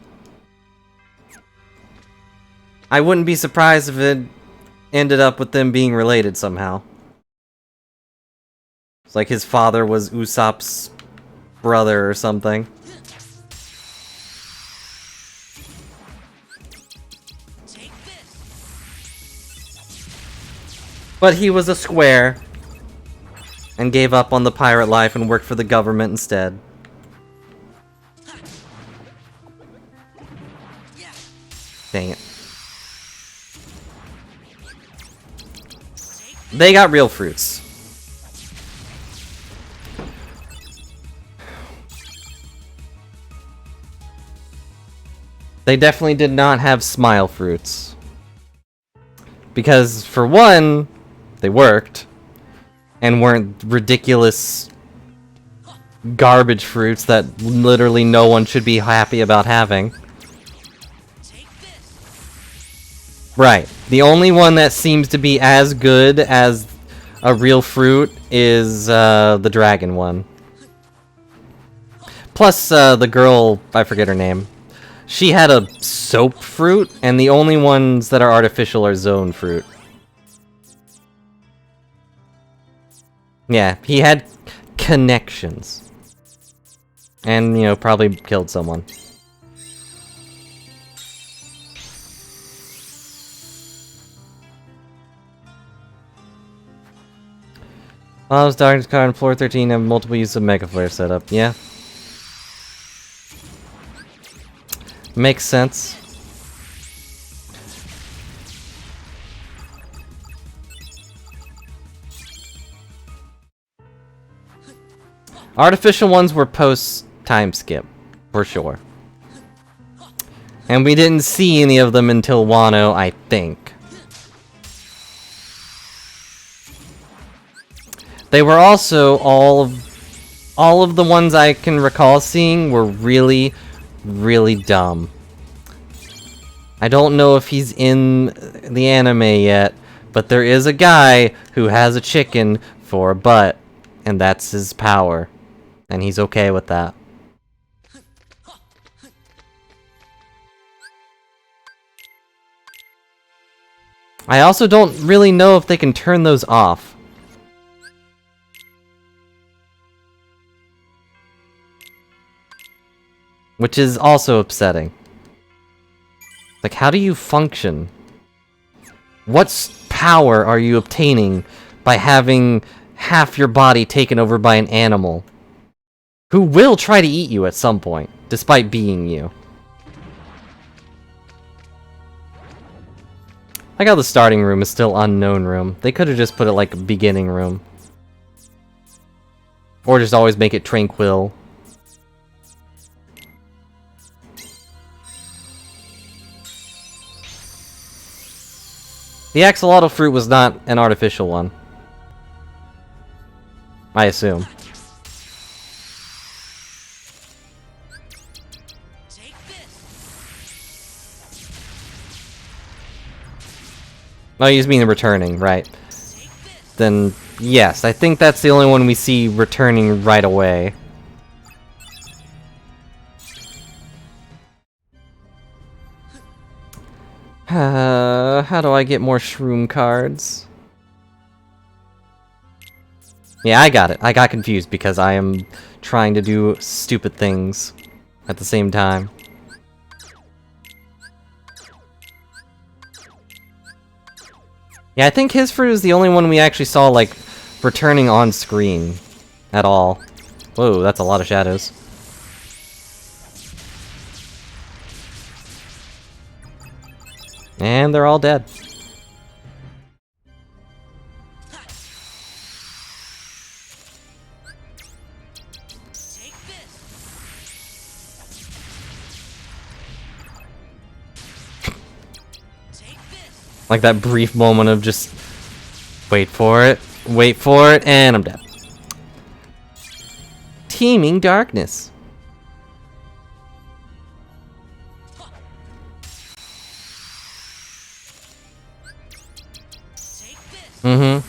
I wouldn't be surprised if it ended up with them being related somehow. It's like his father was Usopp's brother or something. But he was a square and gave up on the pirate life and worked for the government instead. Dang it. They got real fruits. They definitely did not have smile fruits. Because, for one, they worked. And weren't ridiculous garbage fruits that literally no one should be happy about having. Right. The only one that seems to be as good as a real fruit is the dragon one. Plus, the girl, I forget her name. She had a soap fruit, and the only ones that are artificial are zone fruit. Yeah, he had connections. And, you know, probably killed someone. Bob's Darkness card on floor 13 have multiple uses of Mega Flare setup. Yeah. Makes sense. Artificial ones were post time skip, for sure. And we didn't see any of them until Wano, I think. They were also all of the ones I can recall seeing were really, really dumb. I don't know if he's in the anime yet, but there is a guy who has a chicken for a butt, and that's his power. And he's okay with that. I also don't really know if they can turn those off. Which is also upsetting. Like, how do you function? What power are you obtaining by having half your body taken over by an animal? Who will try to eat you at some point, despite being you. I like how the starting room is still unknown room. They could have just put it like a beginning room. Or just always make it tranquil. The axolotl fruit was not an artificial one. I assume.
Take this.
Oh, you just mean returning, right.
Take this.
Then, yes, I think that's the only one we see returning right away. How do I get more shroom cards? Yeah, I got it. I got confused because I am trying to do stupid things at the same time. Yeah, I think his fruit is the only one we actually saw, like, returning on screen at all. Whoa, that's a lot of shadows. And they're all dead.
Take this. Take this.
Like that brief moment of just wait for it, and I'm dead. Teeming darkness.
Take this.
Mm-hmm.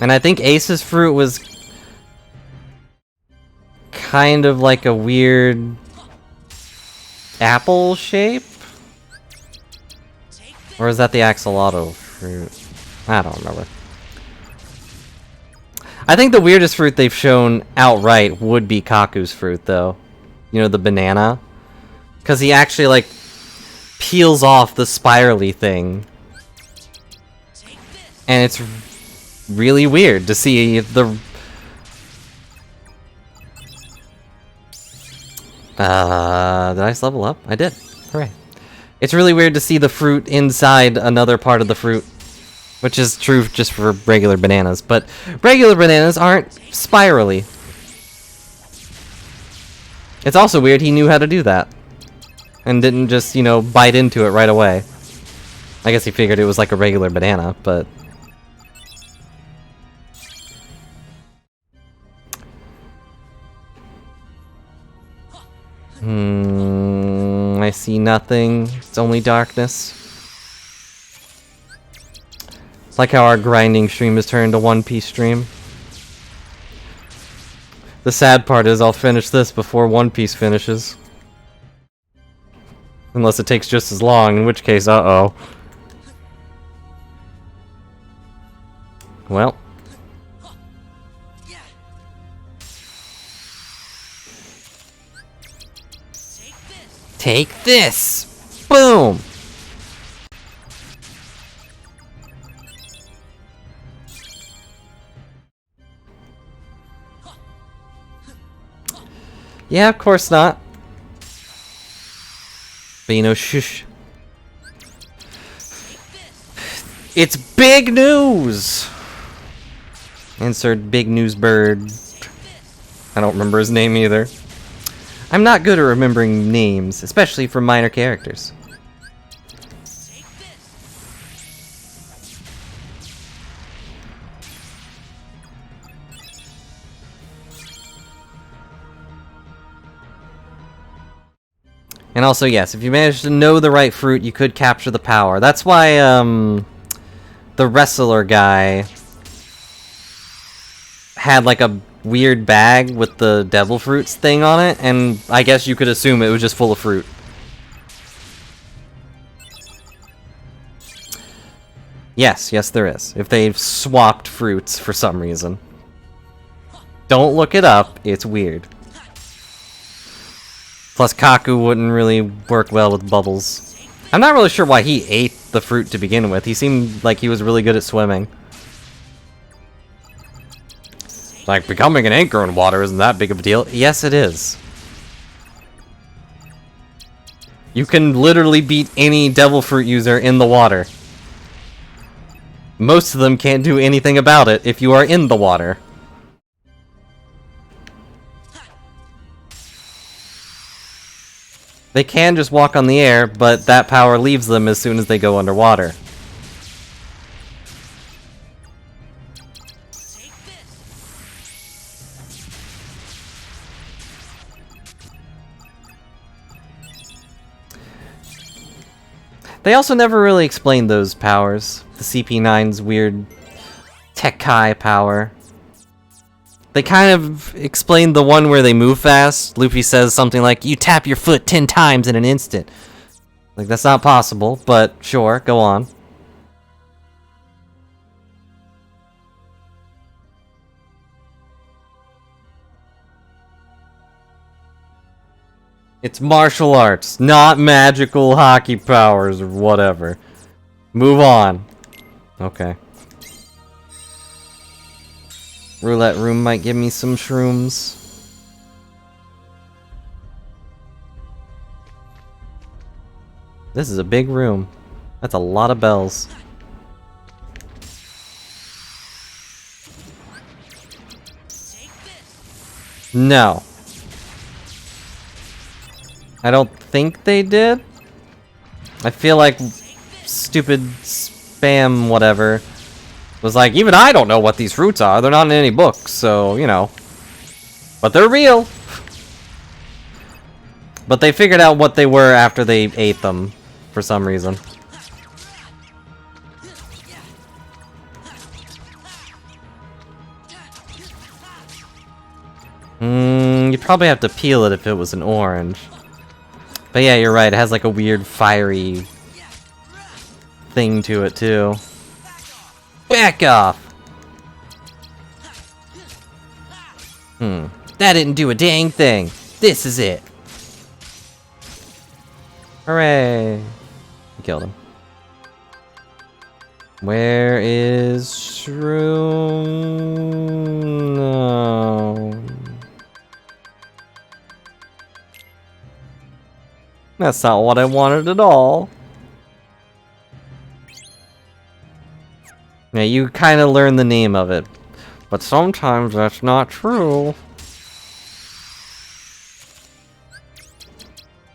And I think Ace's fruit was kind of like a weird apple shape?
Take this.
Or is that the axolotl fruit? I don't remember. I think the weirdest fruit they've shown outright would be Kaku's fruit, though. You know, the banana? Because he actually, like, peels off the spirally thing.
Take this.
And it's really weird to see the... did I just level up? I did. Hooray. It's really weird to see the fruit inside another part of the fruit. Which is true just for regular bananas, but regular bananas aren't spirally. It's also weird he knew how to do that. And didn't just, you know, bite into it right away. I guess he figured it was like a regular banana, but... I see nothing. It's only darkness. It's like how our grinding stream has turned to One Piece stream. The sad part is I'll finish this before One Piece finishes. Unless it takes just as long, in which case, uh-oh. Well.
Yeah. Take this.
Take this! Boom! Yeah, of course not. But you know, shush. It's big news! Insert big news bird. I don't remember his name either. I'm not good at remembering names, especially for minor characters.
Take this.
And also, yes, if you manage to know the right fruit, you could capture the power. That's why, the wrestler guy had, like, a weird bag with the devil fruits thing on it, and I guess you could assume it was just full of fruit. Yes, yes there is. If they've swapped fruits for some reason. Don't look it up, it's weird. Plus, Kaku wouldn't really work well with bubbles. I'm not really sure why he ate the fruit to begin with. He seemed like he was really good at swimming. Like, becoming an anchor in water isn't that big of a deal. Yes, it is. You can literally beat any devil fruit user in the water. Most of them can't do anything about it if you are in the water. They can just walk on the air, but that power leaves them as soon as they go underwater. They also never really explained those powers. The CP9's weird Tekkai power. They kind of explained the one where they move fast. Luffy says something like, "You tap your foot 10 times in an instant." Like, that's not possible, but sure, go on. It's martial arts, not magical hockey powers or whatever. Move on. Okay. Roulette room might give me some shrooms. This is a big room. That's a lot of bells.
Take this.
No. I don't think they did. I feel like stupid spam whatever was like, even I don't know what these fruits are. They're not in any books, so, you know. But they're real. But they figured out what they were after they ate them, for some reason. You'd probably have to peel it if it was an orange. But yeah, you're right, it has like a weird fiery thing to it too. Back off! That didn't do a dang thing. This is it. Hooray! We killed him. Where is Shroom? No. That's not what I wanted at all. Now you kind of learn the name of it, but sometimes that's not true.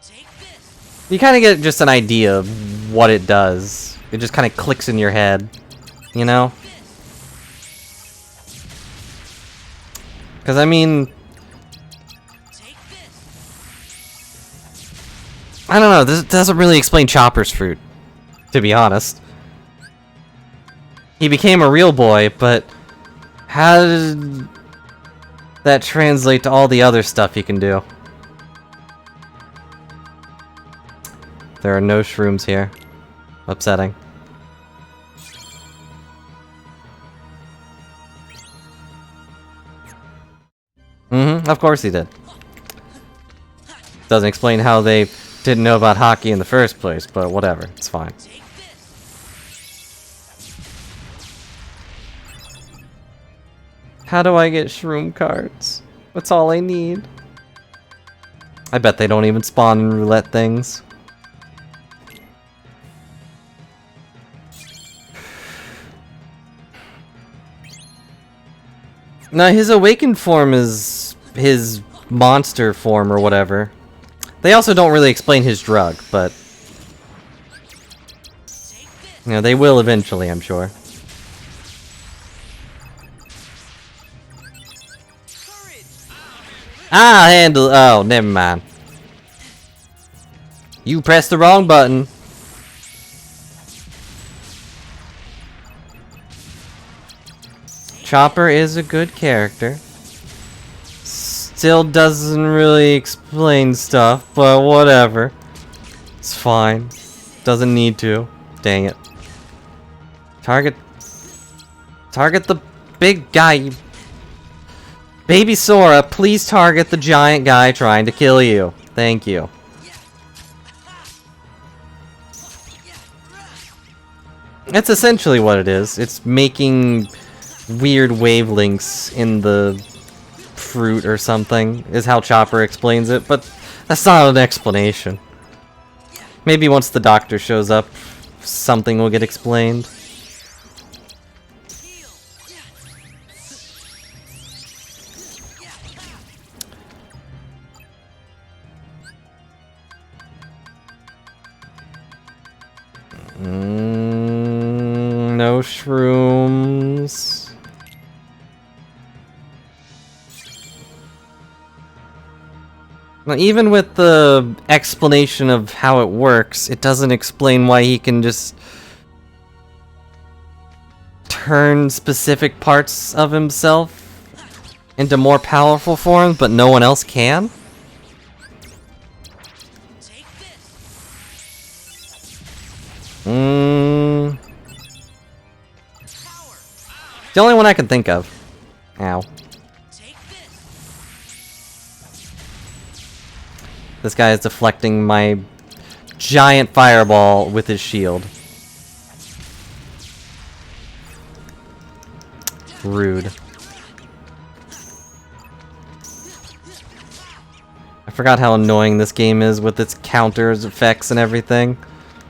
Take this.
You kind of get just an idea of what it does. It just kind of clicks in your head, you know? Because, I mean,
Take this.
I don't know, this doesn't really explain Chopper's fruit, to be honest. He became a real boy, but how did that translate to all the other stuff he can do? There are no shrooms here. Upsetting. Of course he did. Doesn't explain how they didn't know about hockey in the first place, but whatever, it's fine.
Take this.
How do I get shroom cards? That's all I need. I bet they don't even spawn in roulette things. Now his awakened form is his monster form or whatever. They also don't really explain his drug, but
Take this.
you know, they will eventually, I'm sure.
Courage.
Ah, handle. Oh, never mind. You pressed the wrong button. Chopper is a good character. Still doesn't really explain stuff, but whatever. It's fine. Doesn't need to. Dang it. Target the big guy. you- Baby Sora, please target the giant guy trying to kill you. Thank you. That's essentially what it is. It's making weird wavelengths in the fruit or something, is how Chopper explains it, but that's not an explanation. Maybe once the doctor shows up, something will get explained.
Heal.
No shrooms. Now, even with the explanation of how it works, it doesn't explain why he can just turn specific parts of himself into more powerful forms, but no one else can?
Take this. Power.
The only one I can think of. Ow.
Take this.
This guy is deflecting my giant fireball with his shield. Rude. I forgot how annoying this game is with its counters, effects, and everything.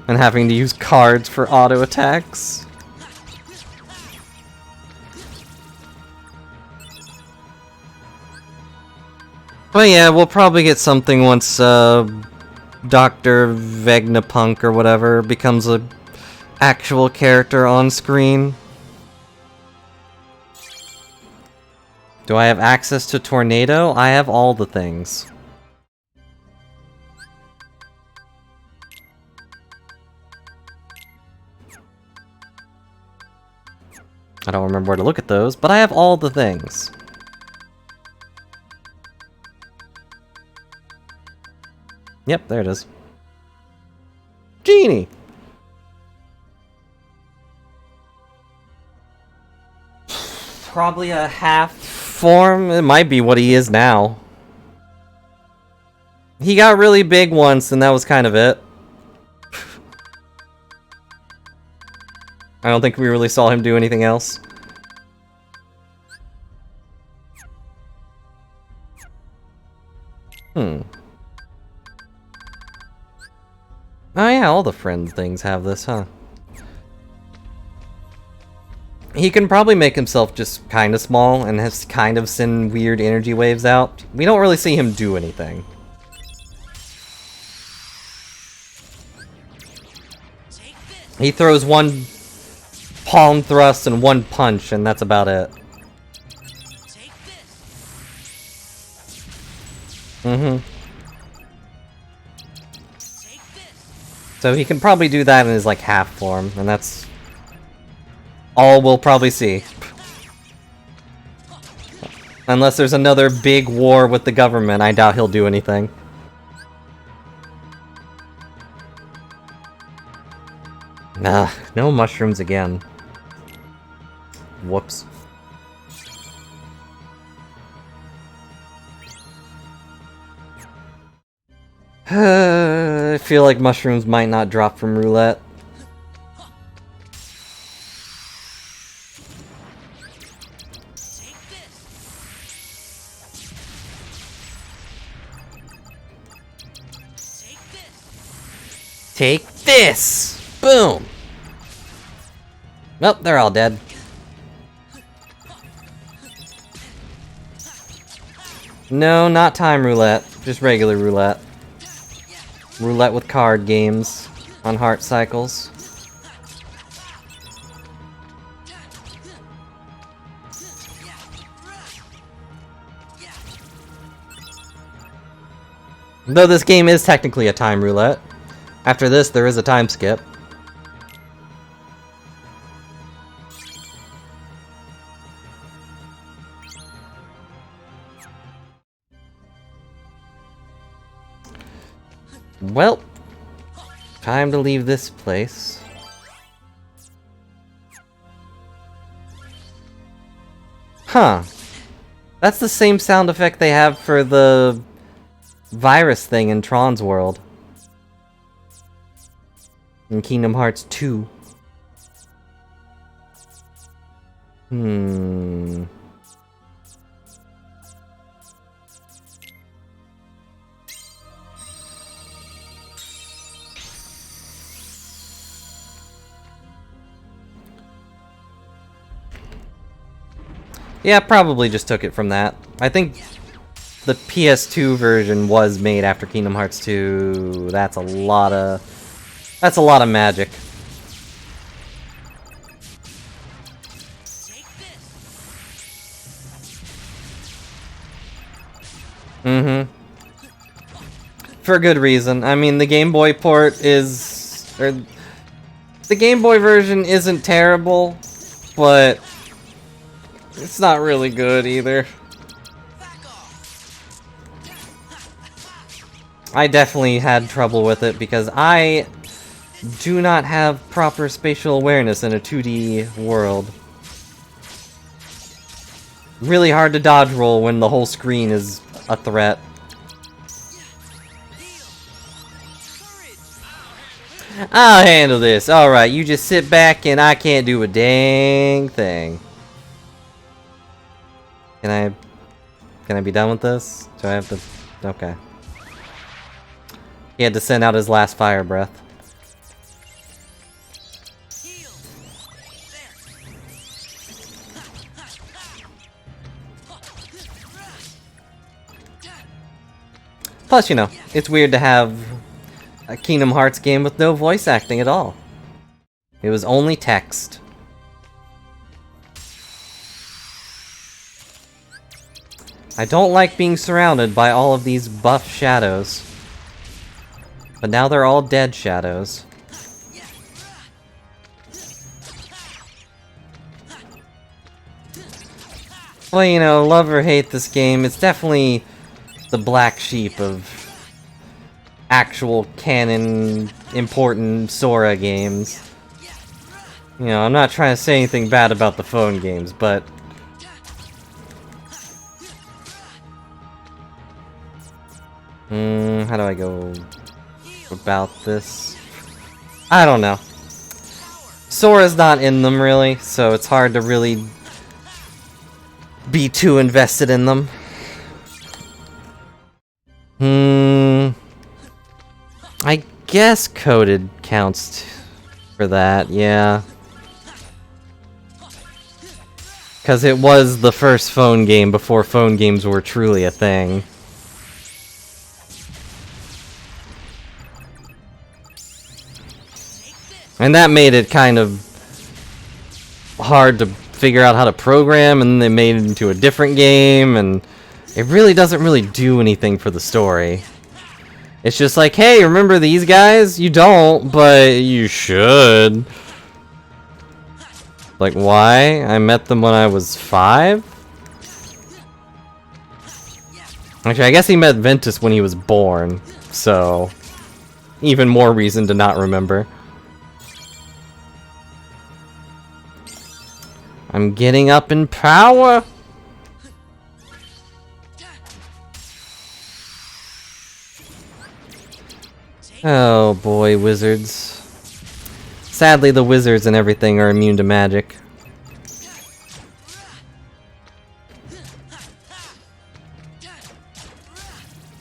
And having to use cards for auto attacks. But yeah, we'll probably get something once Dr. Vegapunk or whatever becomes a actual character on screen. Do I have access to Tornado? I have all the things. I don't remember where to look at those, but I have all the things. Yep, there it is. Genie! Probably a half form. It might be what he is now. He got really big once, and that was kind of it. I don't think we really saw him do anything else. Oh yeah, all the friend things have this, huh? He can probably make himself just kind of small and has kind of send weird energy waves out. We don't really see him do anything.
Take this.
He throws one palm thrust and one punch, and that's about it.
Take this.
Mm-hmm.
Take this.
So he can probably do that in his, like, half form, and that's all we'll probably see. Unless there's another big war with the government, I doubt he'll do anything. Nah, no mushrooms again. Whoops. I feel like mushrooms might not drop from roulette.
Take this. Take this.
Take this! Boom! Well, they're all dead. No, not time roulette. Just regular roulette. Roulette with card games on Heart Cycles. Though this game is technically a time roulette. After this, there is a time skip. Well, time to leave this place. Huh. That's the same sound effect they have for the virus thing in Tron's world. In Kingdom Hearts 2. Yeah, probably just took it from that. I think the PS2 version was made after Kingdom Hearts 2. That's a lot of magic.
Take this.
Mm-hmm. For good reason. I mean, the Game Boy port is... Or, the Game Boy version isn't terrible, but it's not really good either. I definitely had trouble with it because I do not have proper spatial awareness in a 2D world. Really hard to dodge roll when the whole screen is a threat. I'll handle this. Alright, you just sit back and I can't do a dang thing. Can I be done with this? Do I have to... Okay. He had to send out his last fire breath. Plus, you know, it's weird to have a Kingdom Hearts game with no voice acting at all. It was only text. I don't like being surrounded by all of these buff shadows. But now they're all dead shadows. Well, you know, love or hate this game, it's definitely the black sheep of actual canon important Sora games. You know, I'm not trying to say anything bad about the phone games, but how do I go about this? I don't know. Sora's not in them really, so it's hard to really be too invested in them. I guess Coded counts for that, yeah. Because it was the first phone game before phone games were truly a thing. And that made it kind of hard to figure out how to program, and they made it into a different game, and it really doesn't really do anything for the story. It's just like, hey, remember these guys? You don't, but you should. Like, why? I met them when I was 5? Actually, I guess he met Ventus when he was born, so even more reason to not remember. I'm getting up in power! Oh boy, wizards. Sadly, the wizards and everything are immune to magic.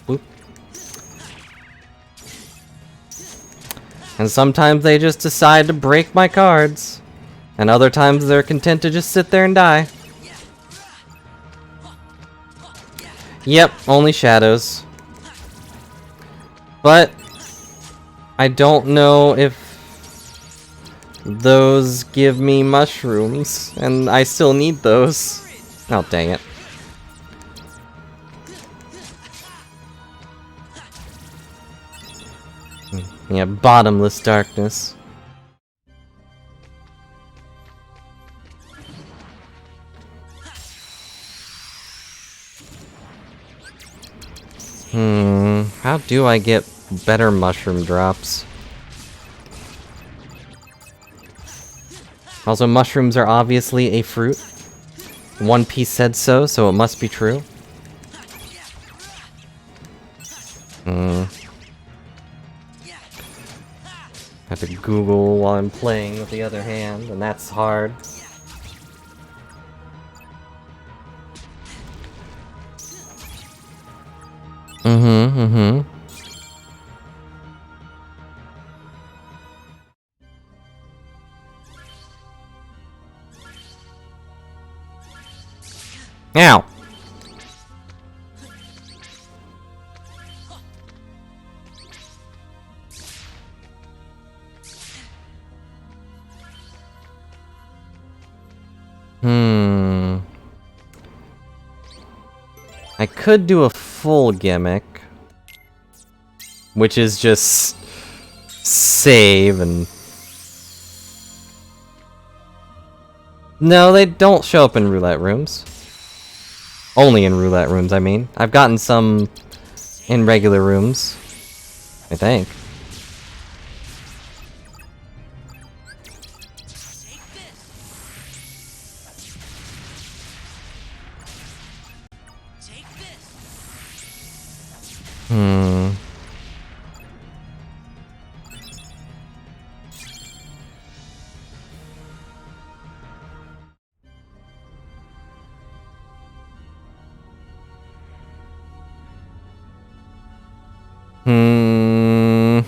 Whoop. And sometimes they just decide to break my cards. And other times they're content to just sit there and die. Yep, only shadows. But I don't know if those give me mushrooms, and I still need those. Oh, dang it. Yeah, bottomless darkness. How do I get better mushroom drops? Also, mushrooms are obviously a fruit. One Piece said so, so it must be true. Have to Google while I'm playing with the other hand, and that's hard. Ow! I could do a full gimmick. which is just save and... No, they don't show up in roulette rooms. Only in roulette rooms, I mean. I've gotten some in regular rooms, I think.
Take this. Take this.
Hmm. Hmm.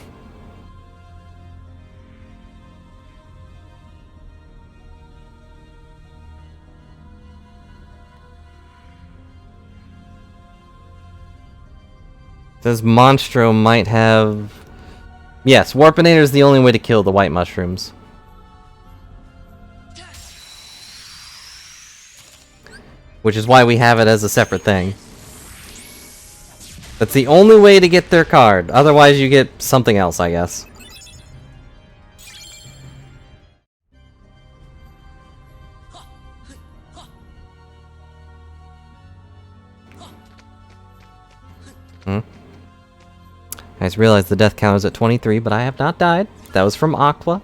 Says Monstro might have... Yes, Warpinator is the only way to kill the white mushrooms. Which is why we have it as a separate thing. That's the only way to get their card. Otherwise you get something else, I guess. I just realized the death count is at 23, but I have not died. That was from Aqua.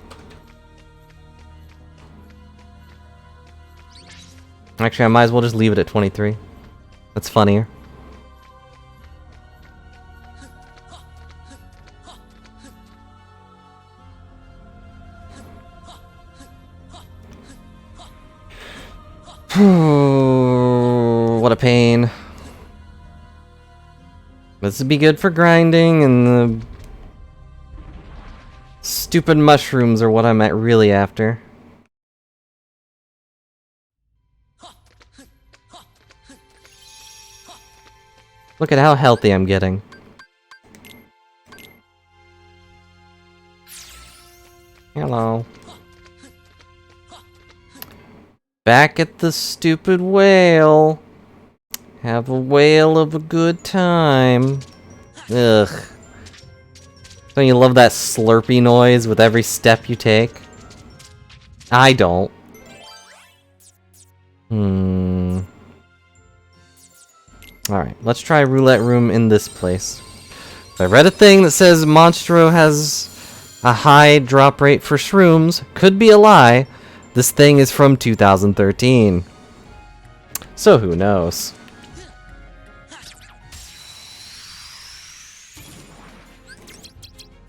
Actually, I might as well just leave it at 23. That's funnier. What a pain. This would be good for grinding, and the stupid mushrooms are what I'm really after. Look at how healthy I'm getting. Hello. Back at the stupid whale. Have a whale of a good time. Ugh. Don't you love that slurpy noise with every step you take? I don't. Alright, let's try roulette room in this place. I read a thing that says Monstro has a high drop rate for shrooms. Could be a lie. This thing is from 2013. So who knows?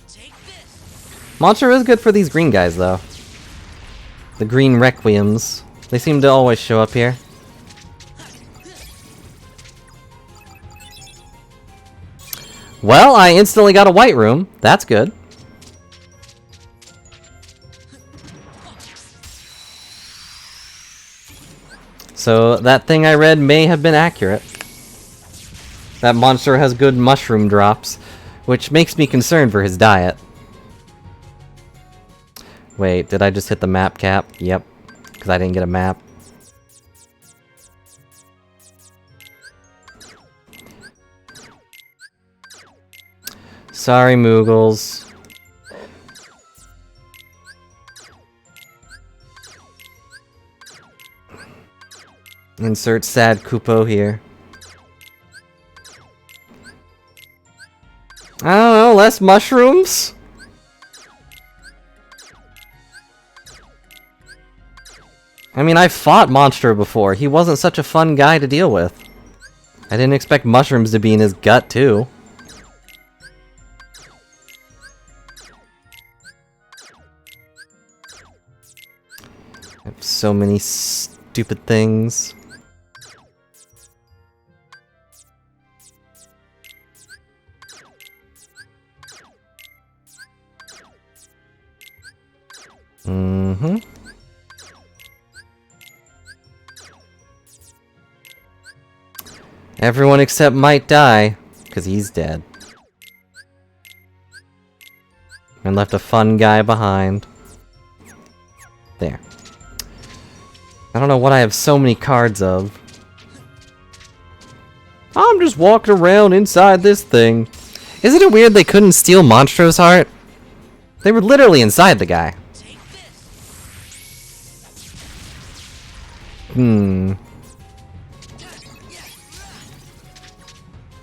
Take this.
Monstro is good for these green guys, though. The green Requiems. They seem to always show up here. Well, I instantly got a white room. That's good. So that thing I read may have been accurate. That monster has good mushroom drops, which makes me concerned for his diet. Wait, did I just hit the map cap? Yep, because I didn't get a map. Sorry, Moogles. Insert sad Kupo here. I don't know, less mushrooms? I mean, I've fought Monstro before. He wasn't such a fun guy to deal with. I didn't expect mushrooms to be in his gut, too. I have so many stupid things. Everyone except might die, because he's dead. And left a fun guy behind. There. I don't know what I have so many cards of. I'm just walking around inside this thing. Isn't it weird they couldn't steal Monstro's heart? They were literally inside the guy.
Take this.
Hmm.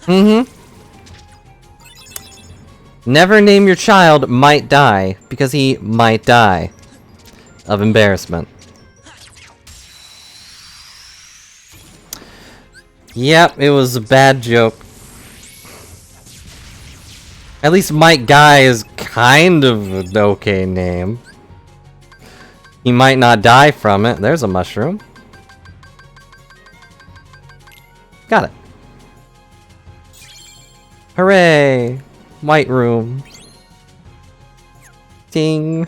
Mm-hmm. Never name your child might die, because he might die of embarrassment. Yep, it was a bad joke. At least Mike Guy is kind of an okay name. He might not die from it. There's a mushroom. Got it. Hooray! White room. Ding.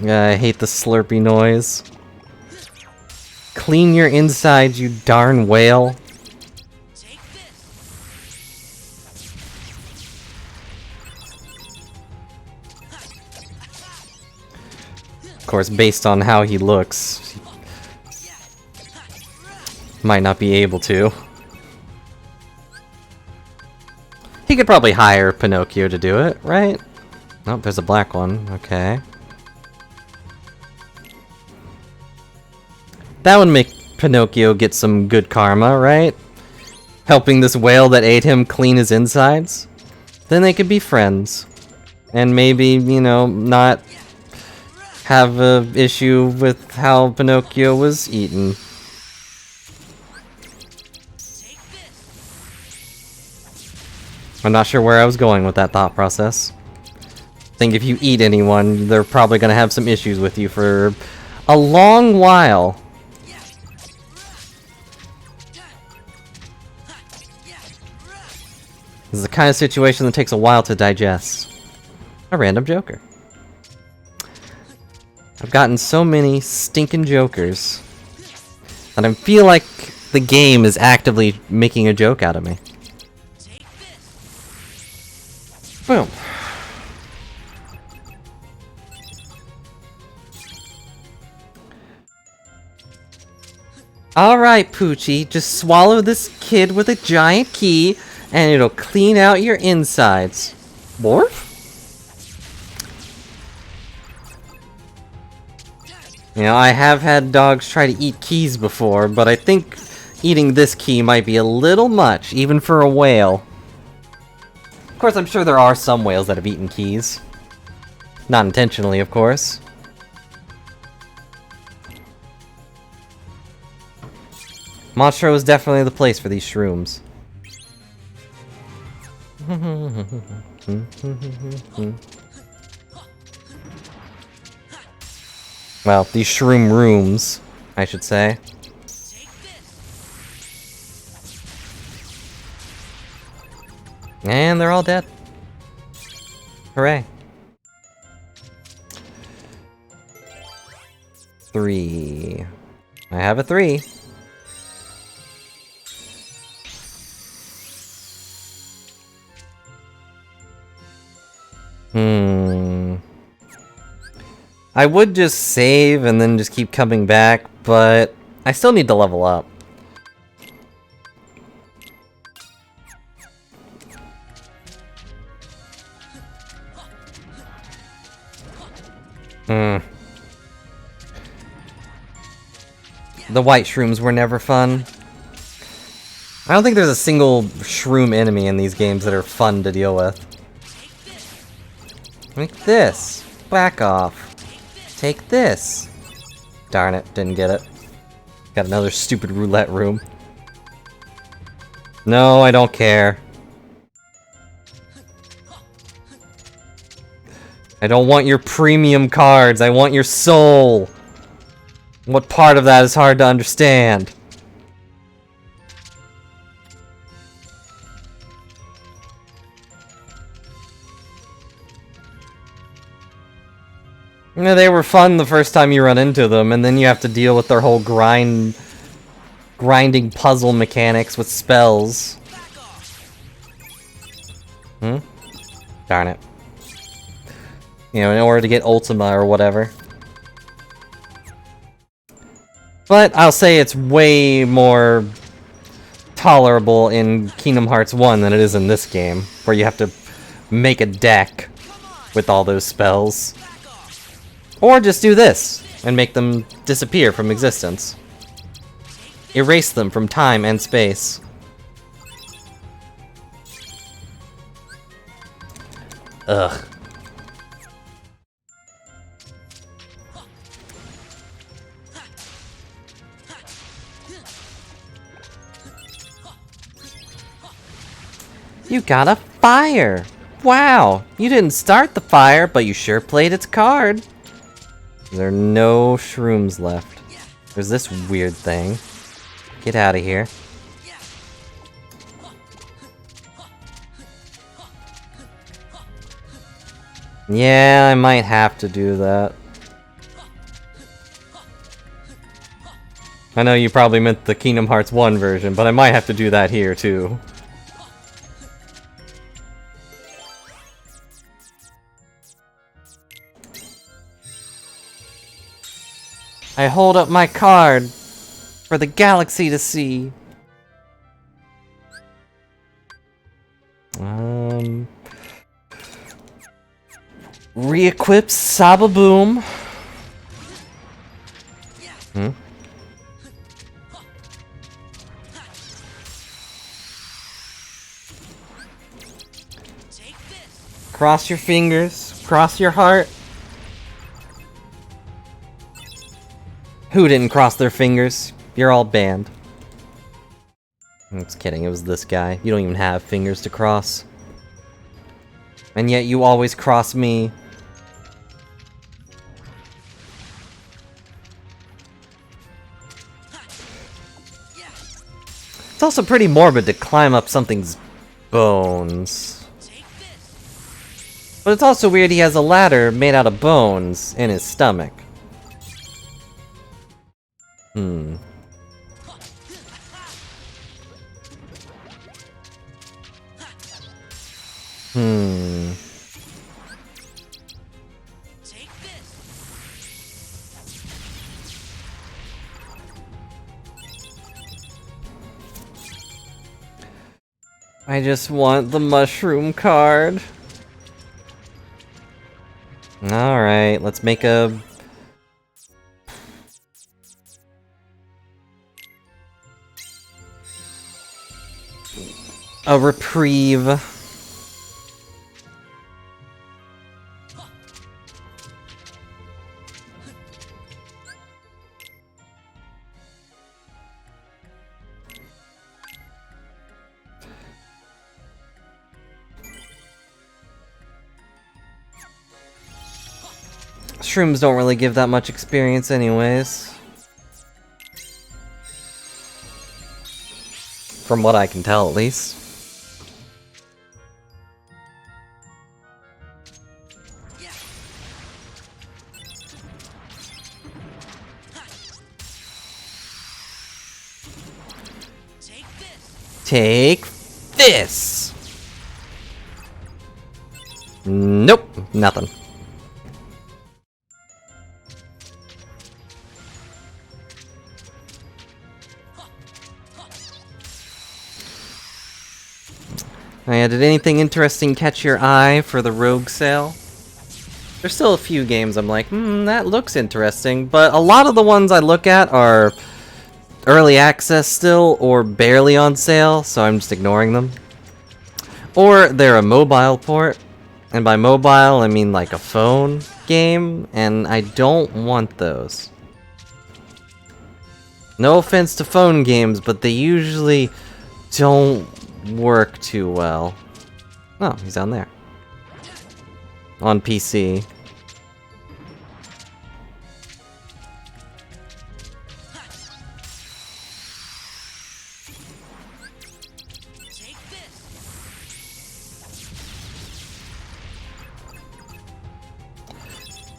I hate the slurpy noise. Clean your insides, you darn whale.
Take this.
Of course, based on how he looks, might not be able to. He could probably hire Pinocchio to do it, right? Oh, there's a black one. Okay. That would make Pinocchio get some good karma, right? Helping this whale that ate him clean his insides. Then they could be friends. And maybe, you know, not have a issue with how Pinocchio was eaten.
Take this.
I'm not sure where I was going with that thought process. I think if you eat anyone, they're probably gonna have some issues with you for a long while. This is the kind of situation that takes a while to digest. A random joker. I've gotten so many stinking jokers that I feel like the game is actively making a joke out of me.
Take this.
Boom. Alright, Poochie, just swallow this kid with a giant key, and it'll clean out your insides. Morph? You know, I have had dogs try to eat keys before, but I think eating this key might be a little much, even for a whale. Of course, I'm sure there are some whales that have eaten keys. Not intentionally, of course. Monstro is definitely the place for these shrooms. Well, these shroom rooms, I should say.
Take this.
And they're all dead. Hooray. 3. I have a 3. I would just save and then just keep coming back, but I still need to level up. The white shrooms were never fun. I don't think there's a single shroom enemy in these games that are fun to deal with. Like this. Back off. Take this. Darn it, didn't get it. Got another stupid roulette room. No, I don't care. I don't want your premium cards, I want your soul. What part of that is hard to understand? You know, they were fun the first time you run into them, and then you have to deal with their whole grinding puzzle mechanics with spells. Darn it. You know, in order to get Ultima or whatever. But I'll say it's way more tolerable in Kingdom Hearts 1 than it is in this game, where you have to make a deck with all those spells. Or just do this, and make them disappear from existence. Erase them from time and space. Ugh. You got a fire! Wow! You didn't start the fire, but you sure played its card! There are no shrooms left. There's this weird thing. Get out of here. Yeah, I might have to do that. I know you probably meant the Kingdom Hearts 1 version, but I might have to do that here too. I hold up my card for the galaxy to see. Re-equip Sababoom. Cross your fingers, cross your heart. Who didn't cross their fingers? You're all banned. I'm just kidding, it was this guy. You don't even have fingers to cross. And yet you always cross me. It's also pretty morbid to climb up something's bones. But it's also weird he has a ladder made out of bones in his stomach. Hmm. I just want the mushroom card. Alright, let's make a reprieve. Shrooms don't really give that much experience anyways. From what I can tell, at least. Take this! Nope, nothing. Oh yeah, did anything interesting catch your eye for the Rogue sale? There's still a few games I'm like, that looks interesting, but a lot of the ones I look at are early access still, or barely on sale, so I'm just ignoring them. Or they're a mobile port, and by mobile I mean like a phone game, and I don't want those. No offense to phone games, but they usually don't work too well. Oh, he's down there. On PC.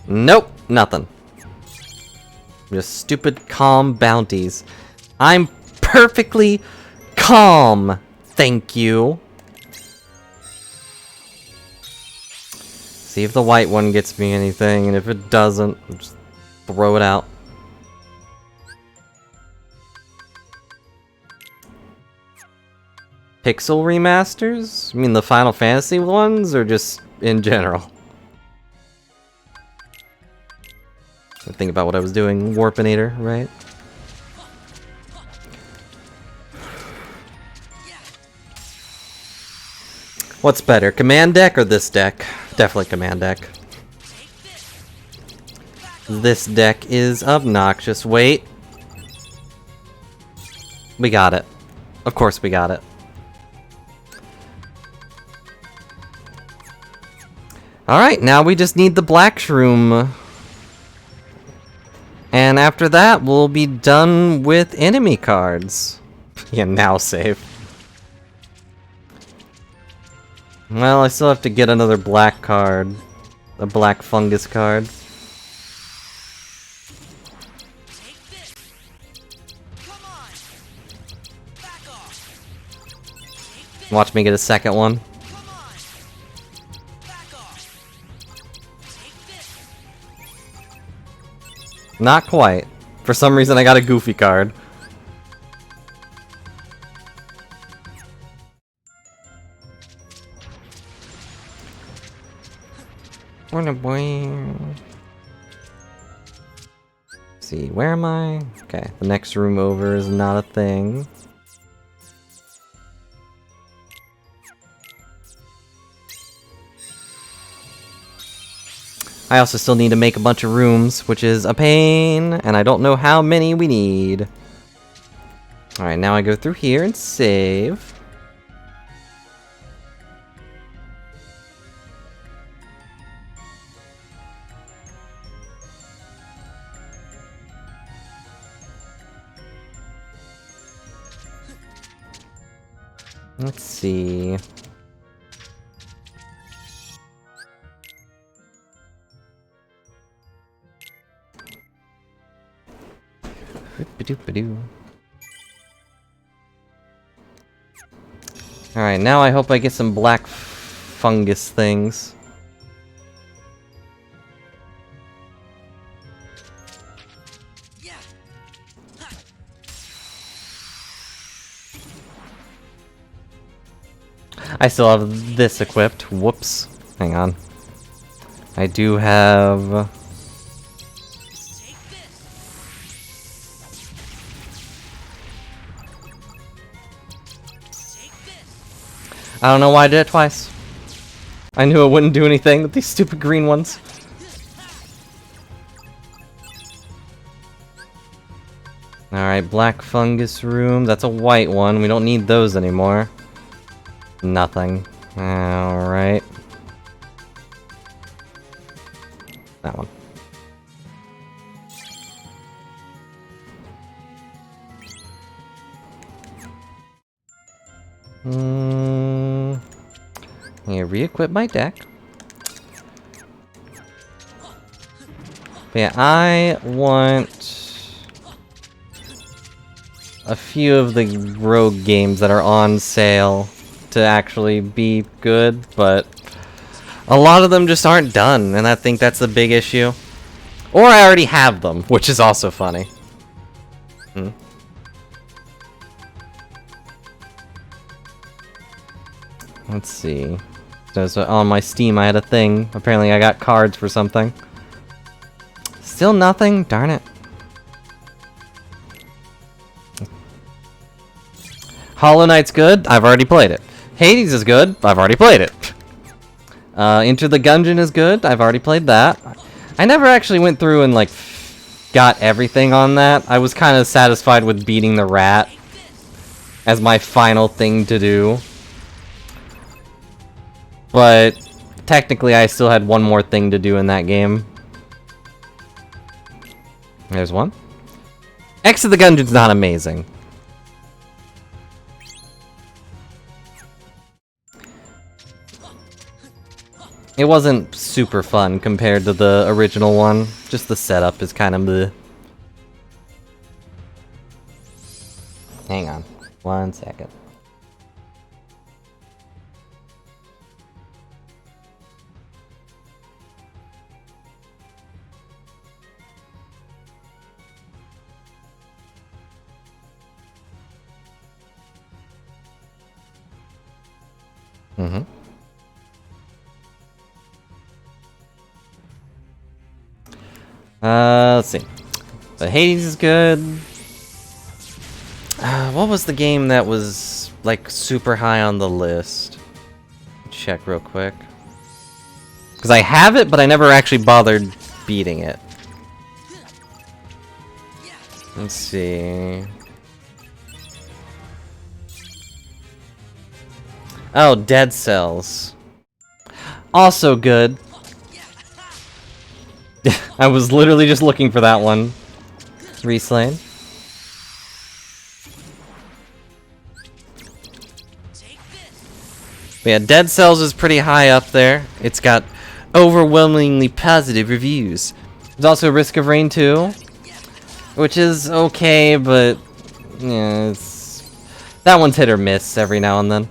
Nope, nothing. Just stupid calm bounties. I'm perfectly calm. Thank you. See if the white one gets me anything, and if it doesn't, I'll just throw it out. Pixel remasters? You mean the Final Fantasy ones, or just in general? Think about what I was doing, Warpinator, right? What's better, Command Deck or this deck? Definitely Command Deck. This deck is obnoxious. Wait. We got it. Of course we got it. Alright, now we just need the black shroom. And after that, we'll be done with enemy cards. Yeah, now save. Well, I still have to get another black card. A black fungus card.
Take this. Come on. Back off. Take this.
Watch me get a second one.
Come on. Back off. Take this.
Not quite. For some reason, I got a goofy card. See, where am I? Okay, the next room over is not a thing. I also still need to make a bunch of rooms, which is a pain, and I don't know how many we need. Alright, now I go through here and save. Let's see. Alright, now I hope I get some black fungus things.
Yeah.
I still have this equipped. Whoops. Hang on. I do have...
Take this. Take this.
I don't know why I did it twice. I knew it wouldn't do anything with these stupid green ones. Alright, black fungus room. That's a white one. We don't need those anymore. Nothing. Alright. That one. Yeah, re-equip my deck. But yeah, I want a few of the rogue games that are on sale to actually be good, but a lot of them just aren't done, and I think that's the big issue. Or I already have them, which is also funny. Let's see. So on my Steam I had a thing. Apparently I got cards for something. Still nothing? Darn it. Hollow Knight's good? I've already played it. Hades is good? I've already played it. Enter the Gungeon is good? I've already played that. I never actually went through and like got everything on that. I was kind of satisfied with beating the rat as my final thing to do. But technically I still had one more thing to do in that game. There's one. X of the Gungeon's not amazing. It wasn't super fun compared to the original one. Just the setup is kind of bleh. Hang on. 1 second. Mm-hmm. Let's see. But Hades is good. What was the game that was like super high on the list? Check real quick. Because I have it, but I never actually bothered beating it. Let's see. Oh, Dead Cells. Also good. I was literally just looking for that one. Reslain. But yeah, Dead Cells is pretty high up there. It's got overwhelmingly positive reviews. There's also Risk of Rain 2, which is okay, but yeah, that one's hit or miss every now and then.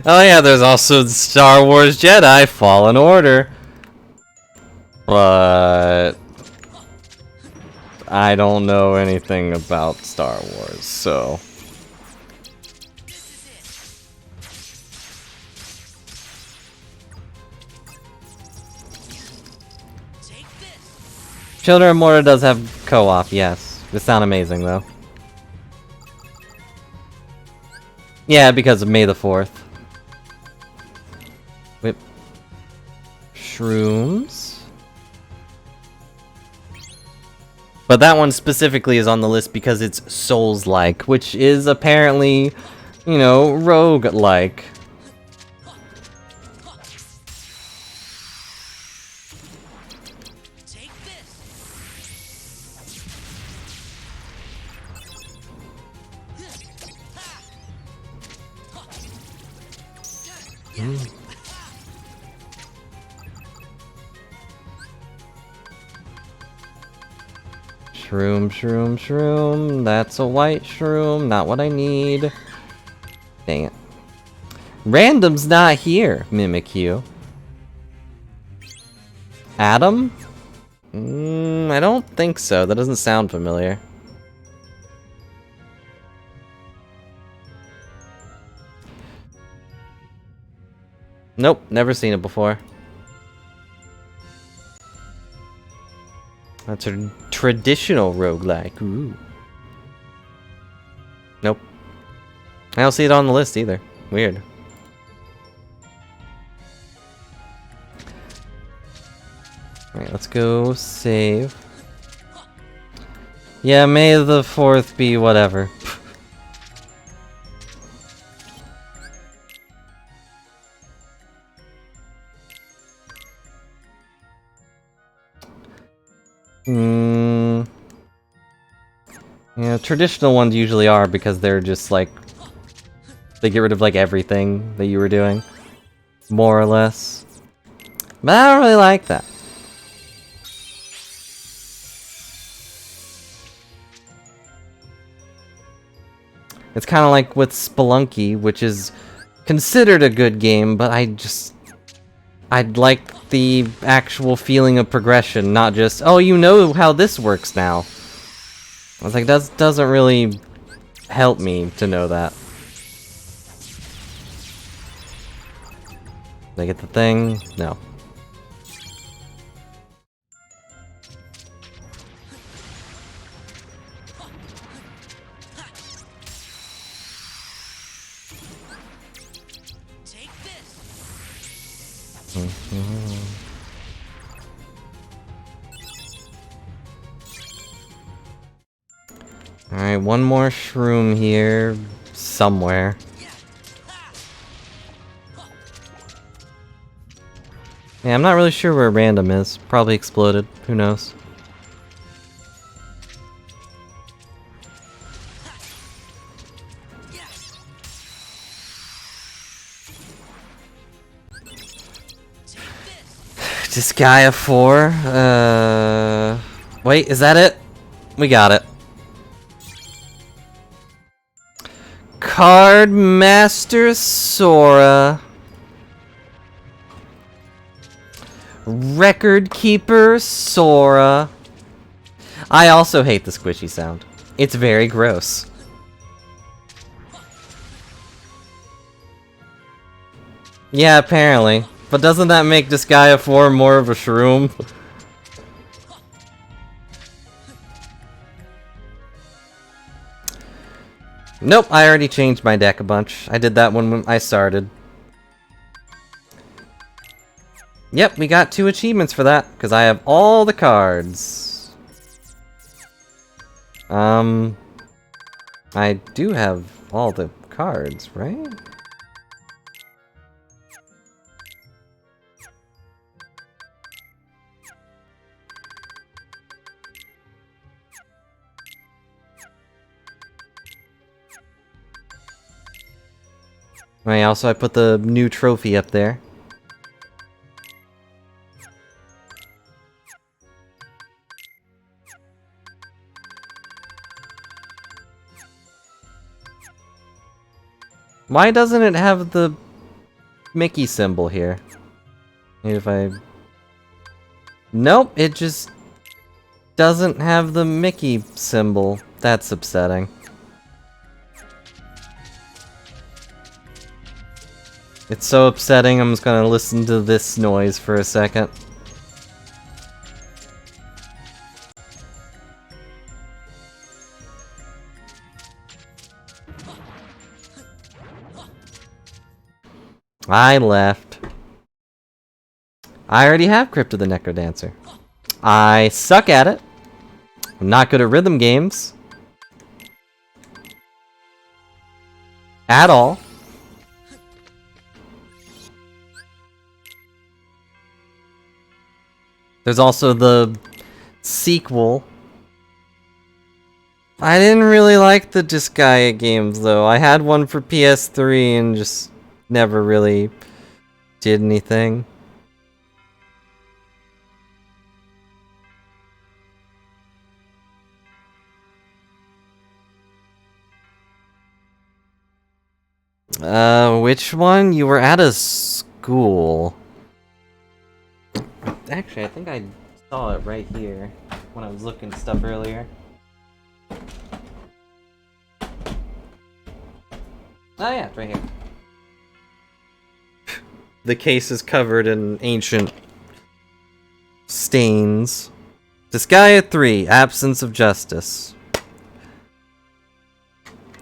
Oh yeah, there's also Star Wars Jedi Fallen Order. But I don't know anything about Star Wars, so Children of Morta does have co-op, yes. They sound amazing though. Yeah, because of May the 4th. Whip. Shrooms. But that one specifically is on the list because it's Souls-like, which is apparently, you know, rogue-like. Shroom, shroom, shroom. That's a white shroom. Not what I need. Dang it. Random's not here, Mimikyu. Adam? I don't think so. That doesn't sound familiar. Nope, never seen it before. That's a traditional roguelike. Ooh. Nope. I don't see it on the list either. Weird. Alright, let's go save. Yeah, May the 4th be whatever. Yeah, traditional ones usually are because they're just like they get rid of like everything that you were doing, more or less. But I don't really like that. It's kind of like with Spelunky, which is considered a good game, but I'd like the actual feeling of progression, not just, oh, you know how this works now. I was like, that doesn't really help me to know that. Did I get the thing? No. Alright, one more shroom here, somewhere. Yeah, I'm not really sure where Random is. Probably exploded. Who knows? Disgaea 4. Wait, is that it? We got it. Card Master Sora. Record Keeper Sora. I also hate the squishy sound. It's very gross. Yeah, apparently. But doesn't that make Disgaea 4 more of a shroom? Nope, I already changed my deck a bunch. I did that when I started. Yep, we got 2 achievements for that, because I have all the cards. I do have all the cards, right? Right, also I put the new trophy up there. Why doesn't it have the Mickey symbol here? Maybe if I... Nope, it just doesn't have the Mickey symbol. That's upsetting. It's so upsetting, I'm just gonna listen to this noise for a second. I left. I already have Crypt of the Necrodancer. I suck at it. I'm not good at rhythm games. At all. There's also the sequel. I didn't really like the Disgaea games though. I had one for PS3 and just never really did anything. Which one? You were at a school. Actually, I think I saw it right here when I was looking stuff earlier. Oh yeah, it's right here. The case is covered in ancient stains. Disgaea 3, Absence of Justice.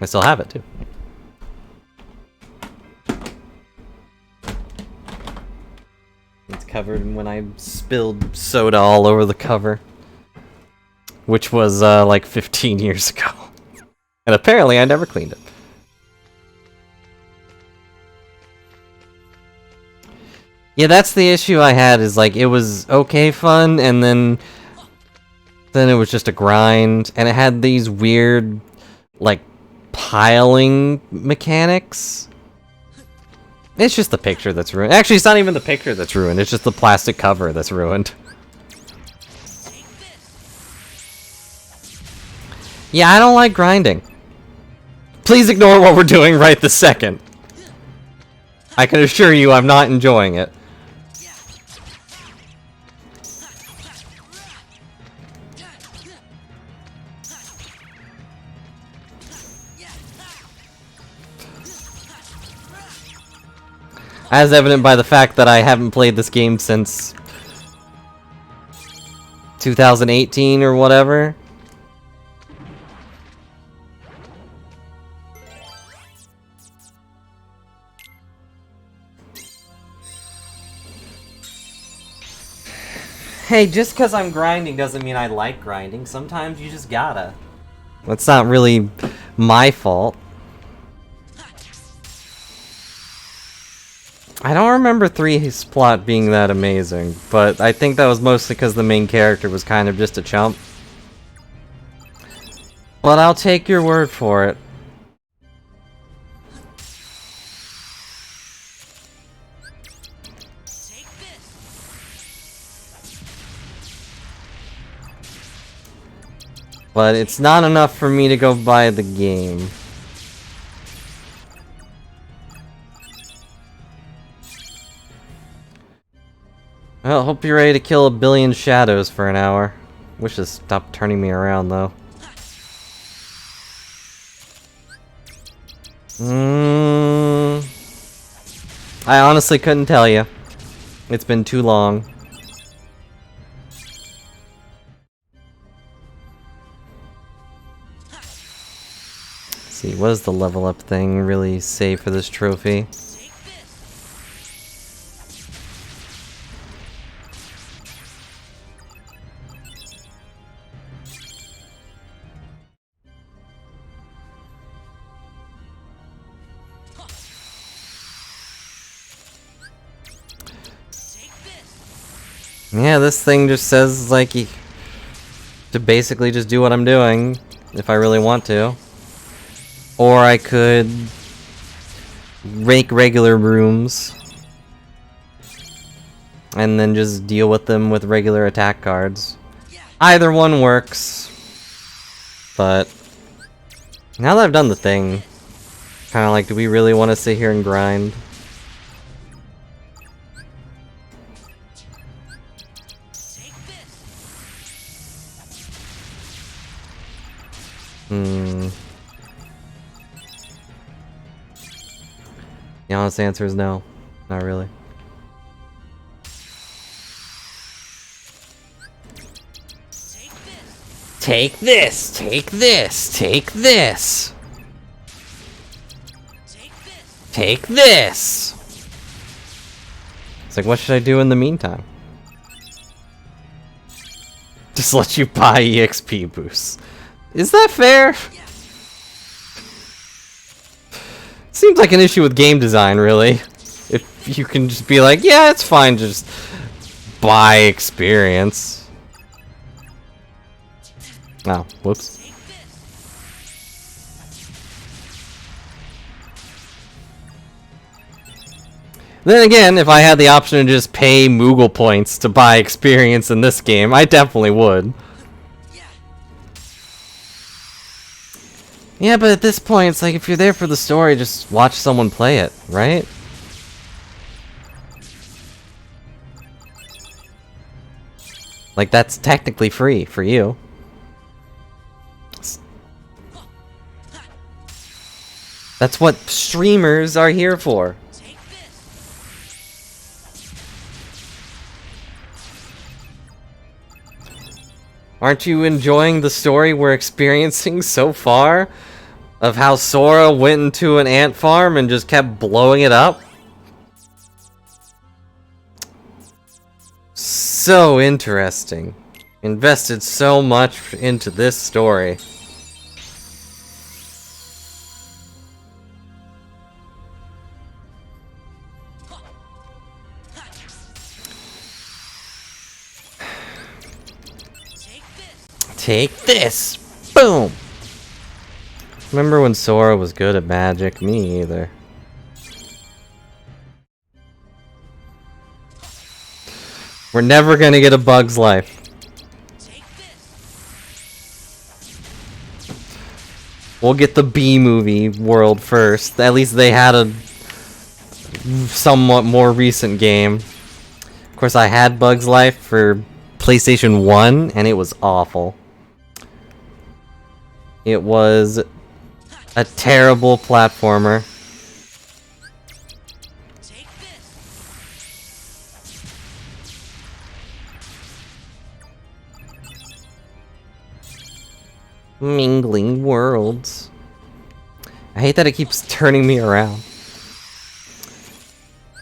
I still have it too. It's covered in when I spilled soda all over the cover. Which was like 15 years ago. And apparently I never cleaned it. Yeah, that's the issue I had, is like, it was okay fun, and then it was just a grind, and it had these weird, like, piling mechanics. It's just the picture that's ruined. Actually, it's not even the picture that's ruined, it's just the plastic cover that's ruined. Yeah, I don't like grinding. Please ignore what we're doing right this second. I can assure you I'm not enjoying it. As evident by the fact that I haven't played this game since 2018 or whatever. Hey, just because I'm grinding doesn't mean I like grinding. Sometimes you just gotta. That's not really my fault. I don't remember 3's plot being that amazing, but I think that was mostly because the main character was kind of just a chump. But I'll take your word for it. But it's not enough for me to go buy the game. Well, hope you're ready to kill a billion shadows for an hour. Wish this stopped turning me around, though. I honestly couldn't tell you. It's been too long. Let's see, what does the level up thing really say for this trophy?
Take this. Take this.
Yeah, this thing just says, like, to basically just do what I'm doing, if I really want to. Or I could make regular rooms and then just deal with them with regular attack cards.
Yeah.
Either one works, but now that I've done the thing, kind of like, do we really want to sit here and grind?
Take this.
The honest answer is no, not really.
Take this.
Take this, take this, take this,
Take this.
take this! It's like, what should I do in the meantime? Just let you buy EXP boosts. Is that fair?
Yeah.
Seems like an issue with game design, really. If you can just be like, yeah, it's fine, just buy experience. Oh, whoops.
Take this.
Then again, if I had the option to just pay Moogle points to buy experience in this game, I definitely would.
Yeah.
Yeah, but at this point, it's like, if you're there for the story, just watch someone play it, right? Like, that's technically free for you. That's what streamers are here for.
Take this.
Aren't you enjoying the story we're experiencing so far? Of how Sora went into an ant farm and just kept blowing it up? So interesting. Invested so much into this story.
Take this.
Take this! Boom! Remember when Sora was good at magic? Me either. We're never gonna get a Bug's Life.
Take this.
We'll get the B-movie world first. At least they had a somewhat more recent game. Of course, I had Bug's Life for PlayStation 1, and it was awful. It was a terrible platformer.
Take this.
Mingling worlds. I hate that it keeps turning me around.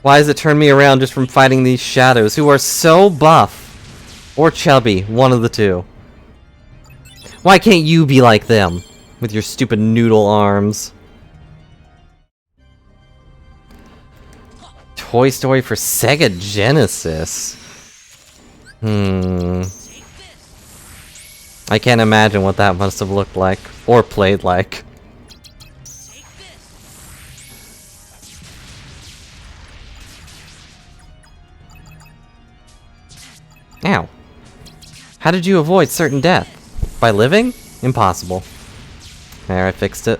Why does it turn me around just from fighting these shadows who are so buff? Or chubby, one of the two. Why can't you be like them? With your stupid noodle arms. Toy Story for Sega Genesis.
Take this.
I can't imagine what that must have looked like. Or played like.
Take this.
Ow. How did you avoid certain death? By living? Impossible. There, I fixed it.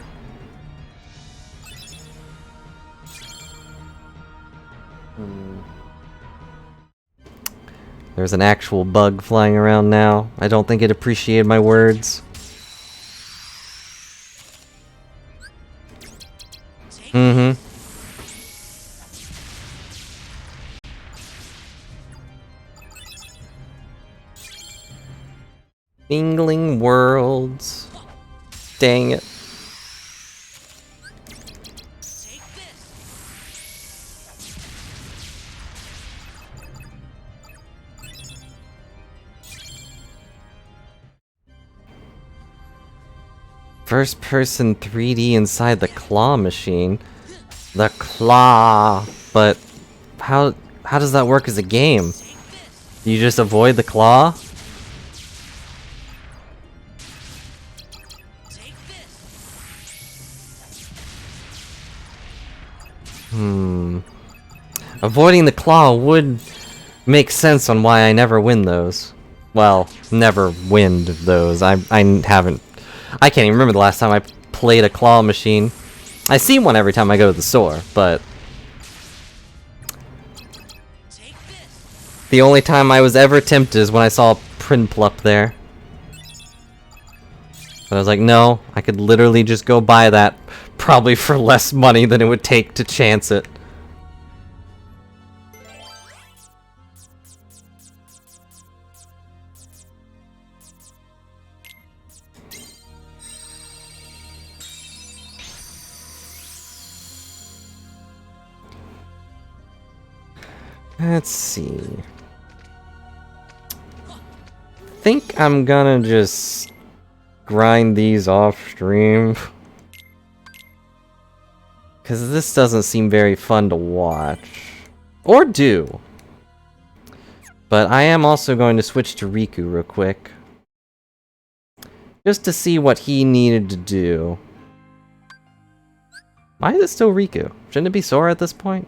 There's an actual bug flying around now. I don't think it appreciated my words. Mm-hmm. Mingling worlds. Dang it.
Take this.
First person 3D inside the claw machine. The claw. But how does that work as a game? You just avoid the claw?
Take this.
Avoiding the claw would make sense on why I never win those. Well, never winned those. I haven't. I can't even remember the last time I played a claw machine. I see one every time I go to the store, but
Take this.
the only time I was ever tempted is when I saw a Prinplup there. But I was like, no, I could literally just go buy that, probably for less money than it would take to chance it. Let's see. Think I'm gonna just grind these off stream. Cause this doesn't seem very fun to watch. Or do. But I am also going to switch to Riku real quick. Just to see what he needed to do. Why is it still Riku? Shouldn't it be Sora at this point?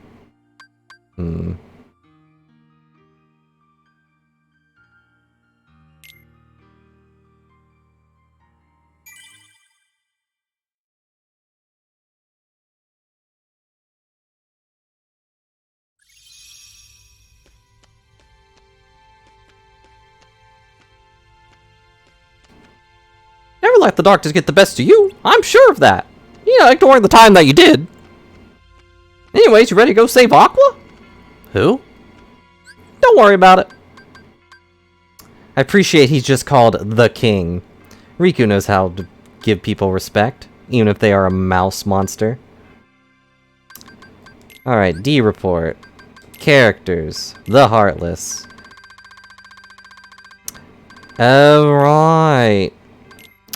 Never let the doctors get the best of you. I'm sure of that. Yeah, ignoring the time that you did. Anyways, you ready to go save Aqua? Who? Don't worry about it. I appreciate he's just called the king. Riku knows how to give people respect, even if they are a mouse monster. Alright, D report. Characters. The Heartless. Alright.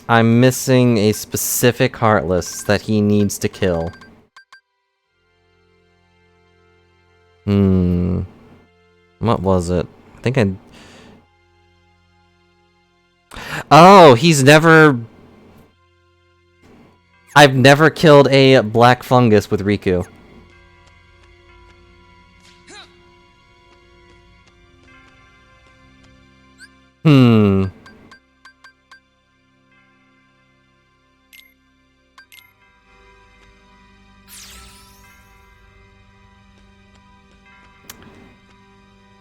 I'm missing a specific Heartless that he needs to kill. What was it? I think I... Oh, he's never... I've never killed a black fungus with Riku.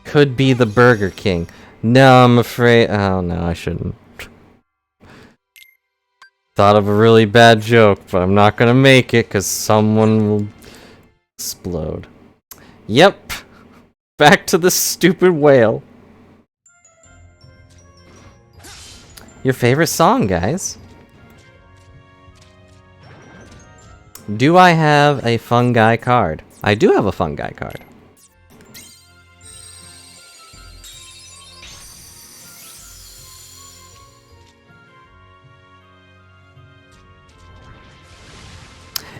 Could be the Burger King. No, I'm afraid... Oh, no, I shouldn't. Thought of a really bad joke, but I'm not gonna make it, because someone will explode. Yep. Back to the stupid whale. Your favorite song, guys? Do I have a fungi card? I do have a fungi card.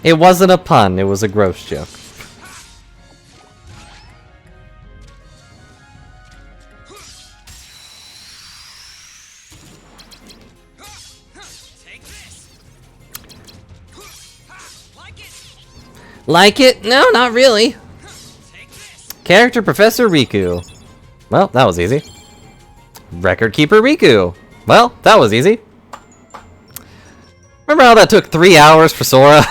It wasn't a pun, it was a gross joke.
Take this.
Like it? No, not really.
Take this.
Character Professor Riku. Well, that was easy. Record Keeper Riku. Well, that was easy. Remember how that took 3 hours for Sora?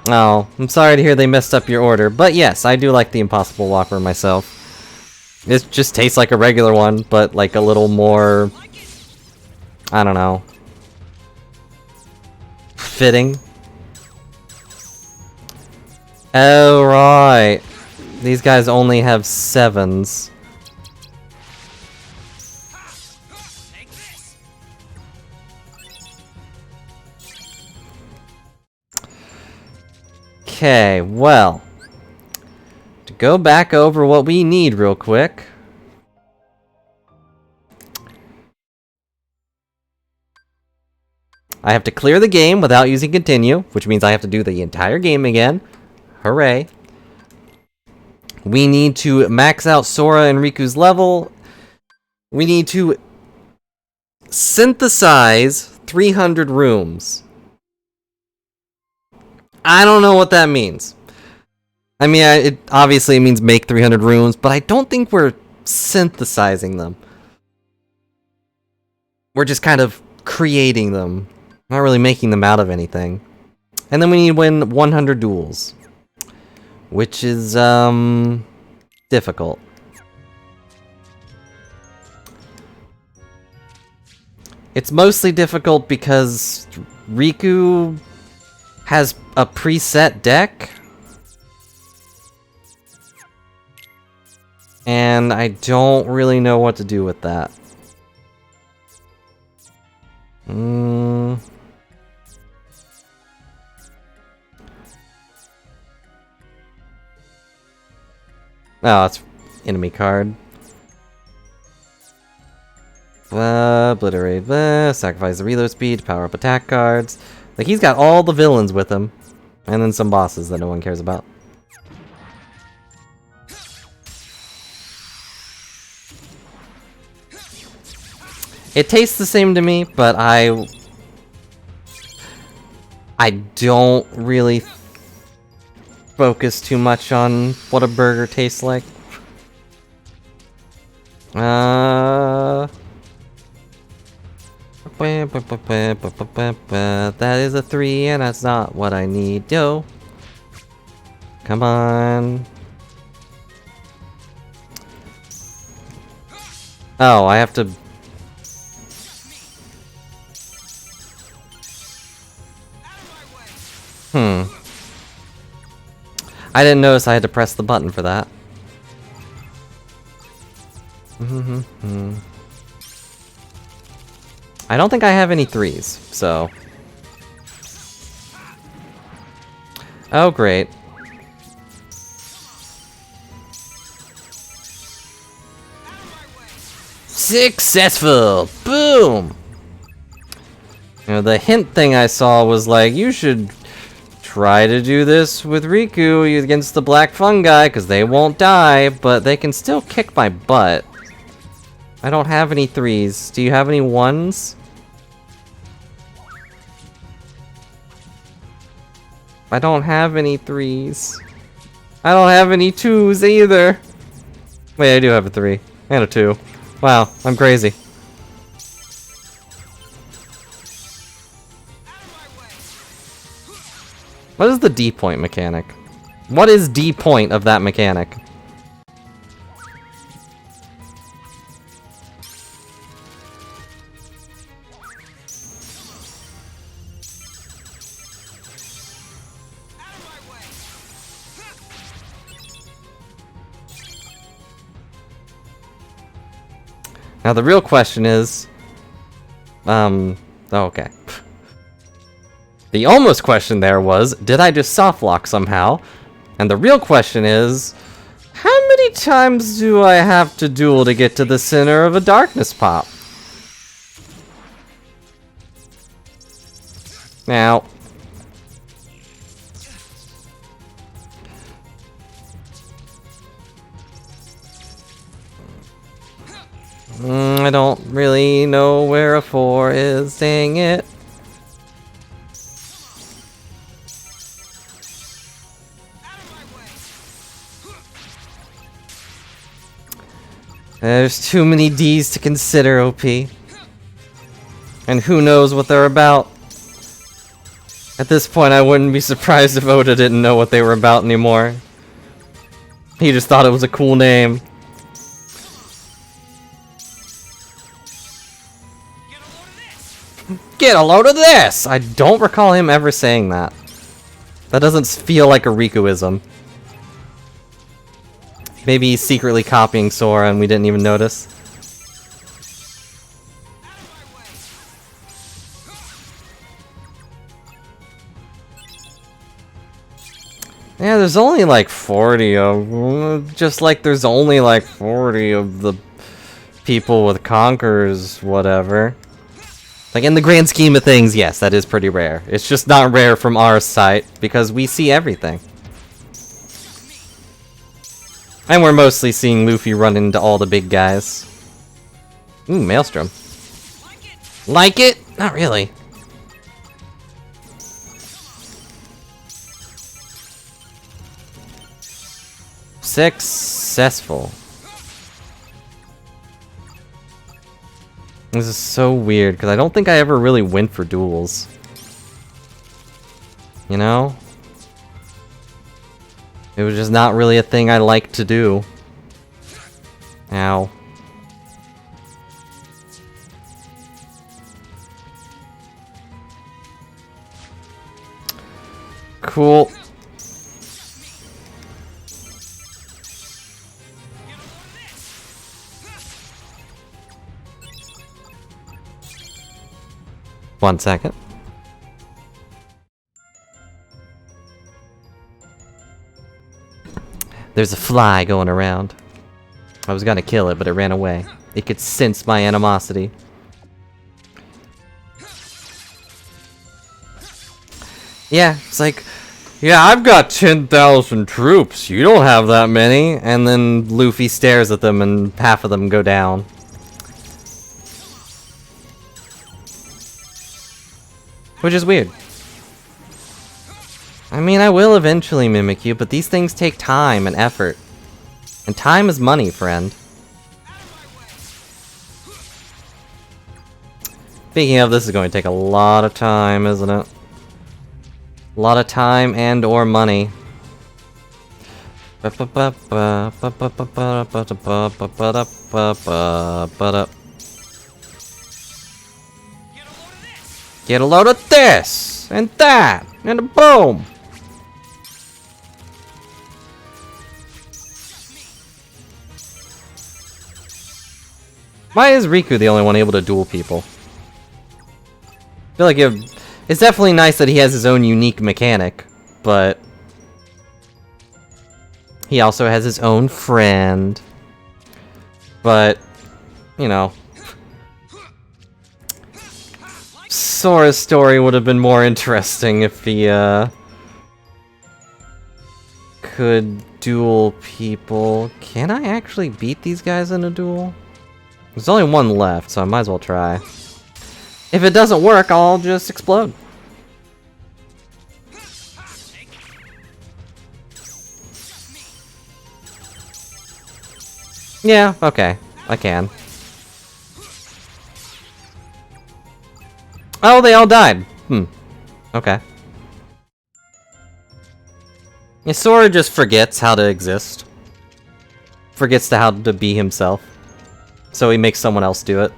Oh, I'm sorry to hear they messed up your order, but yes, I do like the Impossible Whopper myself. It just tastes like a regular one, but like a little more, I don't know, fitting. Oh, right. These guys only have 7s.
Take this.
Okay, well, to go back over what we need real quick. I have to clear the game without using continue, which means I have to do the entire game again. Hooray. We need to max out Sora and Riku's level. We need to synthesize 300 rooms. I don't know what that means. I mean, it obviously means make 300 rooms, but I don't think we're synthesizing them. We're just kind of creating them. Not really making them out of anything. And then we need to win 100 duels. Which is, difficult. It's mostly difficult because Riku has a preset deck. And I don't really know what to do with that. Oh, it's enemy card. Obliterate this, sacrifice the reload speed, power up attack cards. Like, he's got all the villains with him. And then some bosses that no one cares about. It tastes the same to me, but I don't really focus too much on what a burger tastes like. That is a 3 and that's not what I need. Yo. Come on. Oh, I have to... I didn't notice I had to press the button for that. I don't think I have any 3s, so... Oh, great. Successful! Boom! You know, the hint thing I saw was like, you should try to do this with Riku against the black fungi, because they won't die, but they can still kick my butt. I don't have any 3s. Do you have any 1s? I don't have any 3s. I don't have any 2s either. Wait, I do have a 3. And a 2. Wow, I'm crazy. What is the D point mechanic? What is D point of that mechanic? Now the real question is, oh, okay. The almost question there was, did I just softlock somehow? And the real question is, how many times do I have to duel to get to the center of a darkness pop? Now, I don't really know where a 4 is, dang it. There's too many D's to consider, OP. And who knows what they're about. At this point, I wouldn't be surprised if Oda didn't know what they were about anymore. He just thought it was a cool name. Get a load of this! I don't recall him ever saying that. That doesn't feel like a Rikuism. Maybe he's secretly copying Sora and we didn't even notice. Yeah, there's only like 40 of them. Just like there's only like 40 of the people with Conquerors, whatever. Like, in the grand scheme of things, yes, that is pretty rare. It's just not rare from our site, because we see everything. And we're mostly seeing Luffy run into all the big guys. Ooh, Maelstrom. Like it? Not really. Successful. This is so weird, because I don't think I ever really went for duels. You know? It was just not really a thing I liked to do. Ow. Cool. One second. There's a fly going around. I was gonna kill it, but it ran away. It could sense my animosity. Yeah, it's like, yeah, I've got 10,000 troops. You don't have that many. And then Luffy stares at them and half of them go down. Which is weird. I mean, I will eventually mimic you, but these things take time and effort. And time is money, friend. Speaking of, this is going to take a lot of time, isn't it? A lot of time and or money. Get a load of this, and that, and boom! Why is Riku the only one able to duel people? I feel like it's definitely nice that he has his own unique mechanic, but he also has his own friend. But, you know, Sora's story would have been more interesting if he, could duel people. Can I actually beat these guys in a duel? There's only one left, so I might as well try. If it doesn't work, I'll just explode. Yeah, okay. I can. Oh, they all died. Okay. Yeah, Sora just forgets how to exist. Forgets how to be himself. So he makes someone else do it.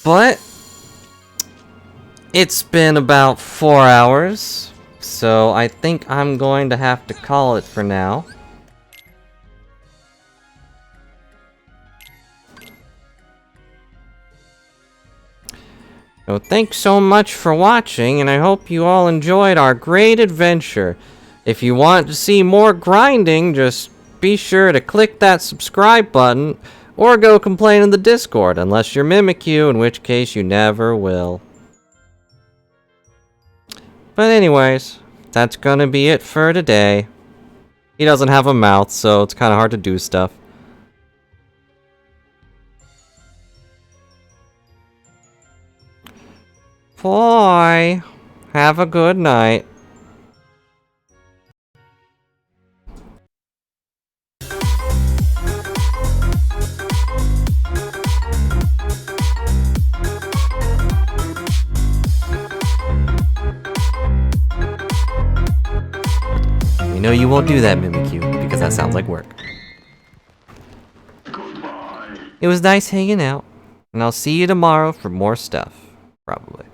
But it's been about 4 hours, so I think I'm going to have to call it for now. So thanks so much for watching, and I hope you all enjoyed our great adventure. If you want to see more grinding, just be sure to click that subscribe button, or go complain in the Discord, unless you're Mimikyu, in which case you never will. But anyways, that's gonna be it for today. He doesn't have a mouth, so it's kinda hard to do stuff. Bye. Have a good night. We know you won't do that, Mimikyu, because because that sounds like work. It was nice hanging out, and I'll see you tomorrow for more stuff, probably.